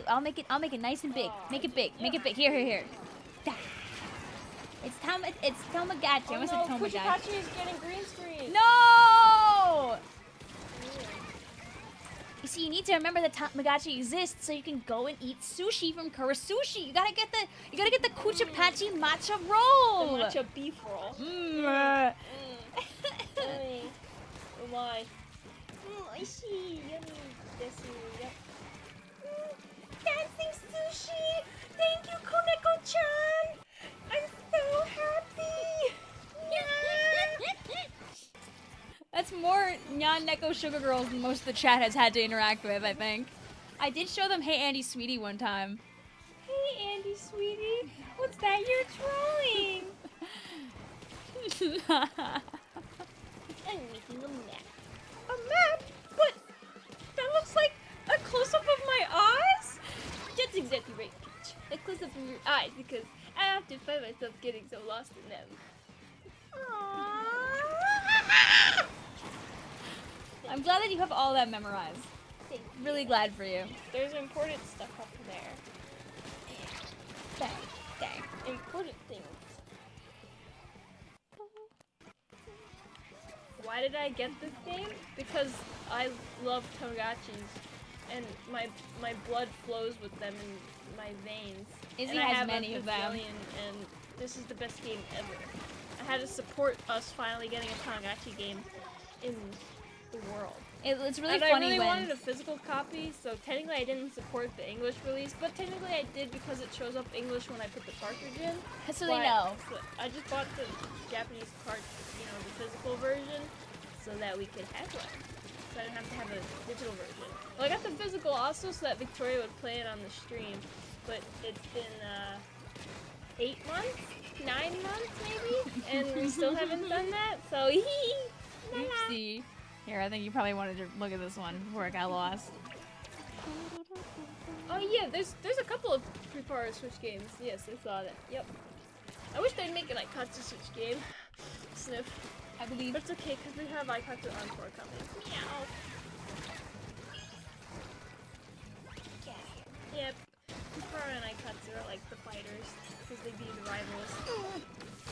I'll make it nice and big. Make it big. Make it big. Here. It's Tamagotchi. I almost said Tamagotchi.
Kuchikachi is getting green screen.
No! You see, you need to remember that Tamagotchi exists so you can go and eat sushi from Kura Sushi. You gotta get the Kuchipachi matcha roll.
The matcha beef roll. Why? Oishii, yummy. Desu, yep.
Dancing sushi! Thank you, Koneko-chan! I'm so happy! That's more Nyan Neko Sugar Girls than most of the chat has had to interact with, I think. I did show them Hey Andy Sweetie one time.
Hey, Andy, sweetie. What's that you're trolling? I'm making a map.
A map? But that looks like a close-up of my eyes?
That's exactly right, Peach. A close-up of your eyes because I often find myself getting so lost in them.
Aww. I'm glad that you have all that memorized.
Thank you.
Really glad for you.
There's important stuff up there.
Dang.
Important things. Why did I get this game? Because I love Tamagotchis, and my blood flows with them in my veins.
Izzy
and I
has
have
many
a
of them.
Vicvillon, and this is the best game ever. I had to support us finally getting a Tamagotchi game in the world.
It's really
And
funny
I really
when
wanted a physical copy, so technically I didn't support the English release, but technically I did because it shows up English when I put the cartridge in.
so they know.
So I just bought the Japanese card, the physical version, so that we could have one. So I didn't have to have a digital version. Well, I got the physical also so that Victoria would play it on the stream, but it's been 8 months? 9 months maybe? And we still haven't done that, so
Oopsie. Here, I think you probably wanted to look at this one before it got lost.
Oh yeah, there's a couple of Pipara Switch games. Yes, I saw that. Yep. I wish they'd make an Aikatsu Switch game. Sniff.
I believe.
But it's okay, because we have Aikatsu Encore coming. Meow. Yep. Pipara and Aikatsu are like the fighters, because they be the rivals.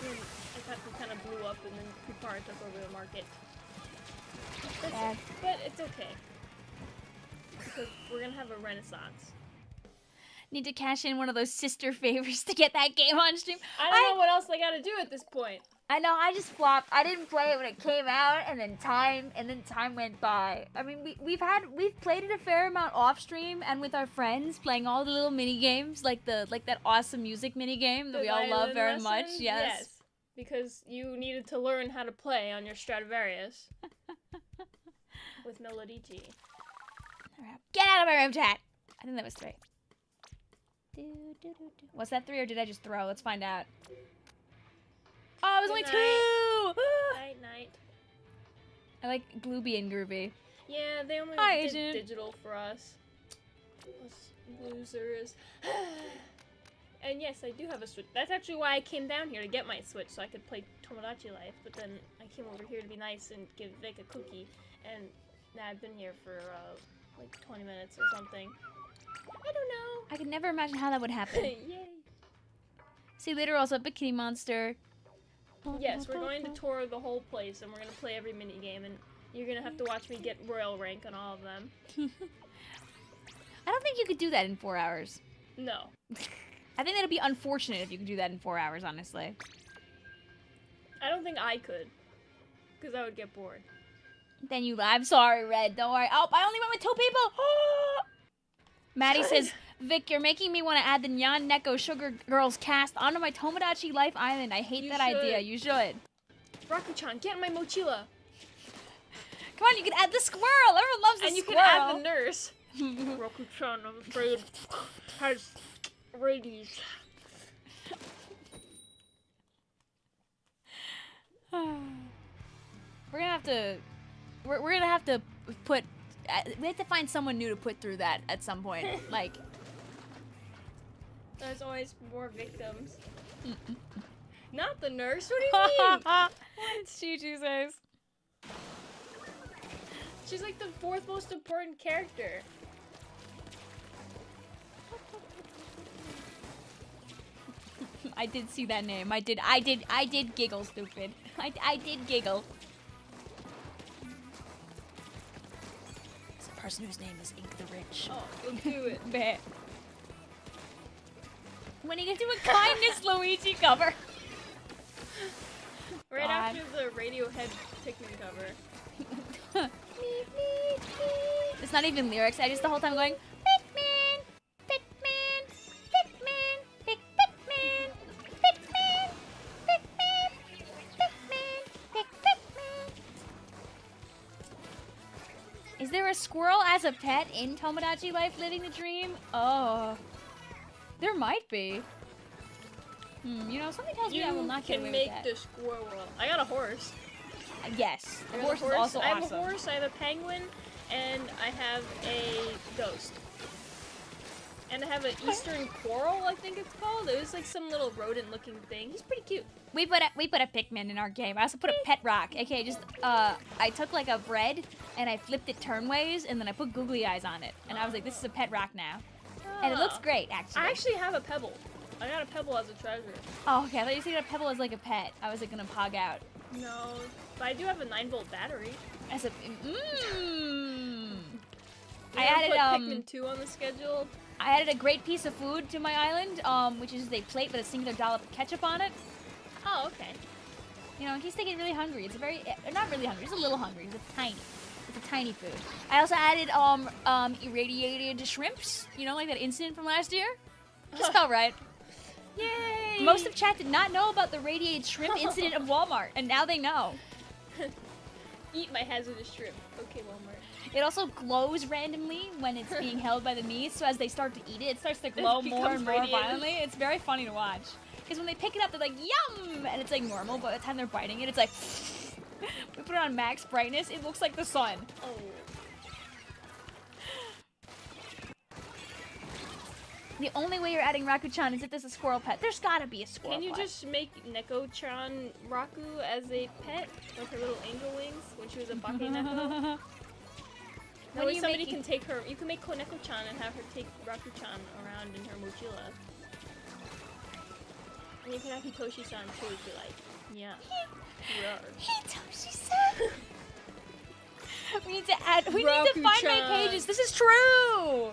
And Aikatsu kind of blew up, and then Pipara took over the market. But it's okay. Because we're gonna have a renaissance.
Need to cash in one of those sister favors to get that game on stream.
I don't know what else I gotta do at this point.
I know, I just flopped. I didn't play it when it came out, and then time went by. I mean, we've played it a fair amount off stream and with our friends, playing all the little mini games, like that awesome music mini game that we all love very much. Yes.
Because you needed to learn how to play on your Stradivarius with Melody G.
Get out of my room, chat. I think that was 3. Was that 3 or did I just throw? Let's find out. Oh, it was only 2!
Night.
I like Glooby and Groovy.
Yeah, they only
Hi,
did
Asian.
digital for us. Us losers. And yes, I do have a Switch. That's actually why I came down here, to get my Switch, so I could play Tomodachi Life. But then I came over here to be nice and give Vic a cookie. And now I've been here for like 20 minutes or something. I don't know.
I could never imagine how that would happen.
Yay.
See you later, also Bikini Monster.
Yes, we're going to tour the whole place, and we're going to play every minigame, and you're going to have to watch me get royal rank on all of them.
I don't think you could do that in 4 hours.
No.
I think that'd be unfortunate if you could do that in 4 hours, honestly.
I don't think I could, because I would get bored.
Then you I'm sorry, Red. Don't worry. Oh, I only went with 2 people. Maddie says, Vic, you're making me want to add the Nyan Neko Sugar Girls cast onto my Tomodachi Life Island. I hate that idea. You should.
Raku-chan, get in my mochila.
Come on, you can add the squirrel. Everyone loves the
and you
squirrel.
can add the nurse. Raku-chan, I'm afraid, has rabies.
We're gonna have to. We're gonna have to put. We have to find someone new to put through that at some point. Like.
There's always more victims. Not the nurse. What do you mean?
What? She says.
She's like the 4th most important character.
I did see that name. I did giggle, stupid. I did giggle. It's a person whose name is Ink the Rich.
Oh, let's do it.
Bet. When are you gonna do a Kindness Luigi cover?
Right
God.
after the Radiohead Pikmin cover.
It's not even lyrics. I just the whole time going Pikmin, Pikmin, Pikmin, Pikmin, Pikmin, Pikmin, Pikmin, Pikmin. Is there a squirrel as a pet in Tomodachi Life Living the Dream? Oh. There might be. You know, something tells me I will not get away with that.
You can make the squirrel. I got a horse.
Yes, the
I
horse
got
is also
I have
awesome.
a horse, I have a penguin, and I have a ghost. And I have an eastern coral, I think it's called. It was like some little rodent-looking thing. He's pretty cute.
We put a Pikmin in our game. I also put a pet rock. Okay, just I took like a bread and I flipped it turnways and then I put googly eyes on it. And I was like, this is a pet rock now. And it looks great, actually.
I actually have a pebble. I got a pebble as a treasure.
Oh, okay. I thought you said a pebble as like a pet. I was like gonna pog out.
No, but I do have a 9-volt battery.
As a
I added Pikmin 2 on the schedule.
I added a great piece of food to my island, which is a plate with a singular dollop of ketchup on it.
Oh, okay.
You know, in case they get really hungry. It's a very, not really hungry, it's a little hungry. It's tiny. It's a tiny food. I also added irradiated shrimps. You know, like that incident from last year. Just felt right.
Yay!
Most of chat did not know about the radiated shrimp incident of Walmart, and now they know.
Eat my hazardous shrimp. Okay, Walmart.
It also glows randomly when it's being held by the meat, so as they start to eat it, it starts to glow more and more violently. It's very funny to watch. Because when they pick it up, they're like, yum! And it's like normal, but by the time they're biting it, it's like... We put it on max brightness, it looks like the sun.
Oh.
The only way you're adding Raku-chan is if there's a squirrel pet. There's gotta be a squirrel
Can you
pet.
just make Neko-chan Raku as a pet? Like her little angel wings when she was a Bake Neko? That way somebody can take her. You can make Koneko-chan and have her take Raku-chan around in her mochila. And you can have Hitoshi-san too if you like. Yeah.
Hitoshi-san! We need to add. We need to find my pages. This is true!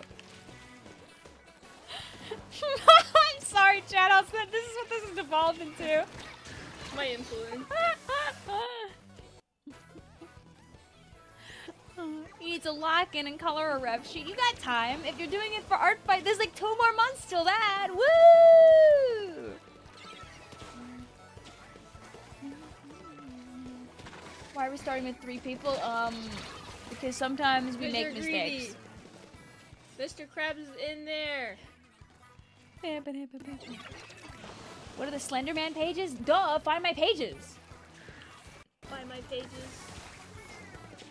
I'm sorry, Chad. This is what this has devolved into.
My influence.
You need to lock in and color a rev sheet. You got time. If you're doing it for art fight, there's like 2 more months till that. Woo! Why are we starting with 3 people? Because sometimes we make mistakes.
Mr. Krabs is in there.
What are the Slenderman pages? Duh, find my pages.
Find my pages.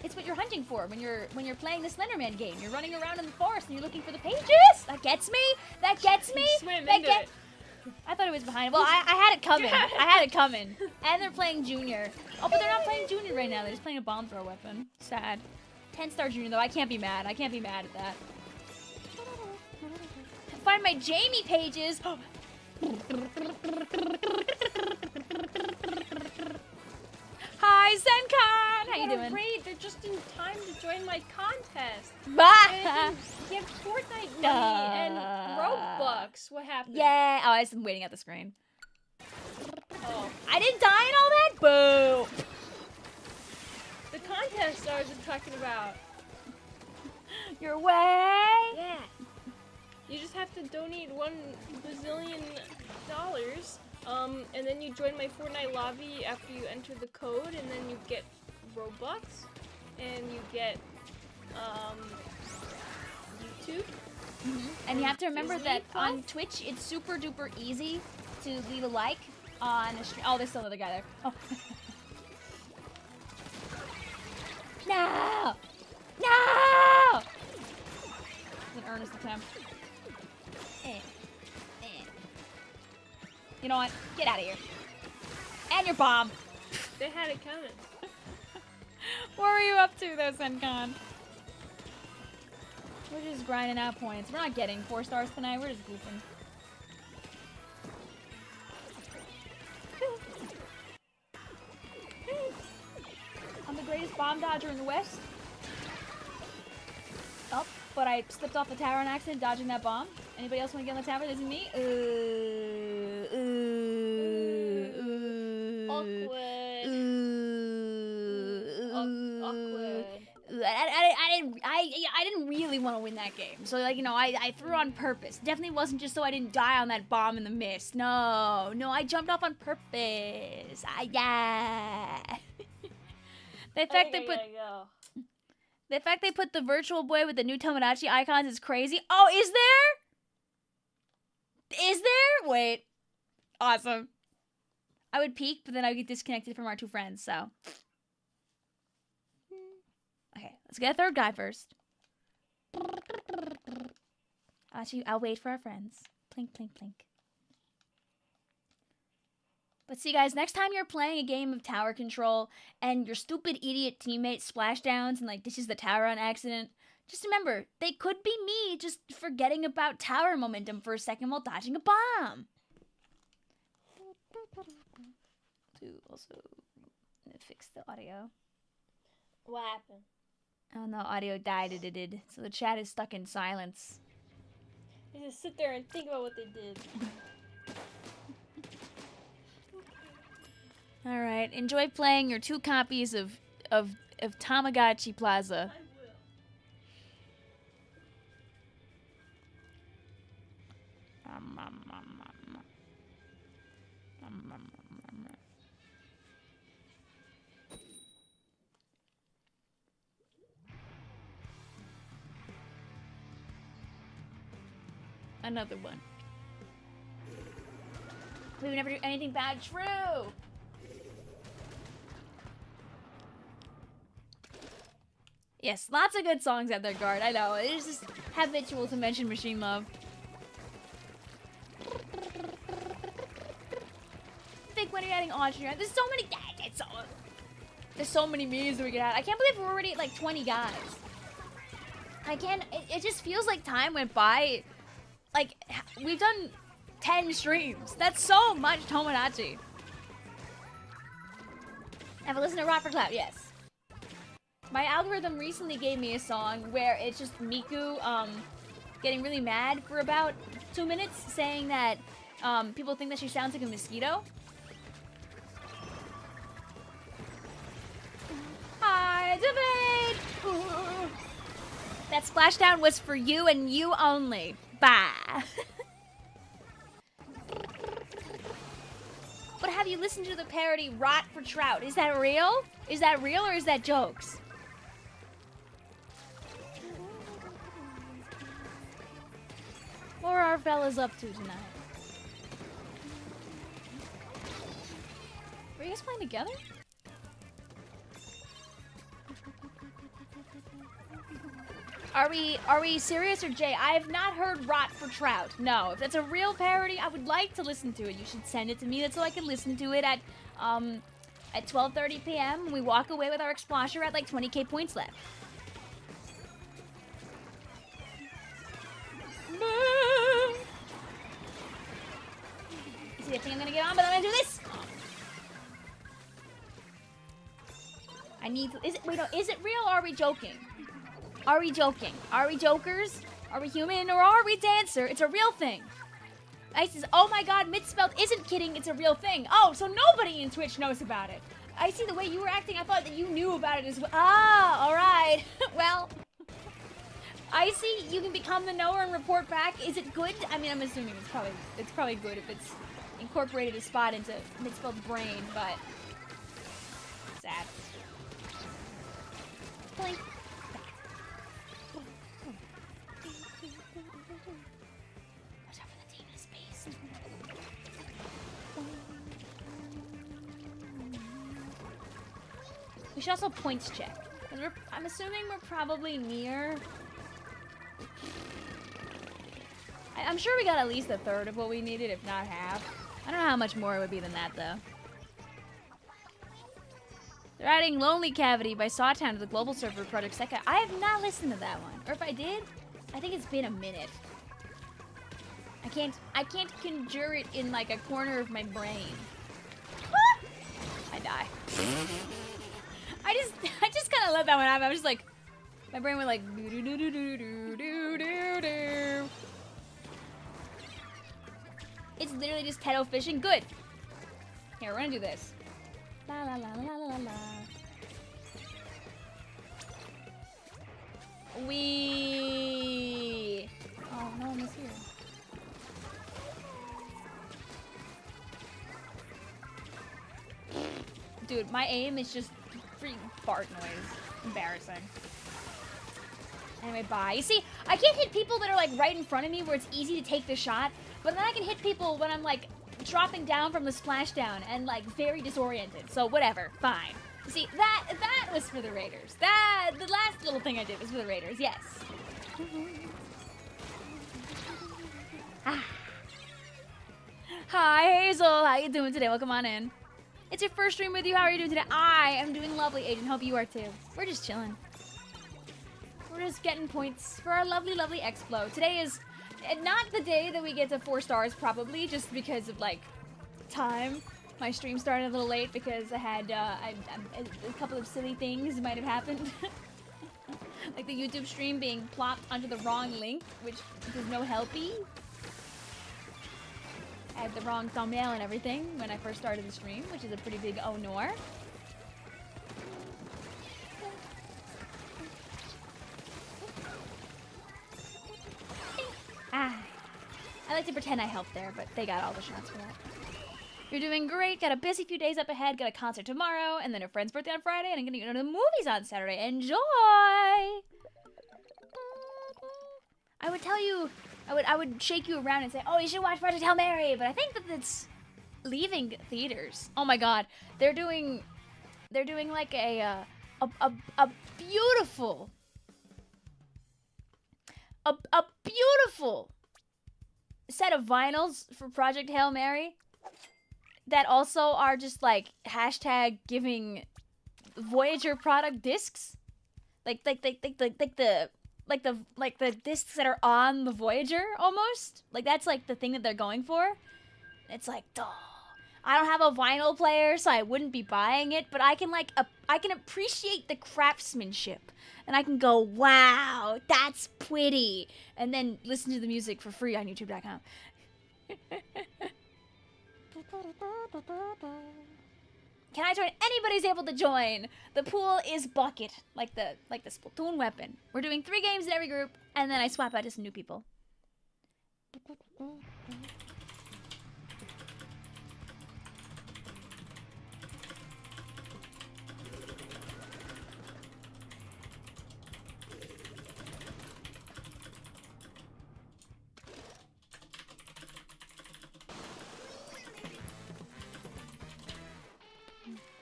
It's what you're hunting for when you're playing the Slenderman game. You're running around in the forest and you're looking for the pages. That gets me. That gets me. I thought it was behind. Well, I had it coming. I had it coming. And they're playing Junior. Oh, but they're not playing Junior right now. They're just playing a bomb throw weapon. Sad. 10-star Junior though. I can't be mad. I can't be mad at that. Find my Jamie pages. Hi, Zenkan! How you doing?
Raid. They're just in time to join my contest.
Bah!
Get Fortnite money and Robux. What happened?
Yeah. Oh, I was waiting at the screen.
Oh.
I didn't die and all that? Boo!
The contest I was just talking about.
Your way?
Yeah. You just have to donate $1 bazillion. And then you join my Fortnite lobby after you enter the code, and then you get Robux, and you get YouTube.
And you have to remember
Disney
that
Plus?
on Twitch, it's super duper easy to leave a like on a stream. Oh, there's still another guy there. Oh. No! No! It's an earnest attempt. You know what? Get out of here. And your bomb.
They had it coming.
What were you up to though, Senkan? We're just grinding out points. We're not getting 4 stars tonight. We're just goofing. I'm the greatest bomb dodger in the West. Oh, but I slipped off the tower on accident dodging that bomb. Anybody else want to get on the tower? This is me.
Awkward. Awkward.
I didn't really want to win that game. So like, you know, I threw on purpose. Definitely wasn't just so I didn't die on that bomb in the mist. No, I jumped off on purpose. Yeah. The fact they put the virtual boy with the new Tomodachi icons is crazy. Oh, is there? Is there? Wait. Awesome. I would peek, but then I would get disconnected from our 2 friends, so. Okay, let's get a 3rd guy first. I'll wait for our friends. Plink, plink, plink. But see, guys, next time you're playing a game of tower control and your stupid idiot teammate splashdowns and, like, dishes the tower on accident, just remember, they could be me just forgetting about tower momentum for a second while dodging a bomb. To also fix the audio.
What happened?
Oh no, audio died. It did. So the chat is stuck in silence.
They just sit there and think about what they did.
All right, enjoy playing your 2 copies of Tamagotchi Plaza. Another one. We would never do anything bad. True. Yes, lots of good songs out there, Guard. I know. It's just habitual to mention Machine Love. when you're adding Audrey. There's so many. There's so many memes that we could add. I can't believe we're already at like 20 guys. I can't. It just feels like time went by. Like we've done 10 streams. That's so much Tomodachi. Have a listen to Rock for Cloud. Yes. My algorithm recently gave me a song where it's just Miku getting really mad for about 2 minutes, saying that people think that she sounds like a mosquito. Hi, debate! That splashdown was for you and you only. Bye. But have you listened to the parody Rot for Trout? Is that real? Is that real or is that jokes? What are our fellas up to tonight? Were you guys playing together? Are we serious or Jay? I have not heard Rot for Trout. No, if that's a real parody, I would like to listen to it. You should send it to me. That's so I can listen to it at 12:30 p.m. We walk away with our explosher at like 20k points left. See, I think I'm gonna get on, but I'm gonna do this. I need to. Is it? Wait, no. Is it real or are we joking? Are we joking? Are we jokers? Are we human or are we dancer? It's a real thing. Ice says, oh my god, Mitspelt isn't kidding, it's a real thing. Oh, so nobody in Twitch knows about it. I see the way you were acting, I thought that you knew about it as well. Ah, alright. Well, I see you can become the knower and report back. Is it good? I mean, I'm assuming it's probably good if it's incorporated a spot into Mitspelt's brain, but sad. Blink. We should also points check. I'm assuming we're probably near. I'm sure we got at least a third of what we needed, if not half. I don't know how much more it would be than that, though. They're adding Lonely Cavity by Sawtown to the global server Project Sekka. I have not listened to that one. Or if I did, I think it's been a minute. I can't conjure it in like a corner of my brain. I die. I just kind of let that one happen. I was just like, my brain went like doo doo doo doo doo doo doo doo doo. It's literally just pedo fishing. Good. Here, we're gonna do this. La la la la la la. We. Oh, no one is here. Dude, my aim is just freaking fart noise. Embarrassing. Anyway, bye. You see, I can't hit people that are like right in front of me where it's easy to take the shot, but then I can hit people when I'm like dropping down from the splashdown and like very disoriented. So whatever, fine. You see, that was for the Raiders. The last little thing I did was for the Raiders, yes. Hi Hazel, how you doing today? Welcome on in. It's your first stream with you. How are you doing today? I am doing lovely, Agent. Hope you are too. We're just chilling. We're just getting points for our lovely, lovely Explo. Today is not the day that we get to 4 stars, probably, just because of, like, time. My stream started a little late because I had a couple of silly things might have happened. Like the YouTube stream being plopped onto the wrong link, which was no helpy. I had the wrong thumbnail and everything when I first started the stream, which is a pretty big oh-nor. I like to pretend I helped there, but they got all the shots for that. You're doing great. Got a busy few days up ahead. Got a concert tomorrow, and then a friend's birthday on Friday, and I'm gonna go to the movies on Saturday. Enjoy! I would tell you, I would shake you around and say, oh, you should watch Project Hail Mary, but I think that it's leaving theaters. Oh my god, they're doing like a beautiful set of vinyls for Project Hail Mary that also are just like hashtag giving Voyager product discs, like the discs that are on the Voyager almost. Like that's like the thing that they're going for. It's like, duh. I don't have a vinyl player, so I wouldn't be buying it, but I can like I can appreciate the craftsmanship. And I can go, wow, that's pretty. And then listen to the music for free on youtube.com. Can I join? Anybody's able to join. The pool is bucket, like the SPLATOON weapon. We're doing 3 games in every group, and then I swap out to some new people.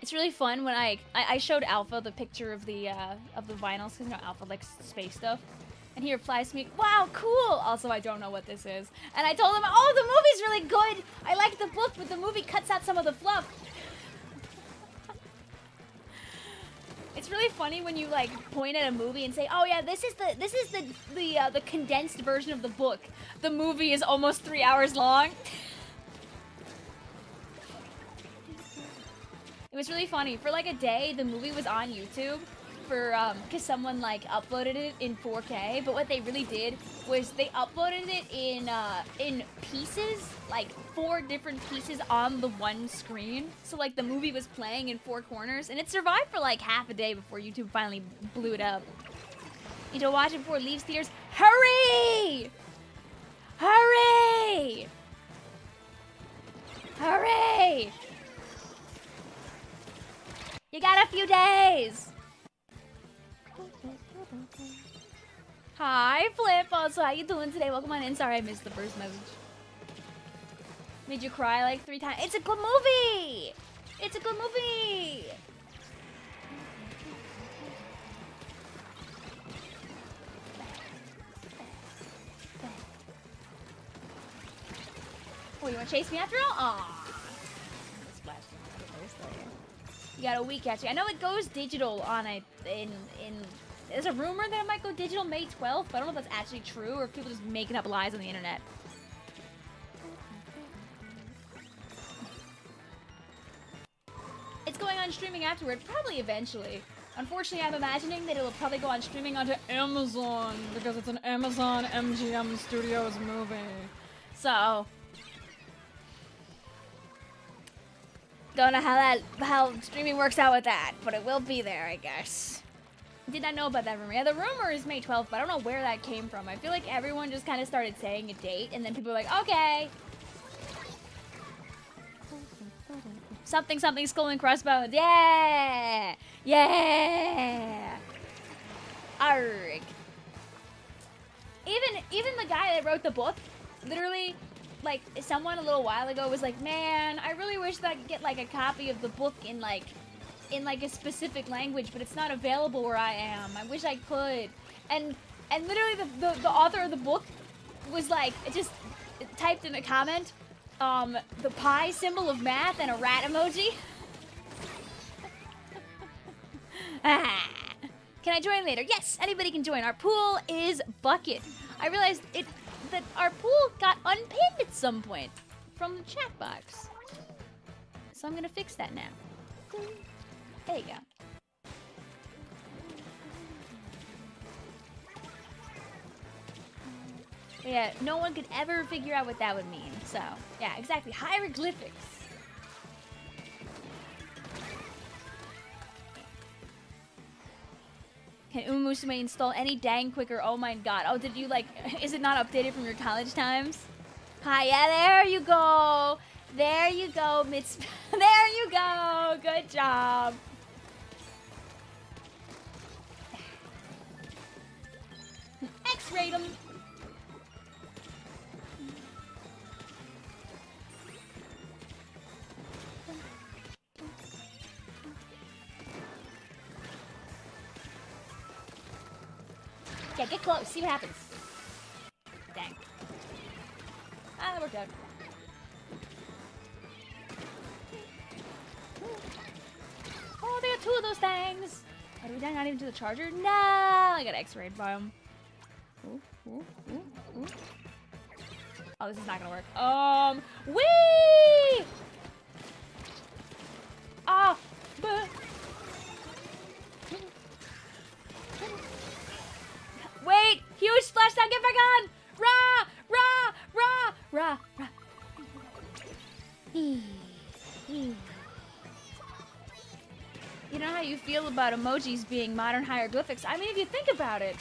It's really fun when I showed Alpha the picture of the vinyls, because you know Alpha likes space stuff, and he replies to me, "Wow, cool." Also, I don't know what this is, and I told him, "Oh, the movie's really good. I like the book, but the movie cuts out some of the fluff." It's really funny when you like point at a movie and say, "Oh yeah, this is the condensed version of the book. The movie is almost 3 hours long." It was really funny. For like a day, the movie was on YouTube for because someone like uploaded it in 4K. But what they really did was they uploaded it in pieces, like 4 different pieces on the one screen. So like the movie was playing in 4 corners, and it survived for like half a day before YouTube finally blew it up. Need to watch it before it leaves theaters. Hurry! Hurry! Hurry! You got a few days. Hi, Flip. Also, how you doing today? Welcome on in. Sorry I missed the first message. Made you cry like 3 times. It's a good movie. It's a good movie. Oh, you want to chase me after all? Aw. You got a week actually. I know it goes digital on a there's a rumor that it might go digital May 12th, but I don't know if that's actually true or if people just making up lies on the internet. It's going on streaming afterward, probably eventually. Unfortunately, I'm imagining that it'll probably go on streaming onto Amazon because it's an Amazon MGM Studios movie. So don't know how streaming works out with that, but it will be there, I guess. Did not know about that rumor. Yeah, the rumor is May 12th, but I don't know where that came from. I feel like everyone just kind of started saying a date, and then people were like, okay. Something, skull and crossbones. Yeah! Yeah! Arg. Even the guy that wrote the book, literally, like, someone a little while ago was like, man, I really wish that I could get, like, a copy of the book in a specific language, but it's not available where I am. I wish I could. And literally the author of the book was like, it just typed in a comment, the pi symbol of math and a rat emoji. Can I join later? Yes, anybody can join. Our pool is bucket. I realized that our pool got unpinned at some point from the chat box. So I'm gonna fix that now. There you go. Yeah, no one could ever figure out what that would mean. So, yeah, exactly. Hieroglyphics. Can Umusume install any dang quicker? Oh my god. Oh, did you like, is it not updated from your college times? Hi, yeah, there you go. There you go, Mitz. There you go. Good job. X-rayed him. Yeah, get close. See what happens. Dang. Ah, that worked out. 2 of those things. Are we not even to the charger? No, I got X-rayed by him. Ooh, ooh, ooh, ooh. Oh, this is not gonna work. Whee! Ah, wait, huge splashdown, get back on! Rah, rah, rah, rah, rah. You know how you feel about emojis being modern hieroglyphics? I mean, if you think about it,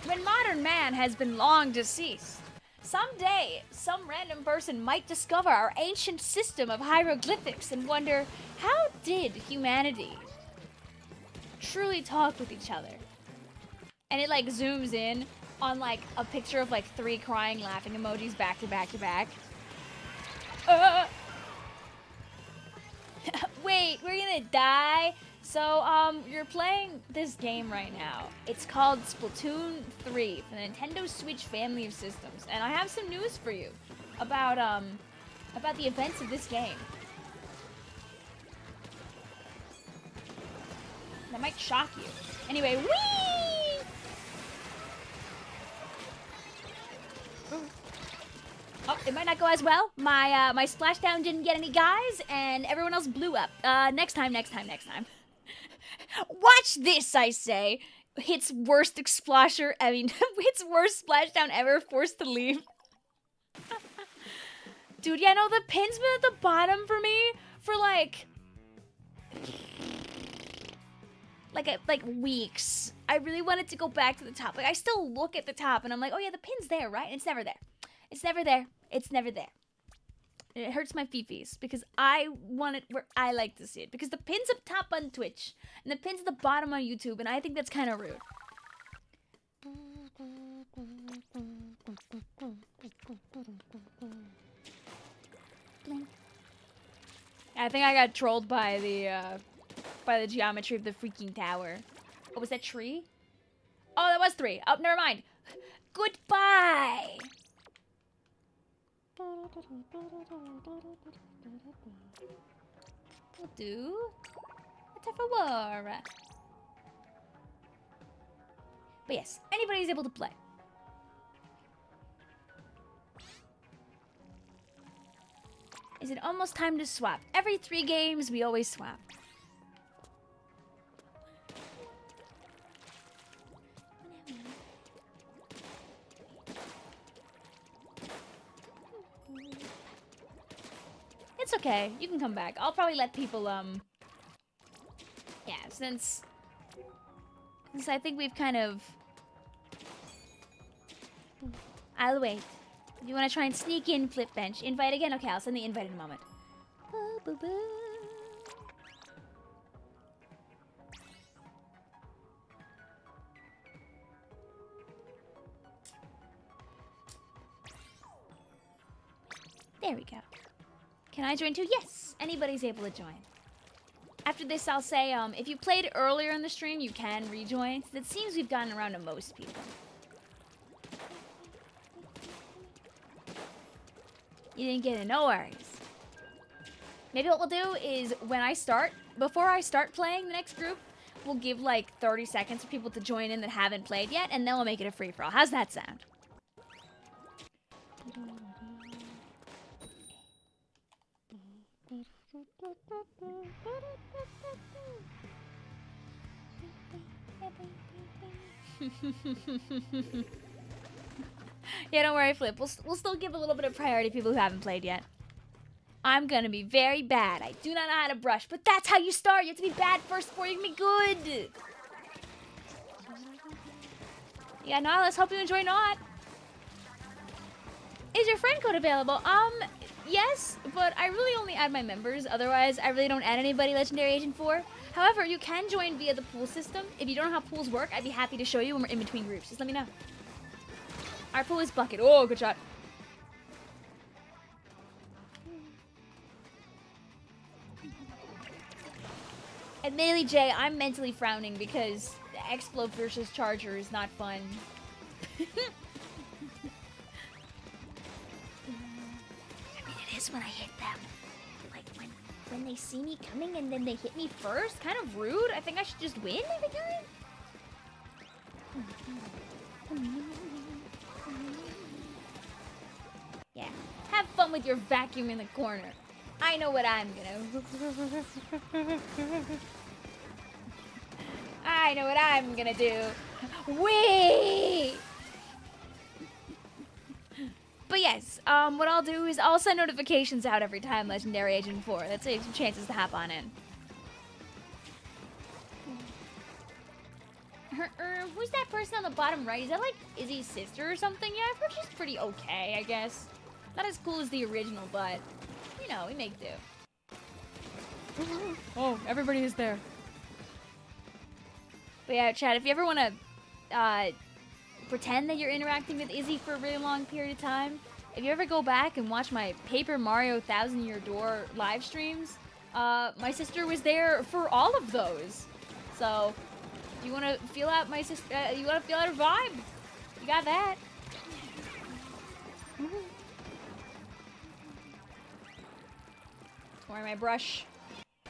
when modern man has been long deceased, someday some random person might discover our ancient system of hieroglyphics and wonder, how did humanity truly talk with each other? And it like zooms in on like a picture of like 3 crying, laughing emojis back to back to back. Wait, we're gonna die? So, you're playing this game right now. It's called SPLATOON 3 for the Nintendo Switch family of systems. And I have some news for you about the events of this game. That might shock you. Anyway, whee! Oh, it might not go as well. My splashdown didn't get any guys, and everyone else blew up. Next time. Watch this, I say. Hit's worst explosher. I mean, Hit's worst splashdown ever. Forced to leave. Dude, yeah, no, the pin's been at the bottom for me for like weeks. I really wanted to go back to the top. Like, I still look at the top, and I'm like, oh yeah, the pin's there, right? And it's never there. It's never there. It's never there. And it hurts my fifis because I want it where I like to see it. Because the pin's up top on Twitch and the pin's at the bottom on YouTube, and I think that's kind of rude. I think I got trolled by the geometry of the freaking tower. Oh, was that tree? Oh, that was 3. Oh, never mind. Goodbye. Will do. What's for war? But yes, anybody's able to play. Is it almost time to swap? Every 3 games, we always swap. It's okay. You can come back. I'll probably let people, yeah, since I think we've kind of... I'll wait. If you want to try and sneak in, flip bench. Invite again? Okay, I'll send the invite in a moment. There we go. Can I join too? Yes! Anybody's able to join. After this, I'll say, if you played earlier in the stream, you can rejoin. It seems we've gotten around to most people. You didn't get it, no worries. Maybe what we'll do is, before I start playing the next group, we'll give like 30 seconds for people to join in that haven't played yet, and then we'll make it a free-for-all. How's that sound? Yeah, don't worry, Flip. We'll still give a little bit of priority to people who haven't played yet. I'm gonna be very bad. I do not know how to brush, but that's how you start. You have to be bad first before you can be good. Yeah, no, let's hope you enjoy Not. Is your friend code available? Yes, but I really only add my members. Otherwise, I really don't add anybody Legendary Agent 4. However, you can join via the pool system. If you don't know how pools work, I'd be happy to show you when we're in between groups. Just let me know. Our pool is bucket. Oh, good shot. Admittedly, Jay, I'm mentally frowning because the Explode versus Charger is not fun. I mean, it is when I hit them. Like, then they see me coming and then they hit me first? Kind of rude. I think I should just win every time. Yeah, have fun with your vacuum in the corner. I know what I'm gonna... I know what I'm gonna do. Wait! But yes, what I'll do is I'll send notifications out every time Legendary Agent 4. That saves some chances to hop on in. Who's that person on the bottom right? Is that like Izzy's sister or something? Yeah, I've heard she's pretty okay, I guess. Not as cool as the original, but, you know, we make do. Oh, everybody is there. But yeah, chat, if you ever want to pretend that you're interacting with Izzy for a really long period of time, if you ever go back and watch my Paper Mario 1000-Year Door live streams, my sister was there for all of those. So, if you want to feel out my sister, you want to feel out her vibe, you got that. Where's my brush?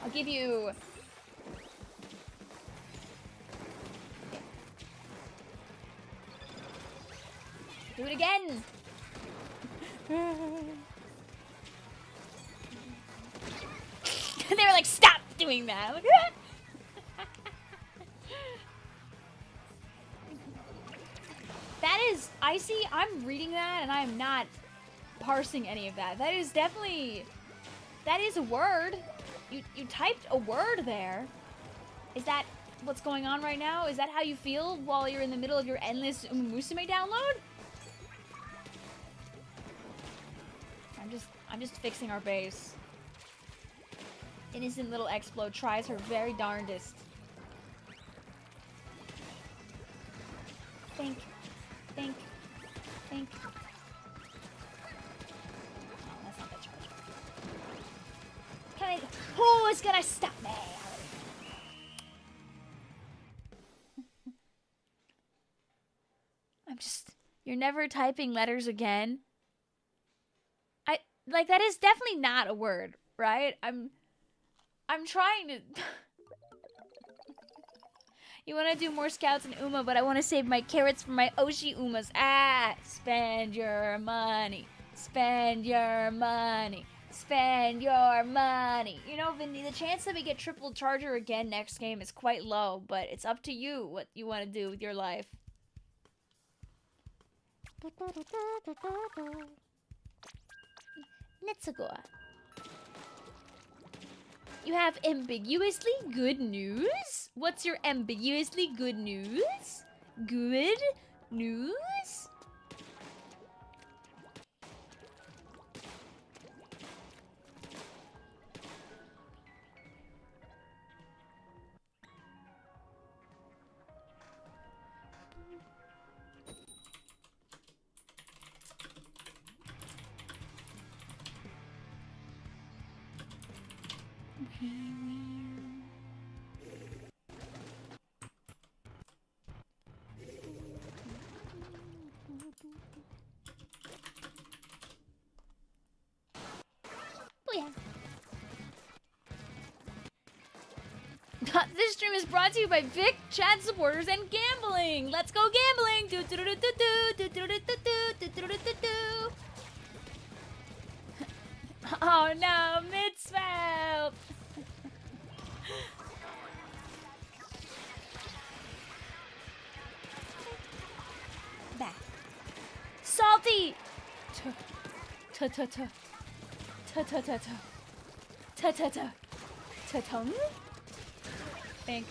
I'll give you... Do it again! They were like, stop doing that! Look at that! That is, I'm reading that and I'm not parsing any of that. That is definitely, that is a word. You typed a word there. Is that what's going on right now? Is that how you feel while you're in the middle of your endless Musume download? I'm just fixing our base. Innocent little Explode tries her very darndest. Think. Oh, that's not the charge. Can I? Who is gonna stop me? You're never typing letters again. Like, that is definitely not a word, right? I'm trying to... You want to do more scouts and Uma, but I want to save my carrots for my Oshi Umas. Ah! Spend your money. Spend your money. Spend your money. You know, Vinny, the chance that we get triple charger again next game is quite low, but it's up to you what you want to do with your life. Netsugo. You have ambiguously good news? What's your ambiguously good news? Good news? This stream is brought to you by Vic, Chad supporters, and gambling. Let's go gambling! Oh no, Mitzvah! Back. Salty! Ta-ta-ta-ta. Think.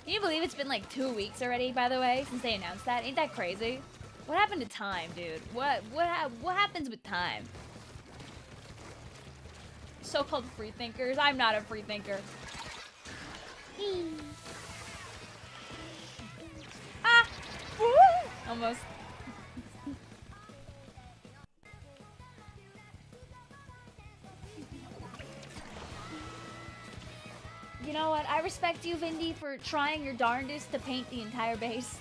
Can you believe it's been like 2 weeks already, by the way, since they announced that? Ain't that crazy? What happened to time, dude? What happens with time? So-called free thinkers. I'm not a free thinker. Ah! Woo! Almost. You know what? I respect you, Vindy, for trying your darndest to paint the entire base.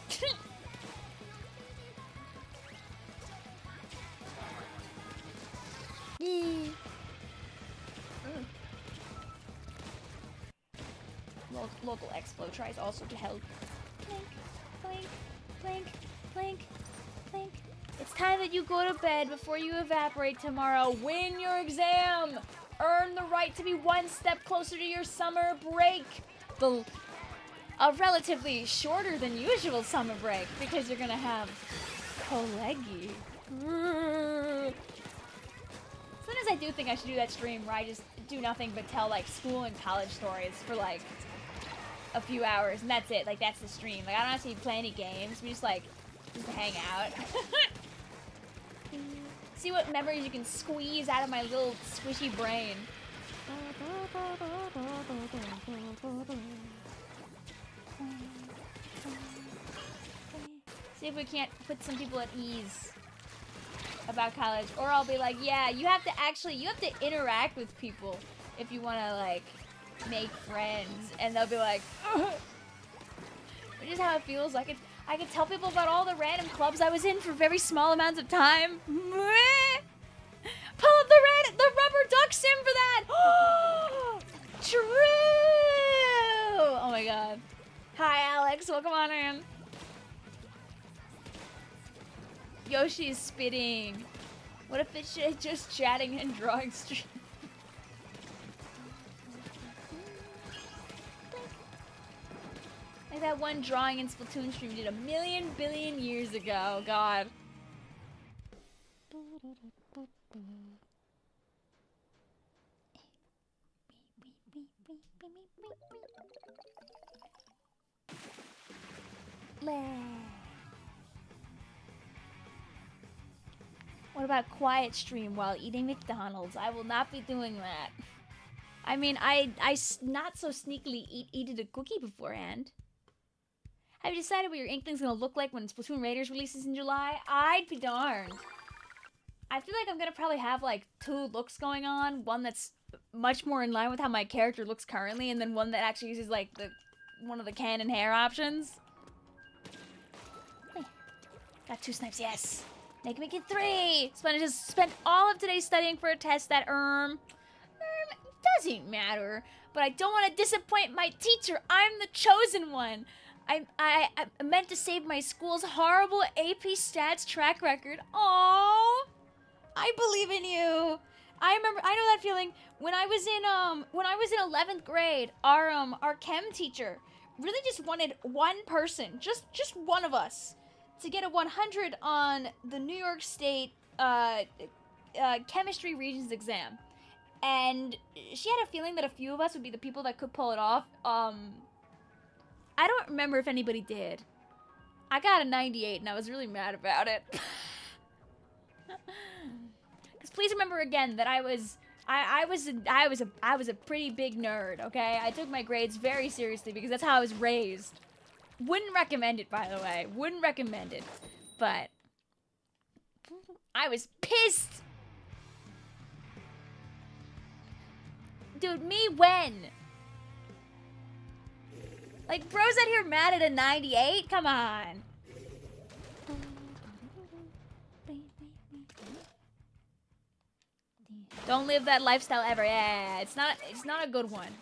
Local Explo tries also to help. Blink, blink, blink, blink, blink. It's time that you go to bed before you evaporate tomorrow. Win your exam! Earn the right to be one step closer to your summer break. A relatively shorter than usual summer break because you're gonna have colegi. Sometimes I do think I should do that stream where I just do nothing but tell like school and college stories for like a few hours and that's it. Like that's the stream. Like I don't actually play any games. We just like hang out. See what memories you can squeeze out of my little squishy brain. See if we can't put some people at ease about college. Or I'll be like, yeah, you have to interact with people if you want to, like, make friends. And they'll be like, ugh. Which is how it feels. I could tell people about all the random clubs I was in for very small amounts of time. Pull up the rubber duck sim for that! True! Oh my god. Hi, Alex. Welcome on in. Yoshi's spitting. What if it's just chatting and drawing stream? Like that one drawing in Splatoon stream did a million billion years ago. God. What about quiet stream while eating McDonald's? I will not be doing that. I mean, I not so sneakily eated a cookie beforehand. Have you decided what your Inkling's gonna look like when Splatoon Raiders releases in July? I'd be darned. I feel like I'm gonna probably have like two looks going on. One that's much more in line with how my character looks currently, and then one that actually uses like one of the canon hair options. Got 2 snipes, yes. Make it 3. Just spent all of today studying for a test that doesn't matter. But I don't want to disappoint my teacher. I'm the chosen one. I meant to save my school's horrible AP stats track record. Aww. I believe in you. I know that feeling when I was in 11th grade. Our chem teacher really just wanted one person, just one of us, to get a 100 on the New York State chemistry Regents exam. And she had a feeling that a few of us would be the people that could pull it off. I don't remember if anybody did. I got a 98 and I was really mad about it. Cuz please remember again that I was a pretty big nerd, okay? I took my grades very seriously because that's how I was raised. Wouldn't recommend it, by the way. Wouldn't recommend it. But I was pissed. Dude, me when? Like, bro's out here mad at a 98? Come on. Don't live that lifestyle ever. Yeah, it's not a good one.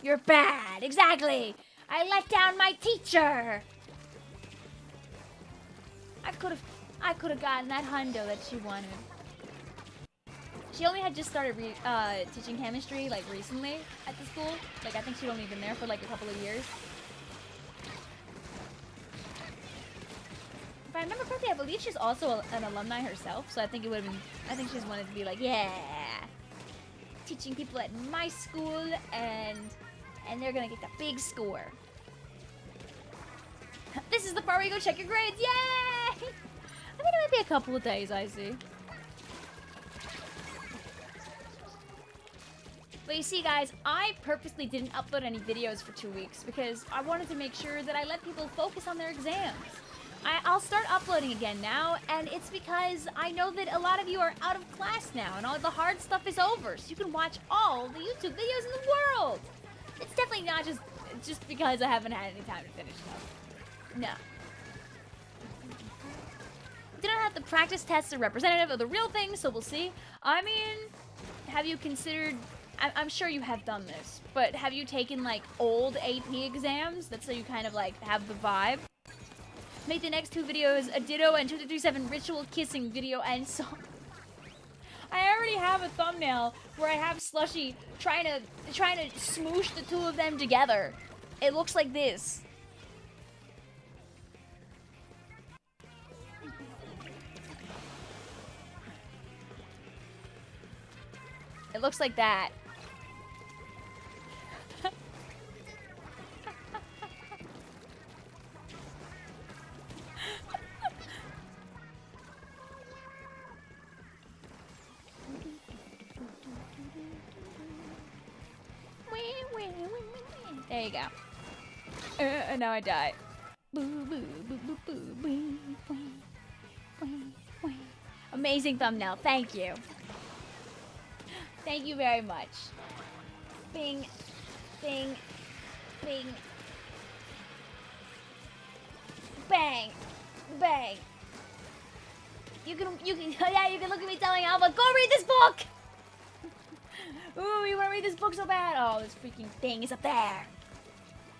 You're bad. Exactly. I let down my teacher. I could have gotten that hundo that she wanted. She only had just started teaching chemistry like recently at the school. Like I think she'd only been there for like a couple of years. If I remember correctly, I believe she's also an alumni herself. So I think it would have been. I think she just wanted to be like, yeah, teaching people at my school, and they're gonna get the big score. This is the part where you go check your grades. Yay! I think it might be a couple of days. I see. But you see, guys, I purposely didn't upload any videos for 2 weeks because I wanted to make sure that I let people focus on their exams. I'll start uploading again now, and it's because I know that a lot of you are out of class now, and all the hard stuff is over, so you can watch all the YouTube videos in the world. It's definitely not just because I haven't had any time to finish stuff. No. Didn't have to practice test a representative of the real thing, so we'll see. I mean, have you considered, I'm sure you have done this, but have you taken like old AP exams? That's so you kind of like have the vibe. Make the next 2 videos a Ditto and 2337 ritual kissing video and song. I already have a thumbnail where I have Slushy trying to smoosh the 2 of them together. It looks like this. It looks like that. There you go. And now I die. Amazing thumbnail. Thank you. Thank you very much. Bing, bing, bing. Bang, bang. You can, yeah, you can look at me telling Alpha, go read this book! Ooh, you wanna read this book so bad? Oh, this freaking thing is up there.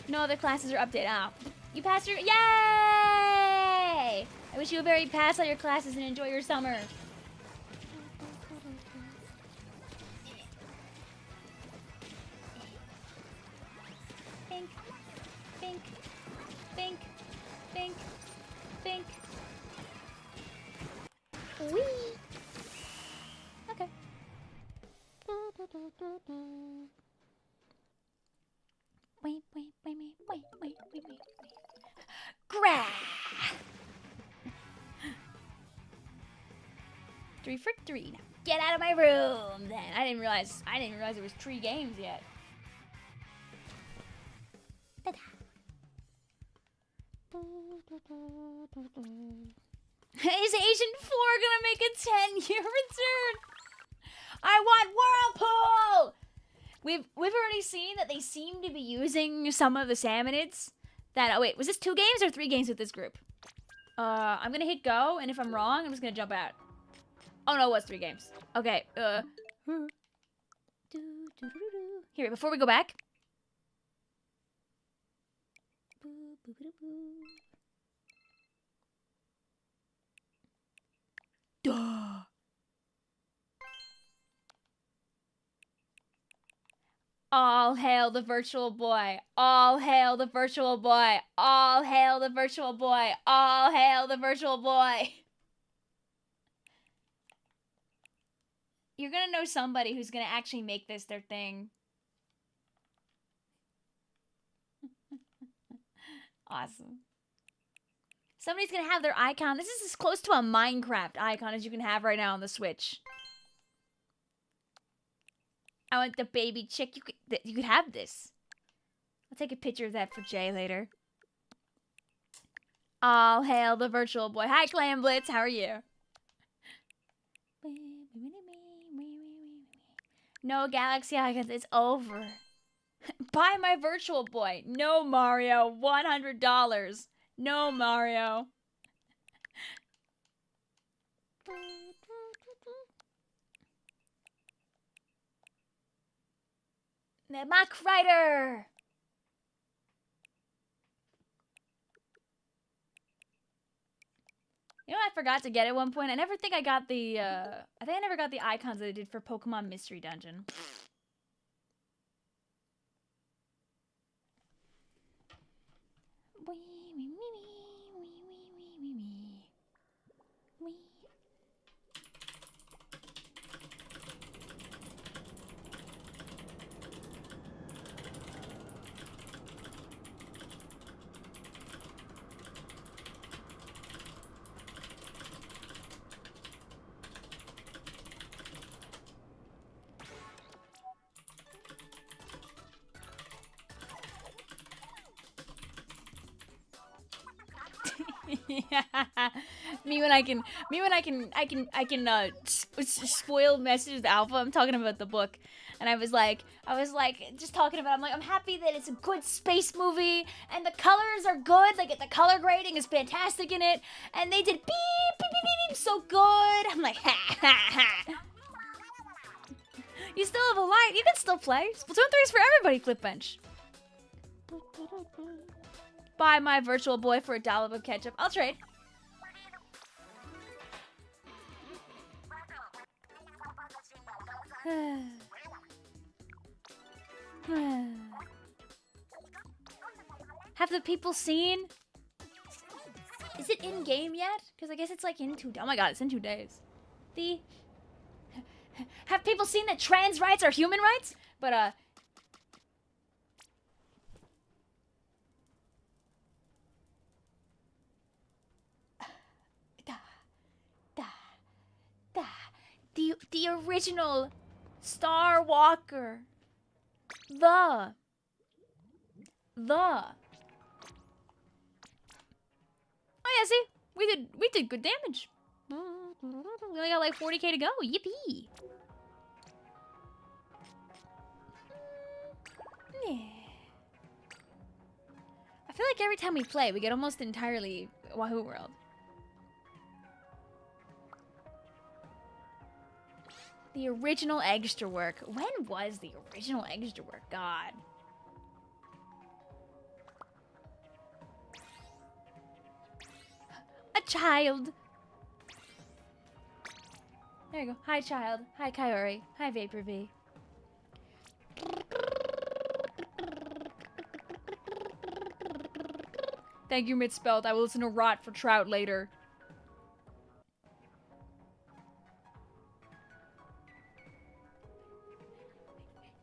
No other classes are updated. Oh, you passed your, yay! I wish you a very pass all your classes and enjoy your summer. Bink, bink, bink, bink, bink. Whee! Okay. Wait. Grah! 3 for 3. Now get out of my room then. I didn't realize there was 3 games yet. Ta-da. Is Asian 4 gonna make a 10-year return? I want Whirlpool! We've already seen that they seem to be using some of the salmonids. That, oh wait, was this 2 games or 3 games with this group? I'm gonna hit go, and if I'm wrong, I'm just gonna jump out. Oh no, it was 3 games. Okay, here, before we go back. Duh. All hail the virtual boy. All hail the virtual boy. All hail the virtual boy. All hail the virtual boy. You're gonna know somebody who's gonna actually make this their thing. Awesome. Somebody's gonna have their icon. This is as close to a Minecraft icon as you can have right now on the Switch. I want the baby chick. You could have this. I'll take a picture of that for Jay later. All hail the virtual boy. Hi, Clam Blitz. How are you? No Galaxy icons. It's over. Buy my virtual boy. No, Mario. $100. No, Mario. Mac Rider. You know what I forgot to get at one point? I never think I got the, I think I never got the icons that I did for Pokemon Mystery Dungeon. Yeah. Me when I can spoiled message with Alpha. I'm talking about the book. And I was like, just talking about, I'm happy that it's a good space movie, and the colors are good, like, the color grading is fantastic in it, and they did beep, beep, beep, beep, beep, so good. I'm like, ha, ha, ha. You still have a light, you can still play. Splatoon 3 is for everybody, Flipbench. Buy my virtual boy for a dollop of ketchup. I'll trade. Have the people seen? Is it in game yet? Because I guess it's like in 2 days. Oh my god, it's in 2 days. Have people seen that trans rights are human rights? But the original Star Walker. Oh yeah, see? We did good damage. We only got like 40k to go. Yippee. Yeah. I feel like every time we play, we get almost entirely Wahoo World. The original extra work. When was the original extra work? God. A child. There you go. Hi, child. Hi, Kaori. Hi, Vapor V. Thank you, Mitspelt. I will listen to Rot for Trout later.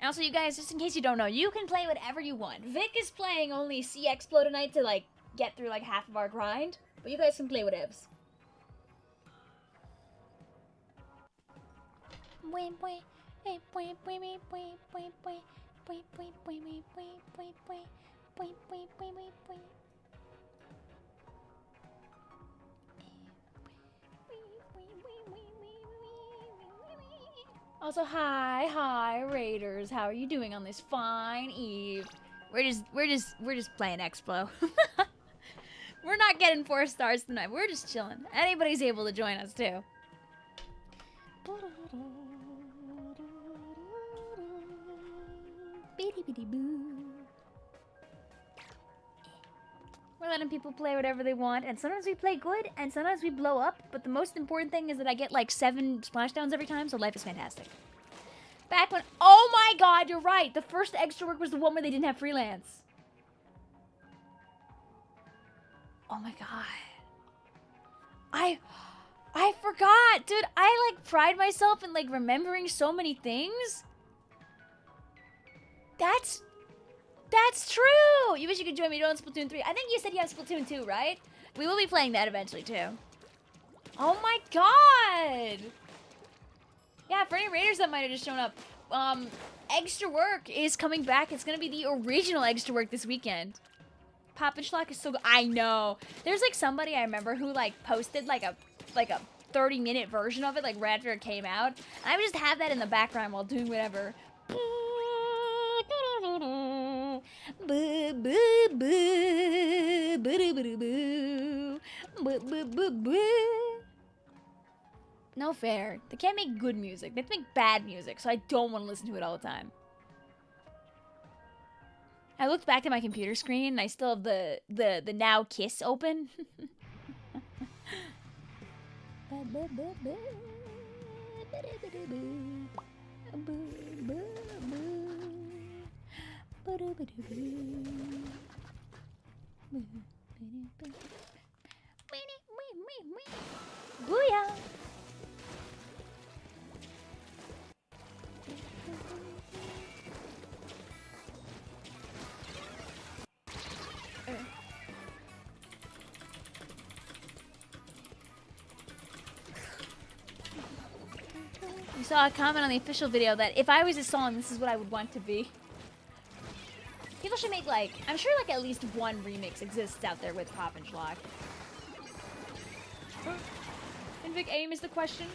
Also, you guys, just in case you don't know, you can play whatever you want. Vic is playing only Explo tonight to, like, get through, like, half of our grind. But you guys can play whatevs. Also, hi, Raiders. How are you doing on this fine eve? We're just playing Explo. We're not getting 4 stars tonight. We're just chilling. Anybody's able to join us too. We're letting people play whatever they want, and sometimes we play good, and sometimes we blow up, but the most important thing is that I get like 7 splashdowns every time, so life is fantastic. Back when, oh my god, you're right, the first extra work was the one where they didn't have freelance. Oh my god. I forgot, dude, I like pride myself in like remembering so many things. That's true! You wish you could join me on Splatoon 3. I think you said you have Splatoon 2, right? We will be playing that eventually, too. Oh my god! Yeah, for any Raiders that might have just shown up, Extra Work is coming back. It's gonna be the original Extra Work this weekend. Pop and Schlock is so good. I know. There's like somebody I remember who like posted like a 30-minute version of it like right after it came out. And I would just have that in the background while doing whatever. No fair. They can't make good music. They have to make bad music, so I don't want to listen to it all the time. I looked back at my computer screen and I still have the Now Kiss open. Booyah! You saw a comment on the official video that if I was a song, this is what I would want to be. People should make, like, I'm sure, like, at least one remix exists out there with Pop and Schlock. Invic aim is the question.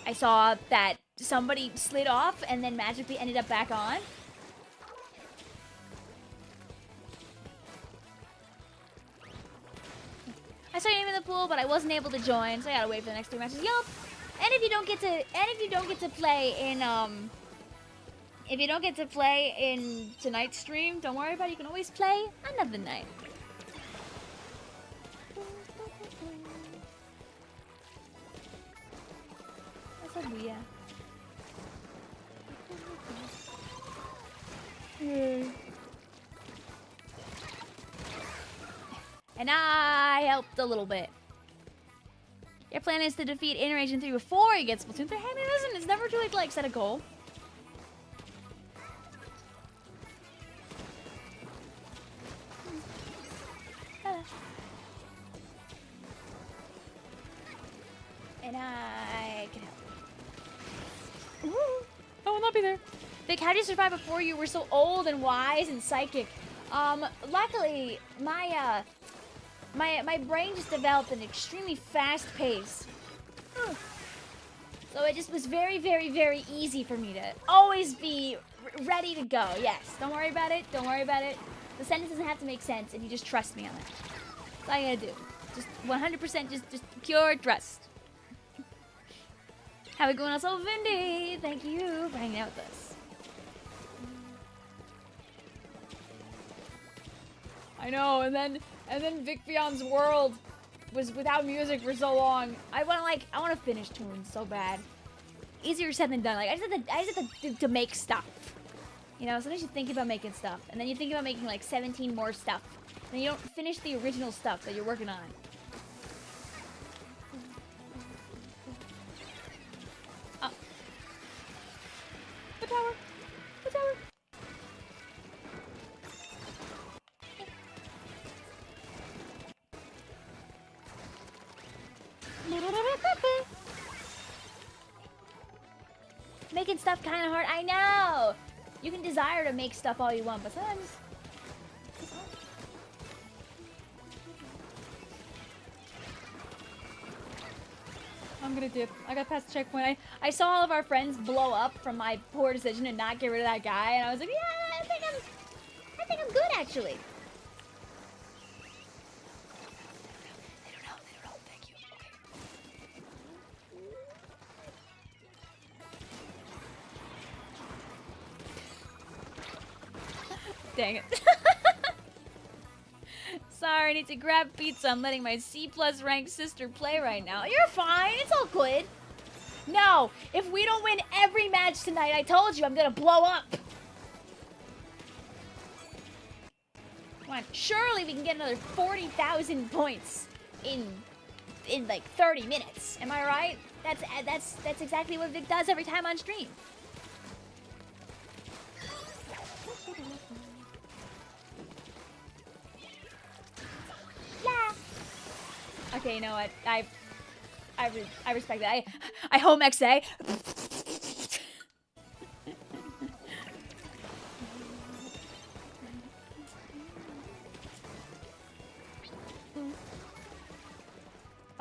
I saw that somebody slid off and then magically ended up back on. I saw your name in the pool, but I wasn't able to join, so I gotta wait for the next 3 matches. Yup. And if you don't get to play in tonight's stream, don't worry about it. You can always play another night. That's a weird. And I helped a little bit. Your plan is to defeat Inrage in 3 before he gets Splatoon 3. Hey, man, listen, it's never too late to, like, set a goal. And I can help. Ooh, I will not be there. Vic, how did you survive before you were so old and wise and psychic? Luckily, my brain just developed an extremely fast pace. So it just was very, very, very easy for me to always be ready to go. Yes, don't worry about it. Don't worry about it. The sentence doesn't have to make sense if you just trust me on that. That's all you gotta do. Just 100%, just pure trust. How we going also, Vindy? Thank you for hanging out with us. I know, and then Vicvillon's world was without music for so long. I wanna finish tunes so bad. Easier said than done. Like I just had to make stuff. You know, sometimes you think about making stuff, and then you think about making like 17 more stuff. Then you don't finish the original stuff that you're working on. Oh. The tower. The tower. Making stuff kind of hard. I know. You can desire to make stuff all you want, but sometimes it's hard. I'm gonna dip. I got past the checkpoint. I saw all of our friends blow up from my poor decision to not get rid of that guy, and I was like, yeah, I think I'm good actually. They don't know. Thank you. Okay. Dang it. Sorry, I need to grab pizza. I'm letting my C+ ranked sister play right now. You're fine. It's all good. No, if we don't win every match tonight, I told you I'm gonna blow up. Come on, surely we can get another 40,000 points in like 30 minutes. Am I right? That's exactly what Vic does every time on stream. Yeah. Okay, you know what? I respect that. I home XA.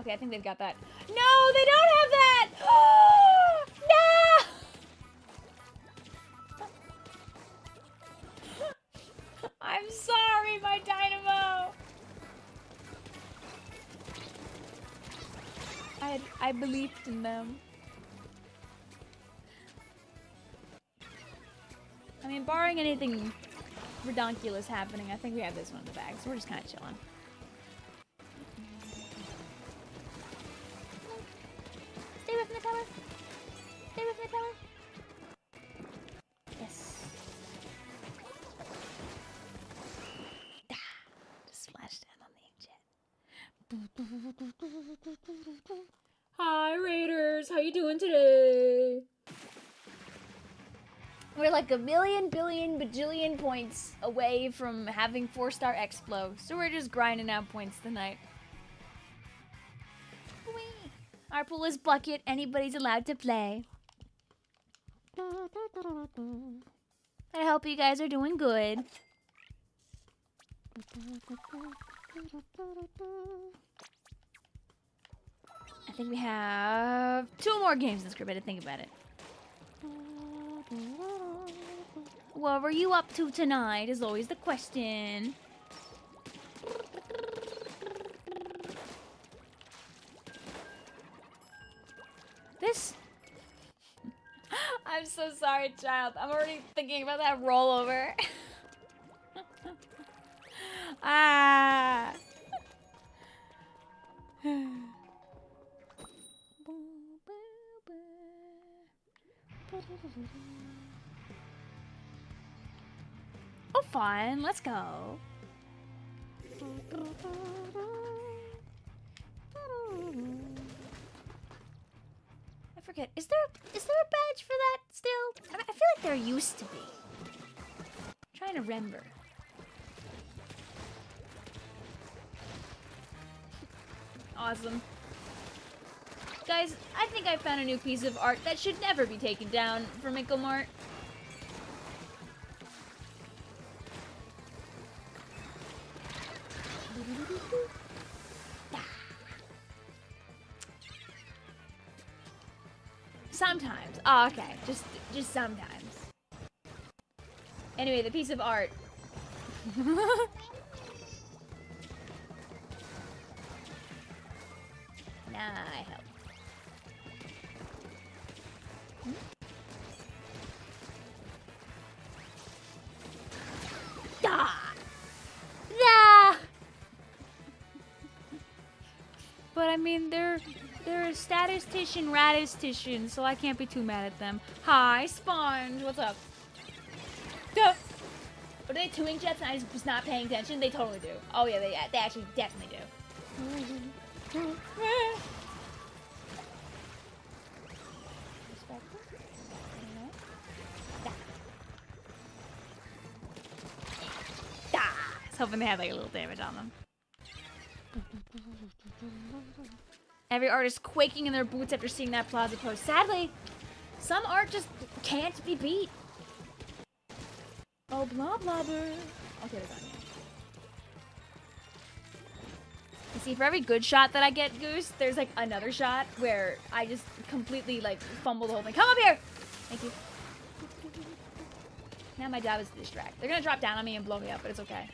Okay, I think they've got that. No, they don't have that! No! I'm sorry, my dynamo! I believed in them. I mean, barring anything redonkulous happening, I think we have this one in the bag, so we're just kind of chilling. Stay away from the tower. Stay away from the tower. Yes. Just splashed in on the inkjet. Hi, Raiders. How you doing today? We're like a million, billion, bajillion points away from having 4-star Explo, so we're just grinding out points tonight. Whee! Our pool is bucket. Anybody's allowed to play. I hope you guys are doing good. I think we have 2 more games in this group. I didn't think about it. What were you up to tonight is always the question. This... I'm so sorry, child. I'm already thinking about that rollover. Ah. Oh, fun. Let's go. I forget. Is there a badge for that still? I feel like there used to be. I'm trying to remember. Awesome. Guys, I think I found a new piece of art that should never be taken down from Mart. Sometimes. Oh, okay. Just sometimes. Anyway, the piece of art. Nah, I help. But I mean, they're statistician, radistician, so I can't be too mad at them. Hi, Sponge. What's up? Duh. Are they 2 inkjets and I just was not paying attention? They totally do. Oh yeah, they actually definitely do. I was hoping they had like a little damage on them. Every artist quaking in their boots after seeing that plaza post. Sadly, some art just can't be beat. Oh, blah blah blah. Okay, they're done. You see, for every good shot that I get, Goose, there's like another shot where I just completely like fumble the whole thing. Come up here! Thank you. Now my job is to distract. They're gonna drop down on me and blow me up, but it's okay.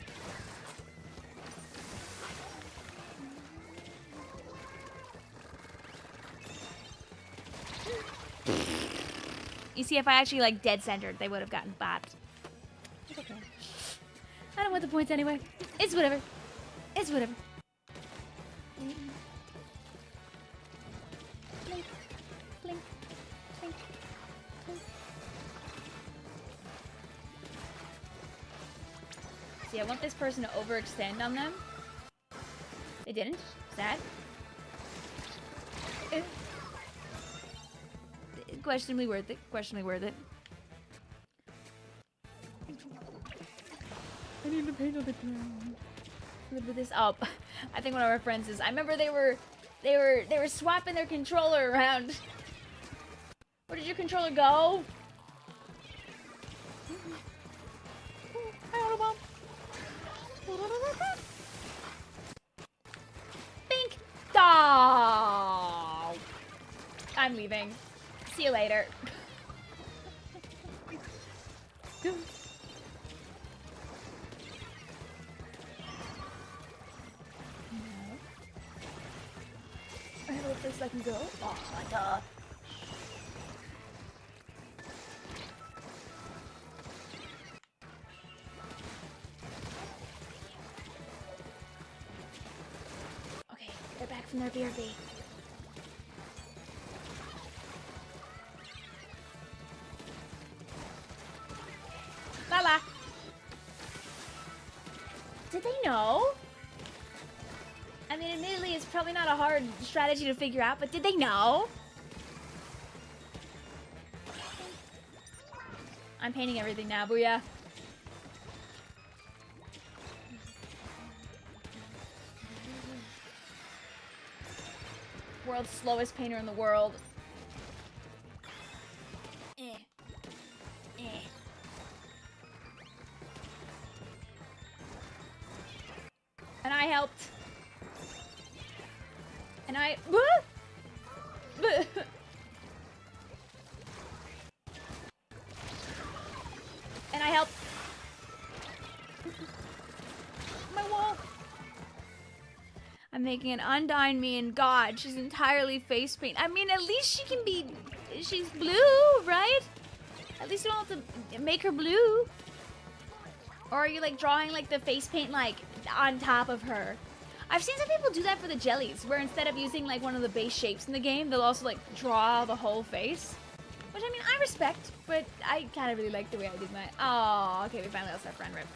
You see, if I actually like dead centered, they would have gotten bopped. It's okay. I don't want the points anyway. It's whatever. It's whatever. Blink, blink, blink, blink. See, I want this person to overextend on them. They didn't. Sad. Questionably worth it. Questionably worth it. I need to paint on the ground. Live with this up. I think one of our friends is. I remember they were swapping their controller around. Where did your controller go? Bink. Oh. I'm leaving. See you later. I have a place I can go. Oh, duh. Okay, they're back from their BRB. Lala. Did they know? I mean, admittedly, it's probably not a hard strategy to figure out, but did they know? I'm painting everything now, booyah. World's slowest painter in the world. And I helped. And I... And I help. My wall. I'm making an Undyne me and God. She's entirely face paint. I mean, at least she can be... She's blue, right? At least you don't have to make her blue. Or are you like drawing like the face paint like on top of her? I've seen some people do that for the jellies, where instead of using like one of the base shapes in the game, they'll also like draw the whole face. Which I mean, I respect, but I kind of really like the way I did mine. Oh, okay, we finally lost our friend Rip.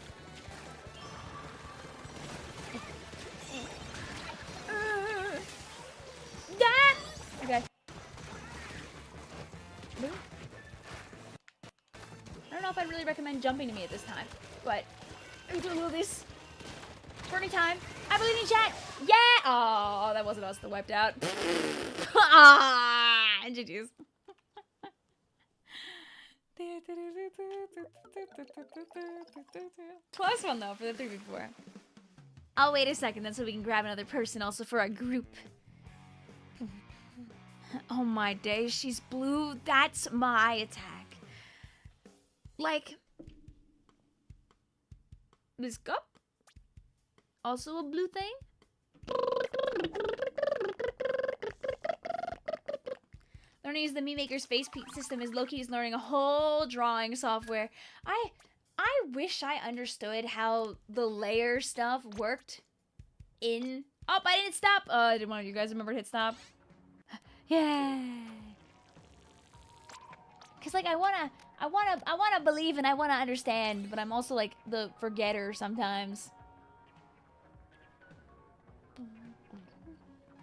Okay. I don't know if I'd really recommend jumping to me at this time, but we do a little this. Burning time. I believe in chat. Yeah. Oh, that wasn't us that wiped out. Ah, GG's. Close one though for the 3v4. I'll wait a second then so we can grab another person also for our group. Oh my days, she's blue. That's my attack. Like this cup? Also a blue thing? Learning to use the Meme Maker's face paint system is low-key just learning a whole drawing software. I wish I understood how the layer stuff worked in... Oh, I didn't stop! Did one of you guys remember to hit stop? Yay! Cause like I wanna believe and I wanna understand, but I'm also like the forgetter sometimes.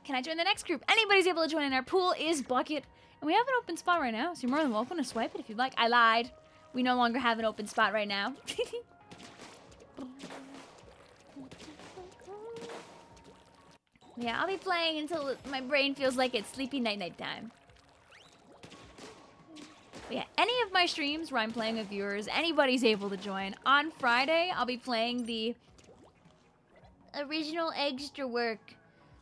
Can I join the next group? Anybody's able to join in. Our pool is bucket. And we have an open spot right now, so you're more than welcome to swipe it if you'd like. I lied. We no longer have an open spot right now. Yeah, I'll be playing until my brain feels like it's sleepy night time. But yeah, any of my streams where I'm playing with viewers, anybody's able to join. On Friday, I'll be playing the original extra work,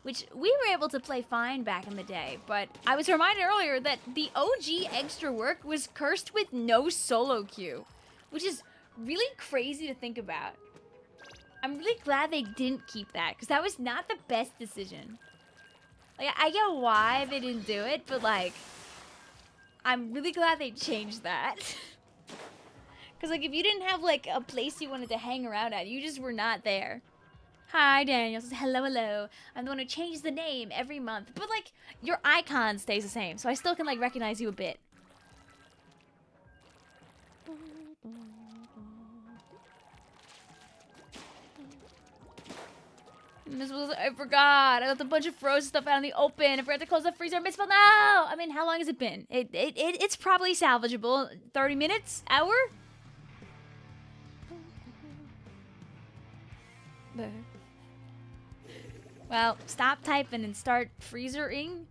which we were able to play fine back in the day, but I was reminded earlier that the OG extra work was cursed with no solo queue, which is really crazy to think about. I'm really glad they didn't keep that, because that was not the best decision. Like, I get why they didn't do it, but like, I'm really glad they changed that. Because like, if you didn't have like a place you wanted to hang around at, you just were not there. Hi, Daniel says, hello, hello. I'm the one who changes the name every month. But, like, your icon stays the same, so I still can, like, recognize you a bit. I forgot. I left a bunch of frozen stuff out in the open. I forgot to close the freezer. Misspelled. No! I mean, how long has it been? It's probably salvageable. 30 minutes? Hour? Well, stop typing and start freezering.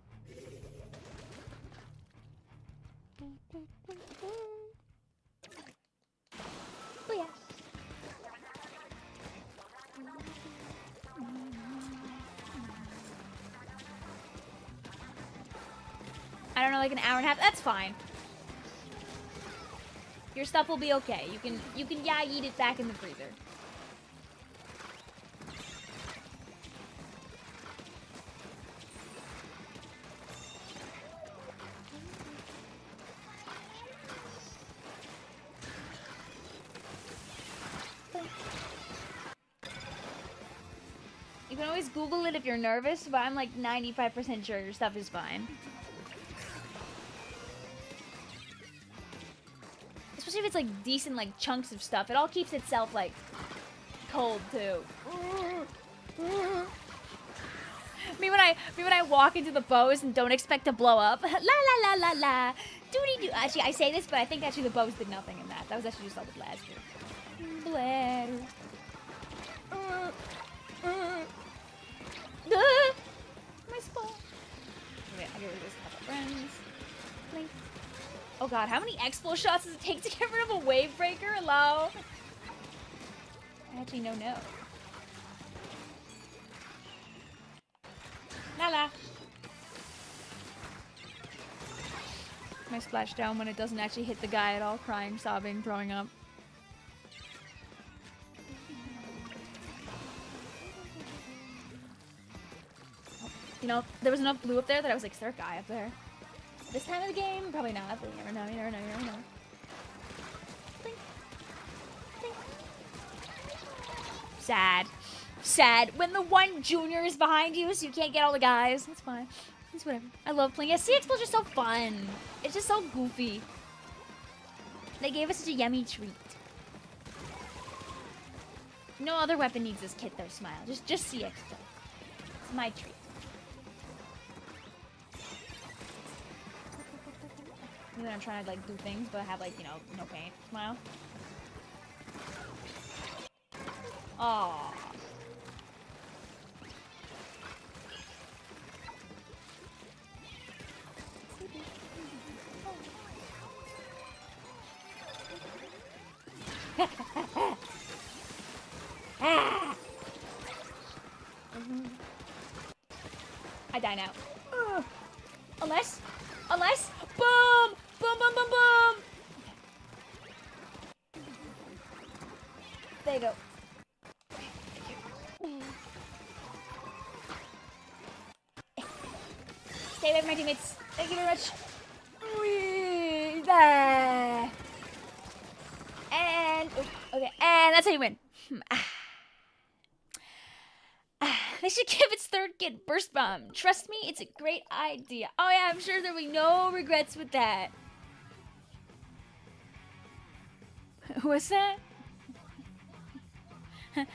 Oh yeah. I don't know, like an hour and a half. That's fine. Your stuff will be okay. You can yeah, eat it back in the freezer. You can always Google it if you're nervous, but I'm like 95% sure your stuff is fine. Especially if it's like decent like chunks of stuff. It all keeps itself like cold too. Me when I walk into the bows and don't expect to blow up. La la la la la. Doody doo. Actually, I say this, but I think actually the bows did nothing in that. That was actually just all the blaster. Bladder. My spawn. Wait, I'll get rid of this couple friends. Blink. Oh god, how many expo shots does it take to get rid of a wave breaker? Hello? Actually, no. La la. My splashdown when it doesn't actually hit the guy at all, crying, sobbing, throwing up. You know, there was enough blue up there that I was like, is there a guy up there? This time of the game? Probably not, but you never know, you never know, you never know. Blink. Blink. Sad. Sad. When the one junior is behind you, so you can't get all the guys. That's fine. It's whatever. I love playing. Yeah, Sea Explosion's so fun. It's just so goofy. They gave us such a yummy treat. No other weapon needs this kit though, Smile. Just Sea Explosion. It's my treat. Even I'm trying to like do things, but I have like, you know, no paint. Smile. Aww. I die now. Unless, boom, boom, boom, boom, boom. There you go. Stay away from my teammates. Thank you very much. Whee, there. And okay, and that's how you win. They should give its third kit burst bomb. Trust me, it's a great idea. Oh yeah, I'm sure there'll be no regrets with that. What's that? La.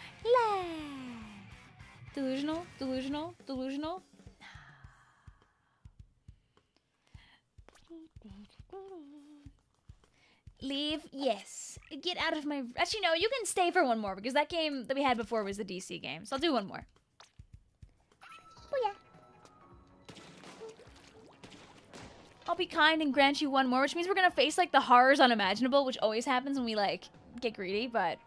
Delusional, delusional, delusional. Leave, yes. Get out of my... Actually, no, you can stay for one more, because that game that we had before was the DC game. So I'll do one more. Oh, yeah. I'll be kind and grant you one more, which means we're gonna face, like, the horrors unimaginable, which always happens when we, like, get greedy, but...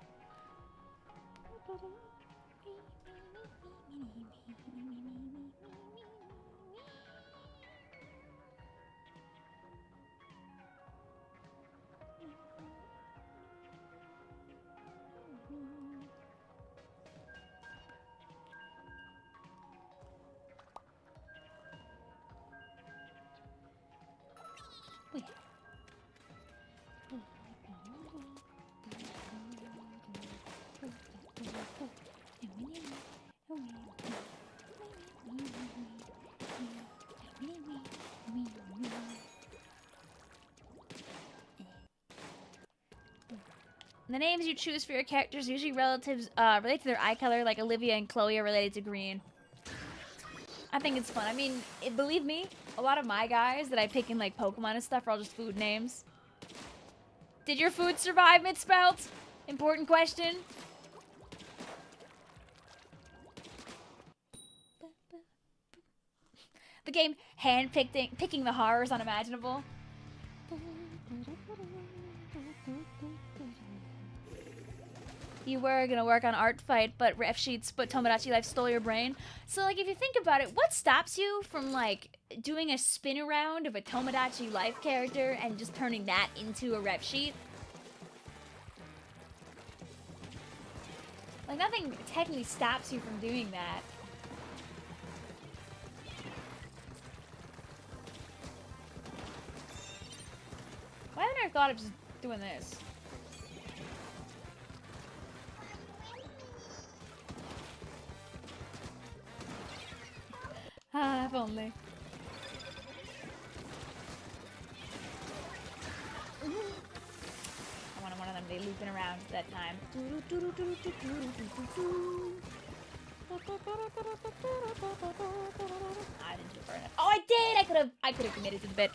The names you choose for your characters usually relatives relate to their eye color, like Olivia and Chloe are related to green. I think it's fun. I mean, believe me, a lot of my guys that I pick in like Pokemon and stuff are all just food names. Did your food survive mid-spelt? Important question. The game picking the horrors unimaginable. You were gonna work on Art Fight, but ref sheets, but Tomodachi Life stole your brain. So, like, if you think about it, what stops you from, like, doing a spin around of a Tomodachi Life character and just turning that into a rep sheet? Like, nothing technically stops you from doing that. Why haven't I thought of just doing this? Ah, if only. I wanted one of them to be looping around at that time. I didn't do it for enough. Oh, I did! I could have committed to the bit.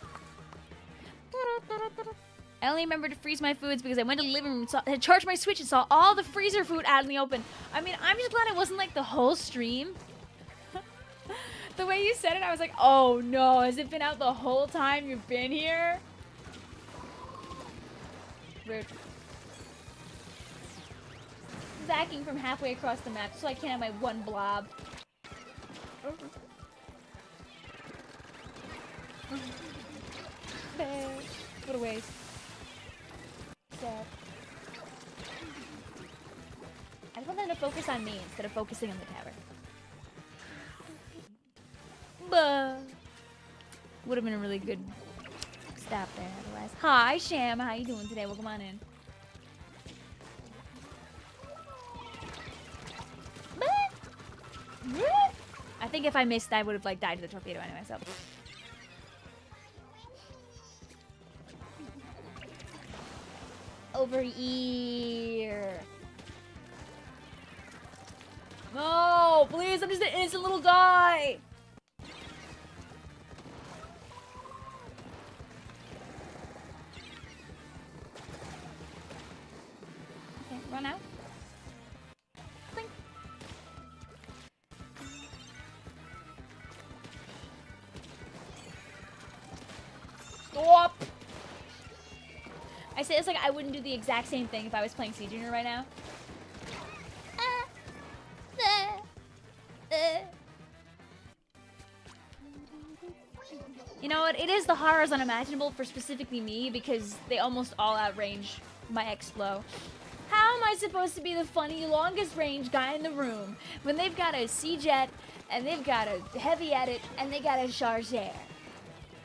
I only remember to freeze my foods because I went to the living room, had charged my Switch and saw all the freezer food out in the open. I mean, I'm just glad it wasn't like the whole stream. The way you said it, I was like, oh no, has it been out the whole time you've been here? Rude. Backing from halfway across the map so I can't have my one blob. go to waste. Sad. I just want them to focus on me instead of focusing on the tower. Bah. Would have been a really good stop there otherwise. Hi, Sham. How you doing today? Welcome on in. I think if I missed, I would have like died to the torpedo anyway, so. Over here. No, please, I'm just an innocent little guy. Okay, run out. Clink. Stop! I say this like I wouldn't do the exact same thing if I was playing C Junior right now. You know what? It is the horrors unimaginable for specifically me because they almost all outrange my Explo. How am I supposed to be the funny longest range guy in the room when they've got a C-Jet and they've got a heavy edit and they got a charger?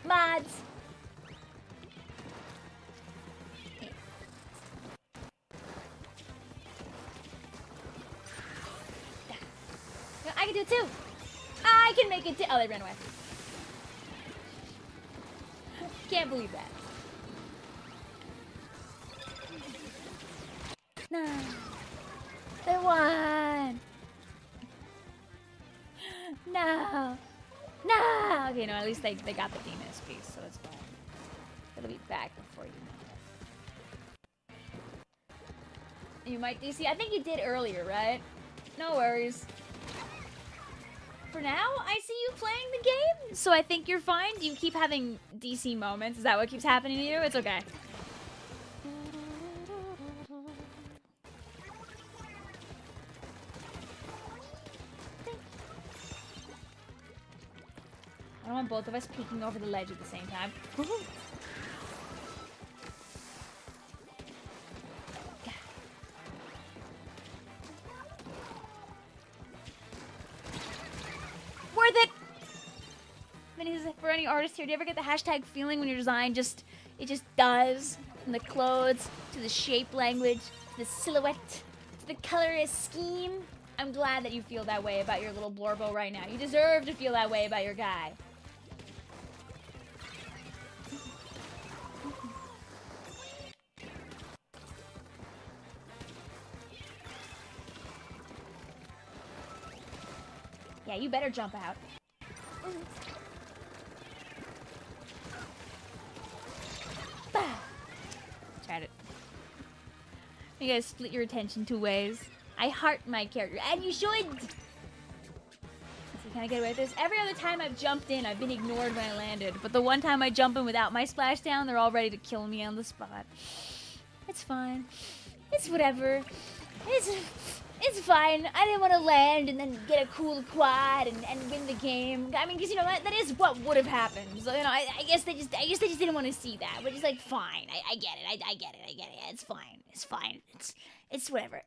Mods. I can do it too. I can make it too. Oh, they ran away. Can't believe that. No. They won. No. No. Okay, no, at least they got the Demon's piece, so that's fine. It'll be back before you know it. You might DC. I think you did earlier, right? No worries. For now, I see you playing the game, so I think you're fine. Do you keep having DC moments? Is that what keeps happening to you? It's okay. I don't want both of us peeking over the ledge at the same time. Worth it! For any artist here, do you ever get the hashtag feeling when your design just does? From the clothes, to the shape language, to the silhouette, to the color scheme? I'm glad that you feel that way about your little Blorbo right now. You deserve to feel that way about your guy. Yeah, you better jump out. Bah. Tried it. You guys split your attention two ways. I heart my character, and you should! Let's see, can I get away with this? Every other time I've jumped in, I've been ignored when I landed. But the one time I jump in without my splashdown, they're all ready to kill me on the spot. It's fine. It's whatever. It's fine. I didn't want to land and then get a cool quad and win the game. I mean, because, you know, that is what would have happened. So, you know, I guess they just didn't want to see that. But it's like, fine. I get it. I get it. Yeah, it's fine. It's fine. It's whatever.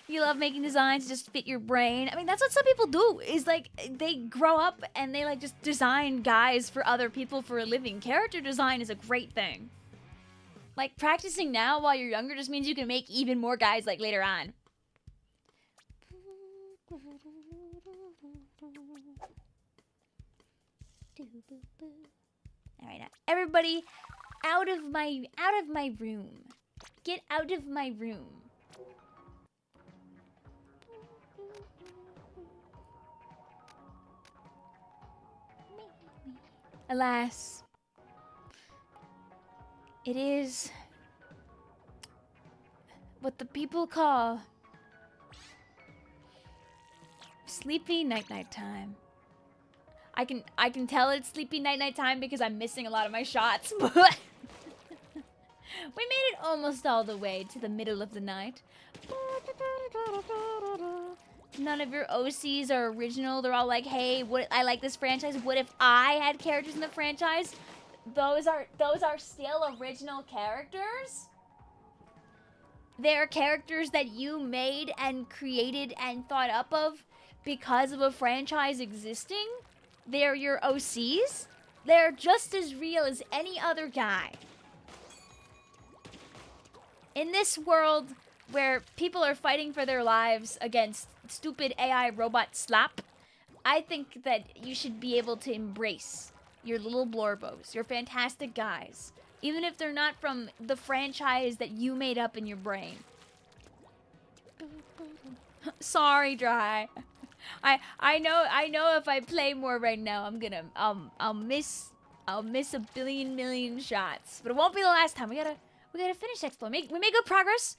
You love making designs to just fit your brain. I mean, that's what some people do, is like, they grow up and they like just design guys for other people for a living. Character design is a great thing. Like, practicing now while you're younger just means you can make even more guys, like, later on. Alright, now, everybody, out of my room. Get out of my room. Alas. It is what the people call sleepy night time. I can tell it's sleepy night time because I'm missing a lot of my shots. But we made it almost all the way to the middle of the night. None of your OCs are original. They're all like, hey, what, I like this franchise. What if I had characters in the franchise? Those are still original characters. They're characters that you made and created and thought up of because of a franchise existing. They're your OCs. They're just as real as any other guy. In this world where people are fighting for their lives against stupid AI robot slap, I think that you should be able to embrace your little blorbos, your fantastic guys, even if they're not from the franchise that you made up in your brain. Sorry, Dry. I know if I play more right now, I'll miss a billion million shots, but it won't be the last time. We gotta finish Explore. We made good progress.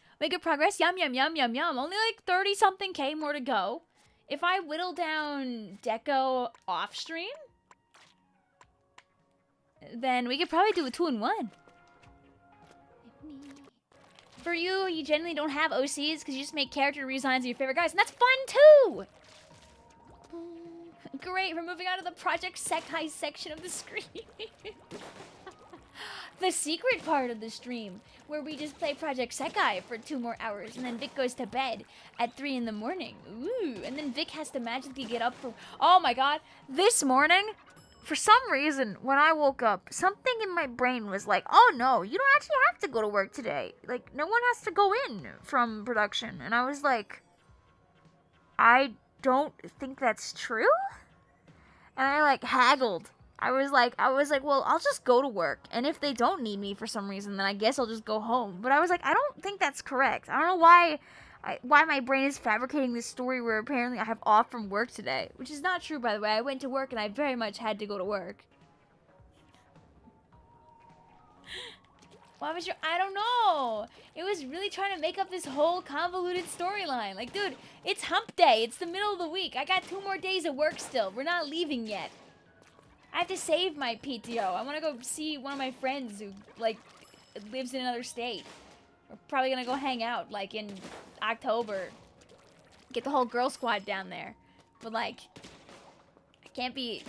Yum yum yum yum yum. Only like 30 something K more to go. If I whittle down Deco off stream, then we could probably do a 2-in-1. For you, you generally don't have OCs because you just make character redesigns of your favorite guys, and that's fun too! Great, we're moving on to the Project Sekai section of the stream. The secret part of the stream, where we just play Project Sekai for 2 more hours, and then Vic goes to bed at 3 in the morning. Ooh, and then Vic has to magically get up for... Oh my god, this morning, for some reason, when I woke up, something in my brain was like, oh no, you don't actually have to go to work today. Like, no one has to go in from production. And I was like, I don't think that's true? And I like haggled. I was like, well, I'll just go to work. And if they don't need me for some reason, then I guess I'll just go home. But I was like, I don't think that's correct. I don't know why my brain is fabricating this story where apparently I have off from work today. Which is not true, by the way. I went to work and I very much had to go to work. Why was your... I don't know. It was really trying to make up this whole convoluted storyline. Like, dude, it's hump day. It's the middle of the week. I got 2 more days of work still. We're not leaving yet. I have to save my PTO. I want to go see one of my friends who, like, lives in another state. We're probably going to go hang out, like, in October. Get the whole girl squad down there. But, like, I can't be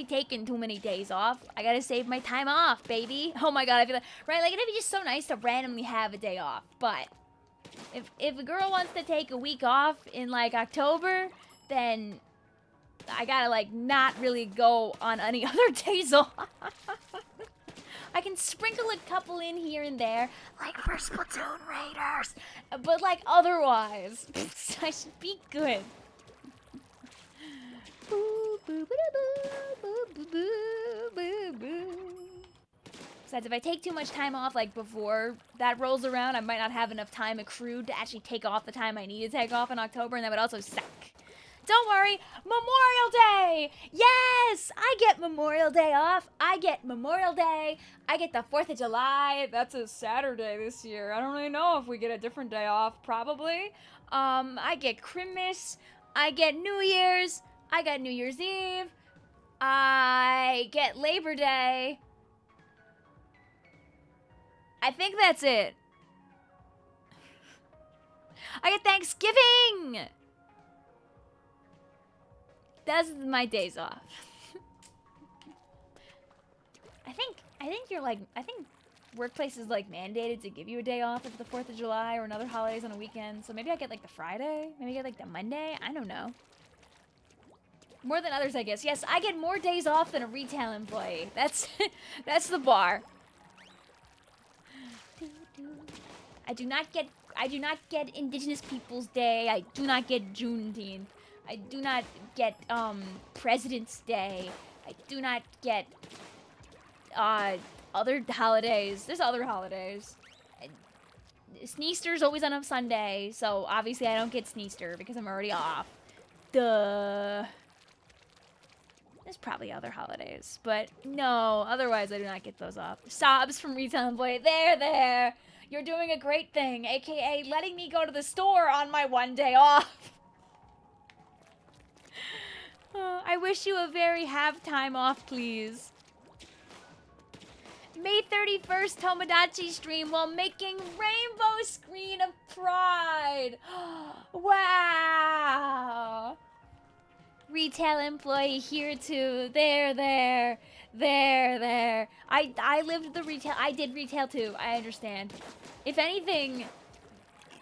taking too many days off. I got to save my time off, baby. Oh, my God. I feel like, right? Like, it'd be just so nice to randomly have a day off. But if a girl wants to take a week off in, like, October, then... I gotta, like, not really go on any other days off. I can sprinkle a couple in here and there, like for SPLATOON Raiders. But, like, otherwise, I should be good. Besides, if I take too much time off, like, before that rolls around, I might not have enough time accrued to actually take off the time I need to take off in October, and that would also suck. Don't worry, Memorial Day! Yes! I get Memorial Day off. I get Memorial Day. I get the 4th of July. That's a Saturday this year. I don't really know if we get a different day off. Probably. I get Christmas. I get New Year's. I got New Year's Eve. I get Labor Day. I think that's it. I get Thanksgiving! Those are my days off. I think you're like, I think workplace is like mandated to give you a day off of the 4th of July or another holidays on a weekend. So maybe I get like the Friday, maybe I get like the Monday. I don't know. More than others, I guess. Yes, I get more days off than a retail employee. That's the bar. I do not get Indigenous Peoples Day. I do not get Juneteenth. I do not get, President's Day. I do not get, other holidays. There's other holidays. Sneester's always on a Sunday, so obviously I don't get Sneester because I'm already off. Duh. There's probably other holidays, but no, otherwise I do not get those off. Sobs from retail employee. There. You're doing a great thing, aka letting me go to the store on my 1 day off. I wish you a very have time off, please. May 31st Tomodachi stream while making rainbow screen of pride. Wow. Retail employee here too. There. I lived the retail. I did retail too. I understand. If anything,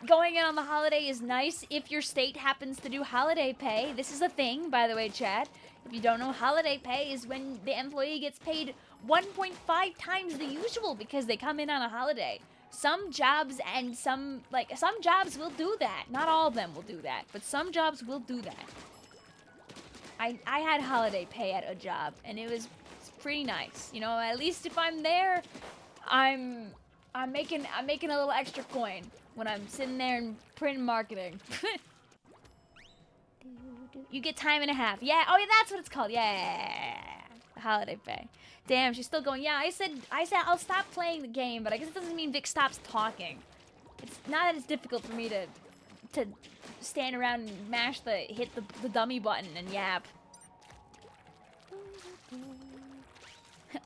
going in on the holiday is nice if your state happens to do holiday pay. This is a thing, by the way, chat. If you don't know, holiday pay is when the employee gets paid 1.5 times the usual because they come in on a holiday. Some jobs will do that. Not all of them will do that, but some jobs will do that. I had holiday pay at a job, and it's pretty nice. You know, at least if I'm there, I'm making a little extra coin when I'm sitting there in print and marketing. You get time and a half. Yeah. Oh yeah, that's what it's called. Yeah. Holiday pay. Damn, she's still going. Yeah, I said I'll stop playing the game, but I guess it doesn't mean Vic stops talking. It's not that it's difficult for me to stand around and hit the dummy button and yap.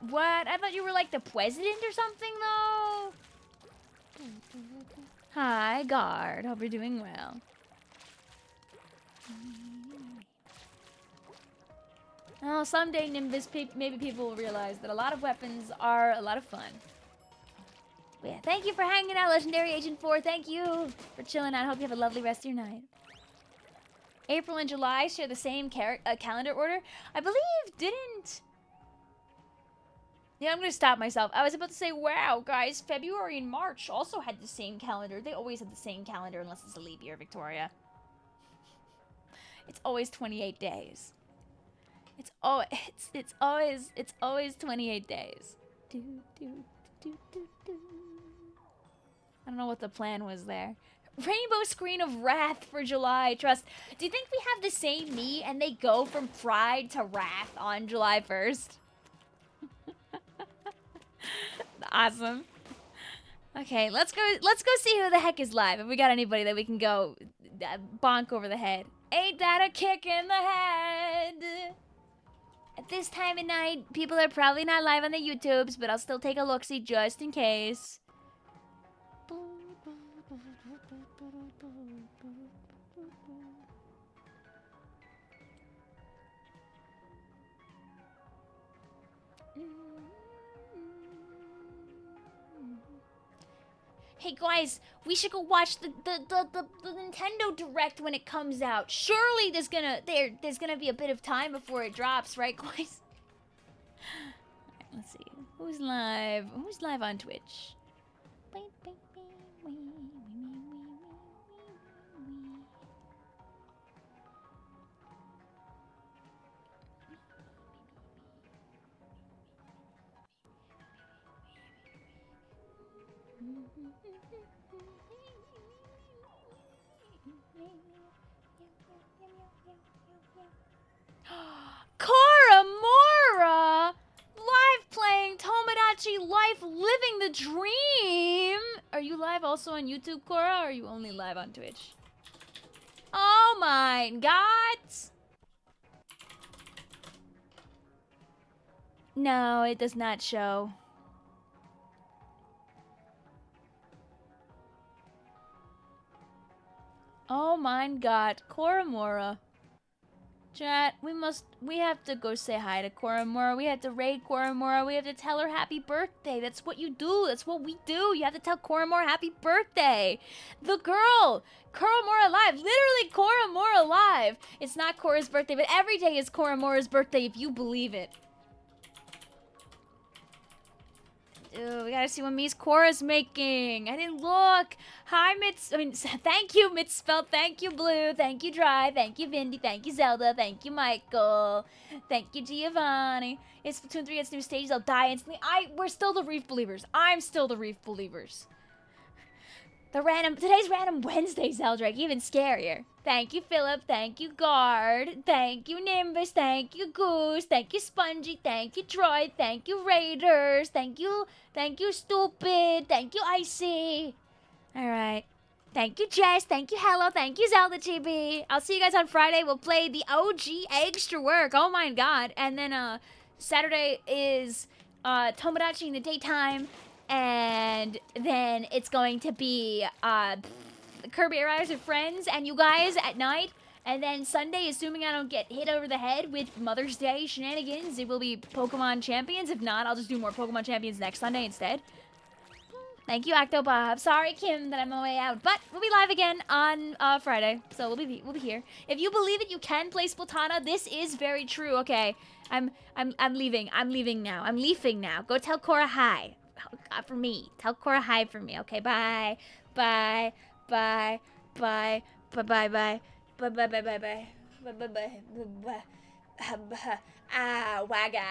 What? I thought you were like the president or something, though. Hi, guard. Hope you're doing well. Oh, someday, Nimbus, maybe people will realize that a lot of weapons are a lot of fun. But yeah, thank you for hanging out, Legendary Agent 4. Thank you for chilling out. Hope you have a lovely rest of your night. April and July share the same calendar order. I believe didn't... Yeah, I'm going to stop myself. I was about to say, wow, guys, February and March also had the same calendar. They always have the same calendar unless it's a leap year, Victoria. It's always 28 days. It's always 28 days. I don't know what the plan was there. Rainbow screen of wrath for July. Trust. Do you think we have the same me and they go from pride to wrath on July 1st? Awesome. Okay, let's go see who the heck is live. If we got anybody that we can go bonk over the head. Ain't that a kick in the head? At this time of night, people are probably not live on the YouTubes, but I'll still take a look-see just in case. Hey guys, we should go watch the Nintendo Direct when it comes out. Surely there's gonna be a bit of time before it drops, right, guys? Alright, let's see. Who's live? Who's live on Twitch? Koramora! Live playing Tomodachi Life, living the dream! Are you live also on YouTube, Cora, or are you only live on Twitch? Oh my god! No, it does not show. Oh my god, Koramora. Chat, we have to go say hi to Koramora. We have to raid Koramora. We have to tell her happy birthday. That's what you do. That's what we do. You have to tell Koramora happy birthday. The girl, Koramora live. Literally Koramora live. It's not Cora's birthday, but every day is Koramora's birthday if you believe it. Ooh, we gotta see what Mies Cora's making. I didn't look. Hi, thank you, Misspelled. Thank you, Blue. Thank you, Dry. Thank you, Vindy. Thank you, Zelda. Thank you, Michael. Thank you, Giovanni. It's Splatoon 3 gets new stages. I'll die instantly. We're still the Reef Believers. I'm still the Reef Believers. Today's Random Wednesday, Zeldrake. Even scarier. Thank you, Philip. Thank you, Guard. Thank you, Nimbus. Thank you, Goose. Thank you, Spongy. Thank you, Droid. Thank you, Raiders. Thank you, Stupid. Thank you, Icy. Alright. Thank you, Jess. Thank you, Hello. Thank you, Zelda GB. I'll see you guys on Friday. We'll play the OG Extra Work. Oh my god. And then, Saturday is Tomodachi in the daytime, and then it's going to be Kirby Air Riders with friends and you guys at night. And then Sunday, assuming I don't get hit over the head with Mother's Day shenanigans, it will be Pokemon Champions. If not, I'll just do more Pokemon Champions next Sunday instead. Thank you, Octobob. Sorry, Kim, that I'm on my way out, but we'll be live again on Friday, so we'll be here. If you believe it, you can play Splatana. This is very true. Okay, I'm leaving. I'm leaving now. I'm leafing now. Go tell Cora hi for me. Tell Cora hi for me. Okay, bye, bye, bye, bye, bye, bye, bye. Bye bye bye bye bye bye bye bye bye bye. Ah, wagga.